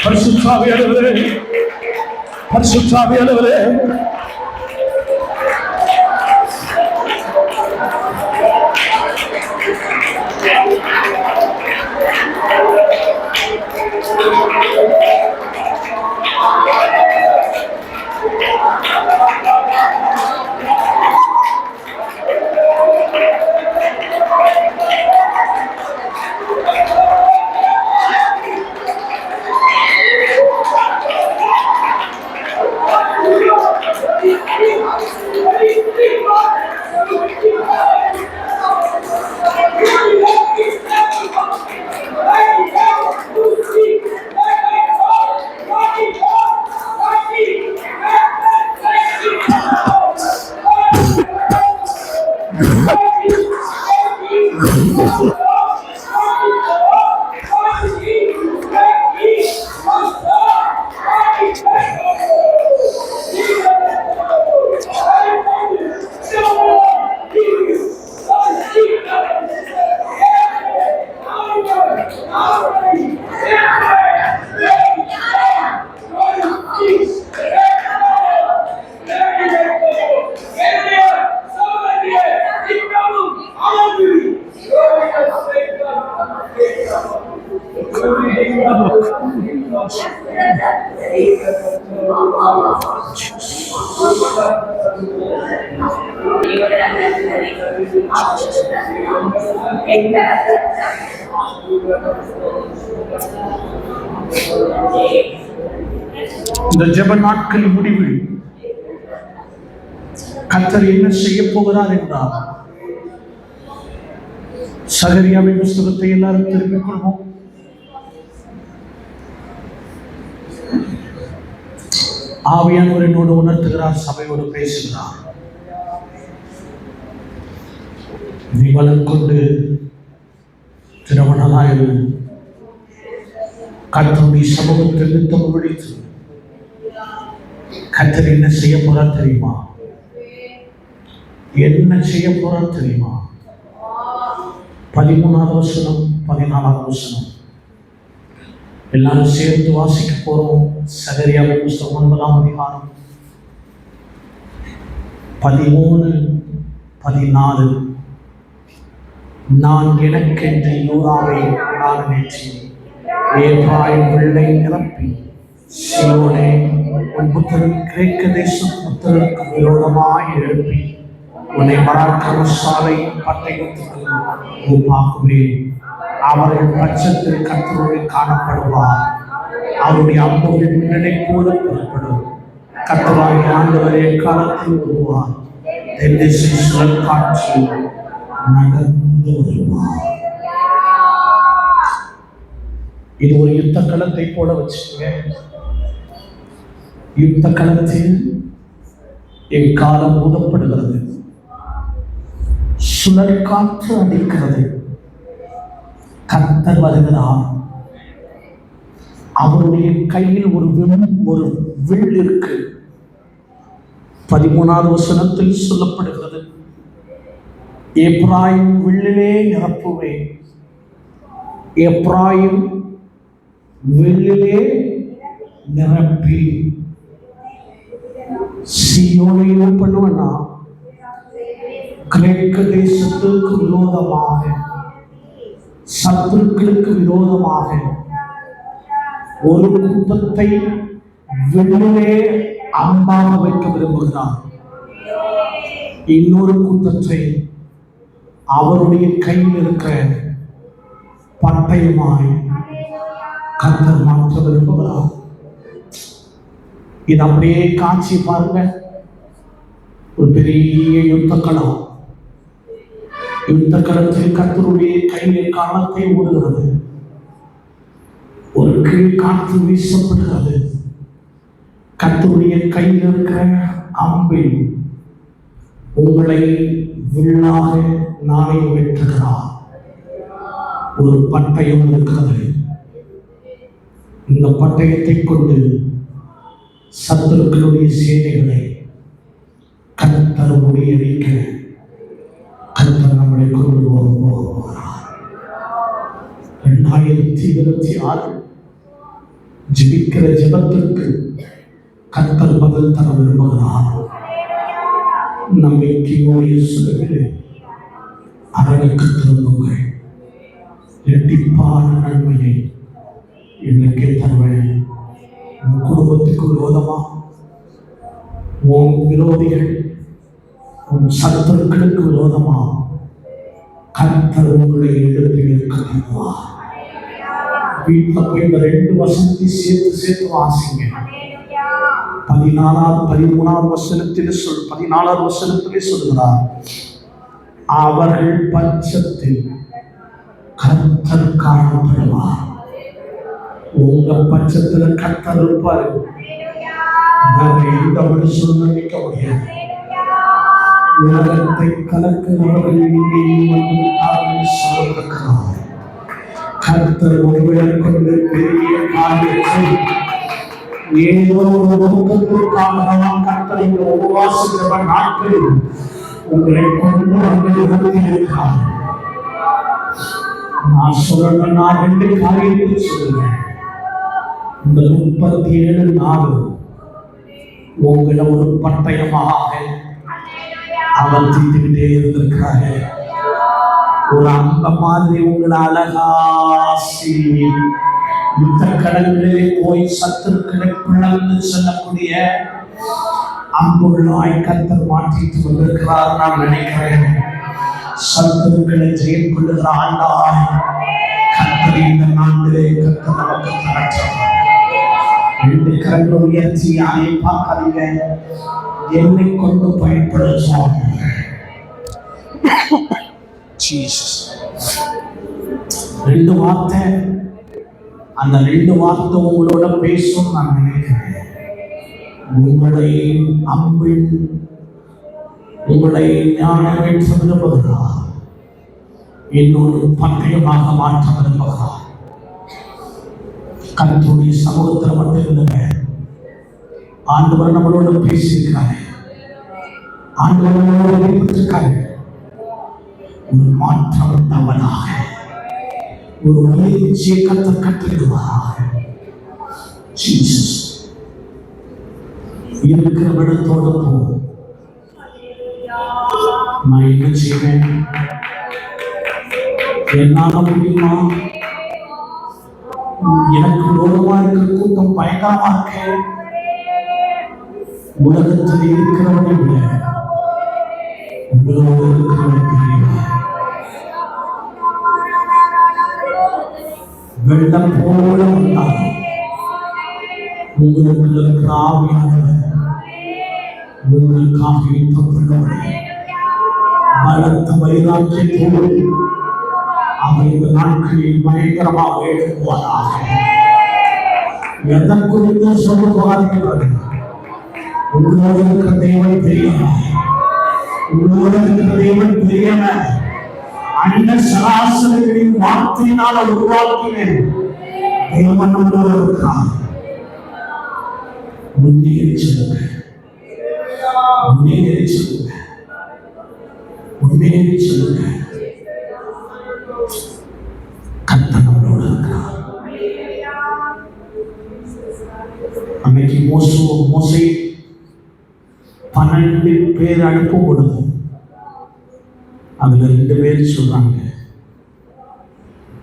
பரிசுத்தாவியானவரே பரிசுத்தாவியானவரே இந்த ஜெப நாட்கள் முடிவில் கர்த்தர் என்ன செய்ய போகிறார் என்றால், சகரியாவின் புஸ்தகத்தை எல்லாரும் திரும்பிக் கொள்வோம். ஆவியானவர் என்னோடு உணர்த்துகிறார், சபையோடு பேசுகிறார். நீ வளம் கொண்டு திருமணமாயிரு, கர்த்தருடைய சமூகத்தில் நித்தம் விழித்து. கர்த்தர் என்ன செய்ய போறார் தெரியுமா? என்ன செய்ய போறார் தெரியுமா? 13வது வசனம் 14வது வசனம் எல்லாரும் சேர்ந்து வாசிக்க போறோம். சகரியாவின் புஸ்தகம் 9ஆம் அதிகாரம் 13, 14. நான் எனக்கென்று யூதாவை நான் நேற்றி ஏப்ராயிம் வெள்ளை நிரப்பி சீயோனே உன் புத்திரன் கிரேக்க தேச புத்திரனுக்கு விரோதமாய் எழுப்பி உன்னை பராக்கிரமசாலையின் பட்டயத்துக்கு ஒப்பாக்குவேன். அவர்கள் பட்சத்தில் கர்த்தரோடு காணப்படுவார். அவருடைய அம்புகள் மின்னலை போல புறப்படும். கர்த்தராகிய ஆண்டவர் எக்காலத்தில் வருவார். தென் திசை சுழல் காற்று நகர்ந்து வருவார். இது ஒரு யுத்த களத்தை போல வச்சுக்கோங்க. யுத்த களத்தில் எக்காலம் ஊதப்படுகிறது, சுழல் காற்று அடிக்கிறது. கர்த்தர் வருகிறார். அவருடைய கையில் ஒரு வில் இருக்கு. 13வது வசனத்தில் சொல்லப்படுகிறது, எப்ராயிம் வில்லிலே நிரப்புவேன். எப்ராயிம் வில்லிலே நிரப்பி சீயோனை என்ன பண்ணுவேன்னா, கிரேக்க தேசத்துக்கு விரோதமாக, சத்துருக்களுக்கு விரோதமாக ஒரு கூட்டத்தை வில்லிலே அம்பாக வைக்க விரும்புகிறார். இன்னொரு கூட்டத்தை அவருடைய கையில் இருக்கிற பட்டயமாய் கர்த்தர் மாற்ற விரும்புகிறார். இது அப்படியே காட்சி பாருங்க. ஒரு பெரிய யுத்த களம். யுத்த களத்தில் கர்த்தருடைய கையில் காலத்தை ஓடுகிறது. ஒரு கீழ் காற்று வீசப்படுகிறது. கர்த்தருடைய கையில் இருக்கிற அம்பில் உங்களை வில்லாக நானே வெட்டுகிறார். ஒரு பட்டயம் இருக்கிறது. இந்த பட்டயத்தை கொண்டு சத்துருக்களுடைய சேனைகளை கர்த்தர் முறியடிக்க கர்த்தர் நம்மளை கொண்டு போகிறார். 2026 ஜெபிக்கிற ஜெபத்திற்கு கர்த்தர் பதில் தர விரும்புகிறார். நம்பிக்கையோடு சொல்லுகிறே, அரணுக்கு திரும்புங்கள். இரட்டிப்பான நன்மையை இன்னைக்கே தருவேன். உன் குடும்பத்துக்கு விரோதமா, உன் விரோதிகள், உன் சத்துருக்களுக்கு விரோதமா கர்த்தர் உங்களை எழுப்பி நிற்கிறார். வீட்டில் போய் இந்த 2 வசனத்தை சேர்த்து வாசிங்க. 13வது வசனத்திலே சொல்கிறார், அவர்கள் பட்சத்தில் கர்த்தர் காணப்படுவார். உங்க பட்சத்துல கர்த்தர் இருப்பாரு. இந்த மனுஷன் நினைக்க முடியாது. உலகத்தை கலக்கிறவர்கள் இங்கே வந்துவிட்டார்கள். கொண்டிருக்கிறார். கர்த்தர் உங்களை கொண்டு பெரிய காரியத்தை ஏதோ ஒரு நோக்கத்திற்காக கர்த்தரை உபவாசிக்கிற நாட்களில் உங்களை கொண்டு வந்து நிறுத்தியிருக்கிறார். நான் சொல்லணும், நான் 2 காரியத்தை சொல்லுவேன். இந்த 37 நாள் உங்களை ஒரு பட்டயமாக அவர் தீர்த்துக்கிட்டே இருந்திருக்கிறாரு. ஒரு அந்த மாதிரி உங்களை அழகாசி யுத்த கடல்களிலே போய் சத்துருக்களை பிளந்து செல்லக்கூடிய அம்புள்ளாய் கர்த்தர் மாற்றிட்டு வந்திருக்கிறார். நான் நினைக்கிறேன் சத்துருக்களை ஜெயம் கொள்ளுகிற ஆண்டாய் கர்த்தர் இந்த நாட்டிலே கர்த்தர் நமக்கு தரட்டும். 2 கரங்களை உயர்த்தி யாரை பார்க்காதீங்க, என்னை கொண்டு பயன்படுத்தும். ஜீசஸ் 2 வார்த்தை, அந்த 2 வார்த்தை உங்களோட பேசும். நான் நினைக்கிறேன் உங்களை அம்பின் உங்களை ஞானமேற்ற விரும்புகிறார், என்னோடு பட்டயமாக மாற்ற விரும்புகிறார். கர்த்தருடைய சமூகத்தில் மட்டும் இருந்தங்க. ஆண்டவர் நம்மளோட பேசியிருக்காரு, ஆண்டவர் நம்மளோட பேசியிருக்காரு. ஒரு மாற்றம் உண்டவனாக ஒரு மகிழ்ச்சியை கர்த்தர் கட்டிடுவார். ஜீசஸ் இருக்கிற இடத்தோடு போ. நான் என்ன செய்வேன்? என்னால முடியுமா? எனக்கு விரோதமா இருக்கிற கூட்டம் பயங்கரமா இருக்கு. உலகத்தில் இருக்கிறவனை விட உங்களோடு இருக்கிறவனை பெரியவன். வெள்ளம் போல வந்தாலும் உங்களுக்கு இருக்கிற ஆவியானவர் உங்களுக்காக யுத்தப்பட்டவரை பலத்த வைராக்கியத்தோடு அவர் இந்த நாட்களில் பயங்கரமாக எழுப்புவாராக. எதன் குறித்து சொல்லுவார்கள்? உங்களோடு இருக்கிற தேவன் பெரியவர், உங்களோடு இருக்கிற தேவன் பெரியவர். அண்ட சராசரிகளின் வார்த்தையினால் உருவாக்கினேன் தேவன் நம்மளோடு இருக்கிறார். முன்னேறி செல்லுங்க, முன்னேறி செல்லுங்க, முன்னேறி செல்லுங்க. கர்த்தர் நம்மளோடு இருக்கிறார். அன்னைக்கு மோசே 12 பேர் அனுப்பும் பொழுது அதுல 2 பேர் சொல்றாங்க,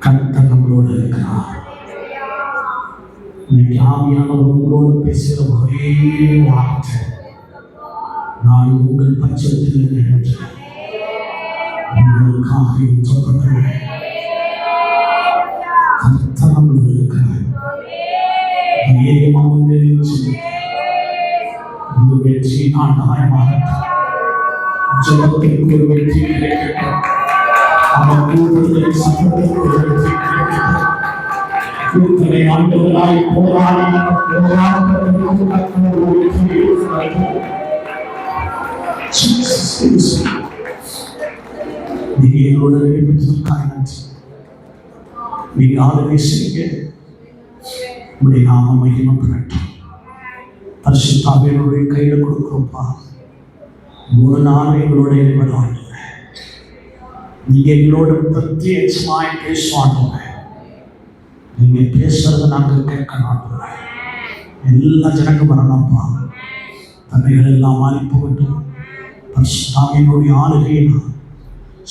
கர்த்தர் நம்மளோடு இருக்கிறார். இன்னைக்கு ஆவியானவர் உங்களோடு பேசுகிற ஒரே வார்த்தை, நான் உங்கள் பட்சத்தில் நின்று உங்களுக்காக யுத்தம் பண்ணுவேன். கர்த்தர் நம்மளோடு இருக்கிறார். தைரியமாக முன்னேறிச்சு. இது வெற்றி ஆண்டாய் மாறட்டும். ஜபத்திற்கு ஒரு வெற்றி கிடைக்கட்டும். அவர் கூடுதலை சட்டத்திற்கு ஒரு வெற்றி கிடைக்கட்டும். கூடுதலை ஆண்டுகளாய் போராடி நீங்க என்னோட நீங்க ஆளுமை செய்ய உடைய நாம மகிமைப்படட்டும். பரிசுத்தாவியனுடைய கையில கொடுக்கிறோம்ப்பா. 3 நாள் எங்களோட இருப்பதாக நீங்க எங்களோட பிரத்யேகமாய் பேசுவாங்க. நீங்க பேசுறத நாங்கள் கேட்கணும். எல்லா ஜனங்க வரணும்ப்பா. தன்னைகள் எல்லாம் மாறி போகட்டும். பரிசுத்தாவியனுடைய ஆளுகையை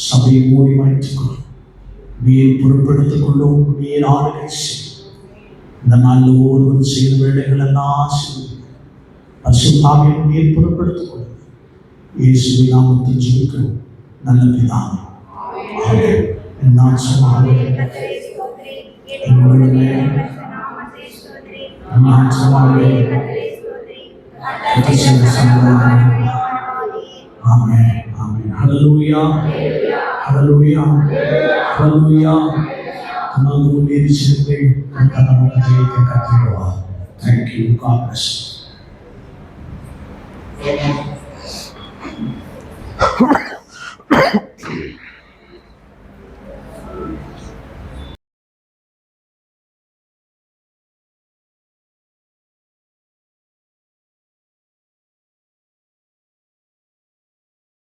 சபையை மூடி வைத்துக்கொள்ளும். நீர் பொறுப்பெடுத்துக் கொள்ளும். நீர் ஆளுகை செய்யும். இந்த நாளில் ஒவ்வொருவரும் செய்த வேலைகள் எல்லாம் செய்யும். பரிசுத்தாவியை நீர் பொறுப்பெடுத்துக் கொள்ளும். இயேசுவின் நாமத்தில் ஜெபிக்கிறோம் நல்ல பிதாவே. ஆமென். நான் சொன்னாலும் எங்களுடைய நான் சொன்னாலும் ஆமென் ஆமென். ஹல்லேலூயா ஹல்லேலூயா ஹல்லேலூயா. நாம் முன்னேறி சென்று நமக்கு ஜெயிக்க கற்றுடுவார். தேங்க்யூ. God bless you.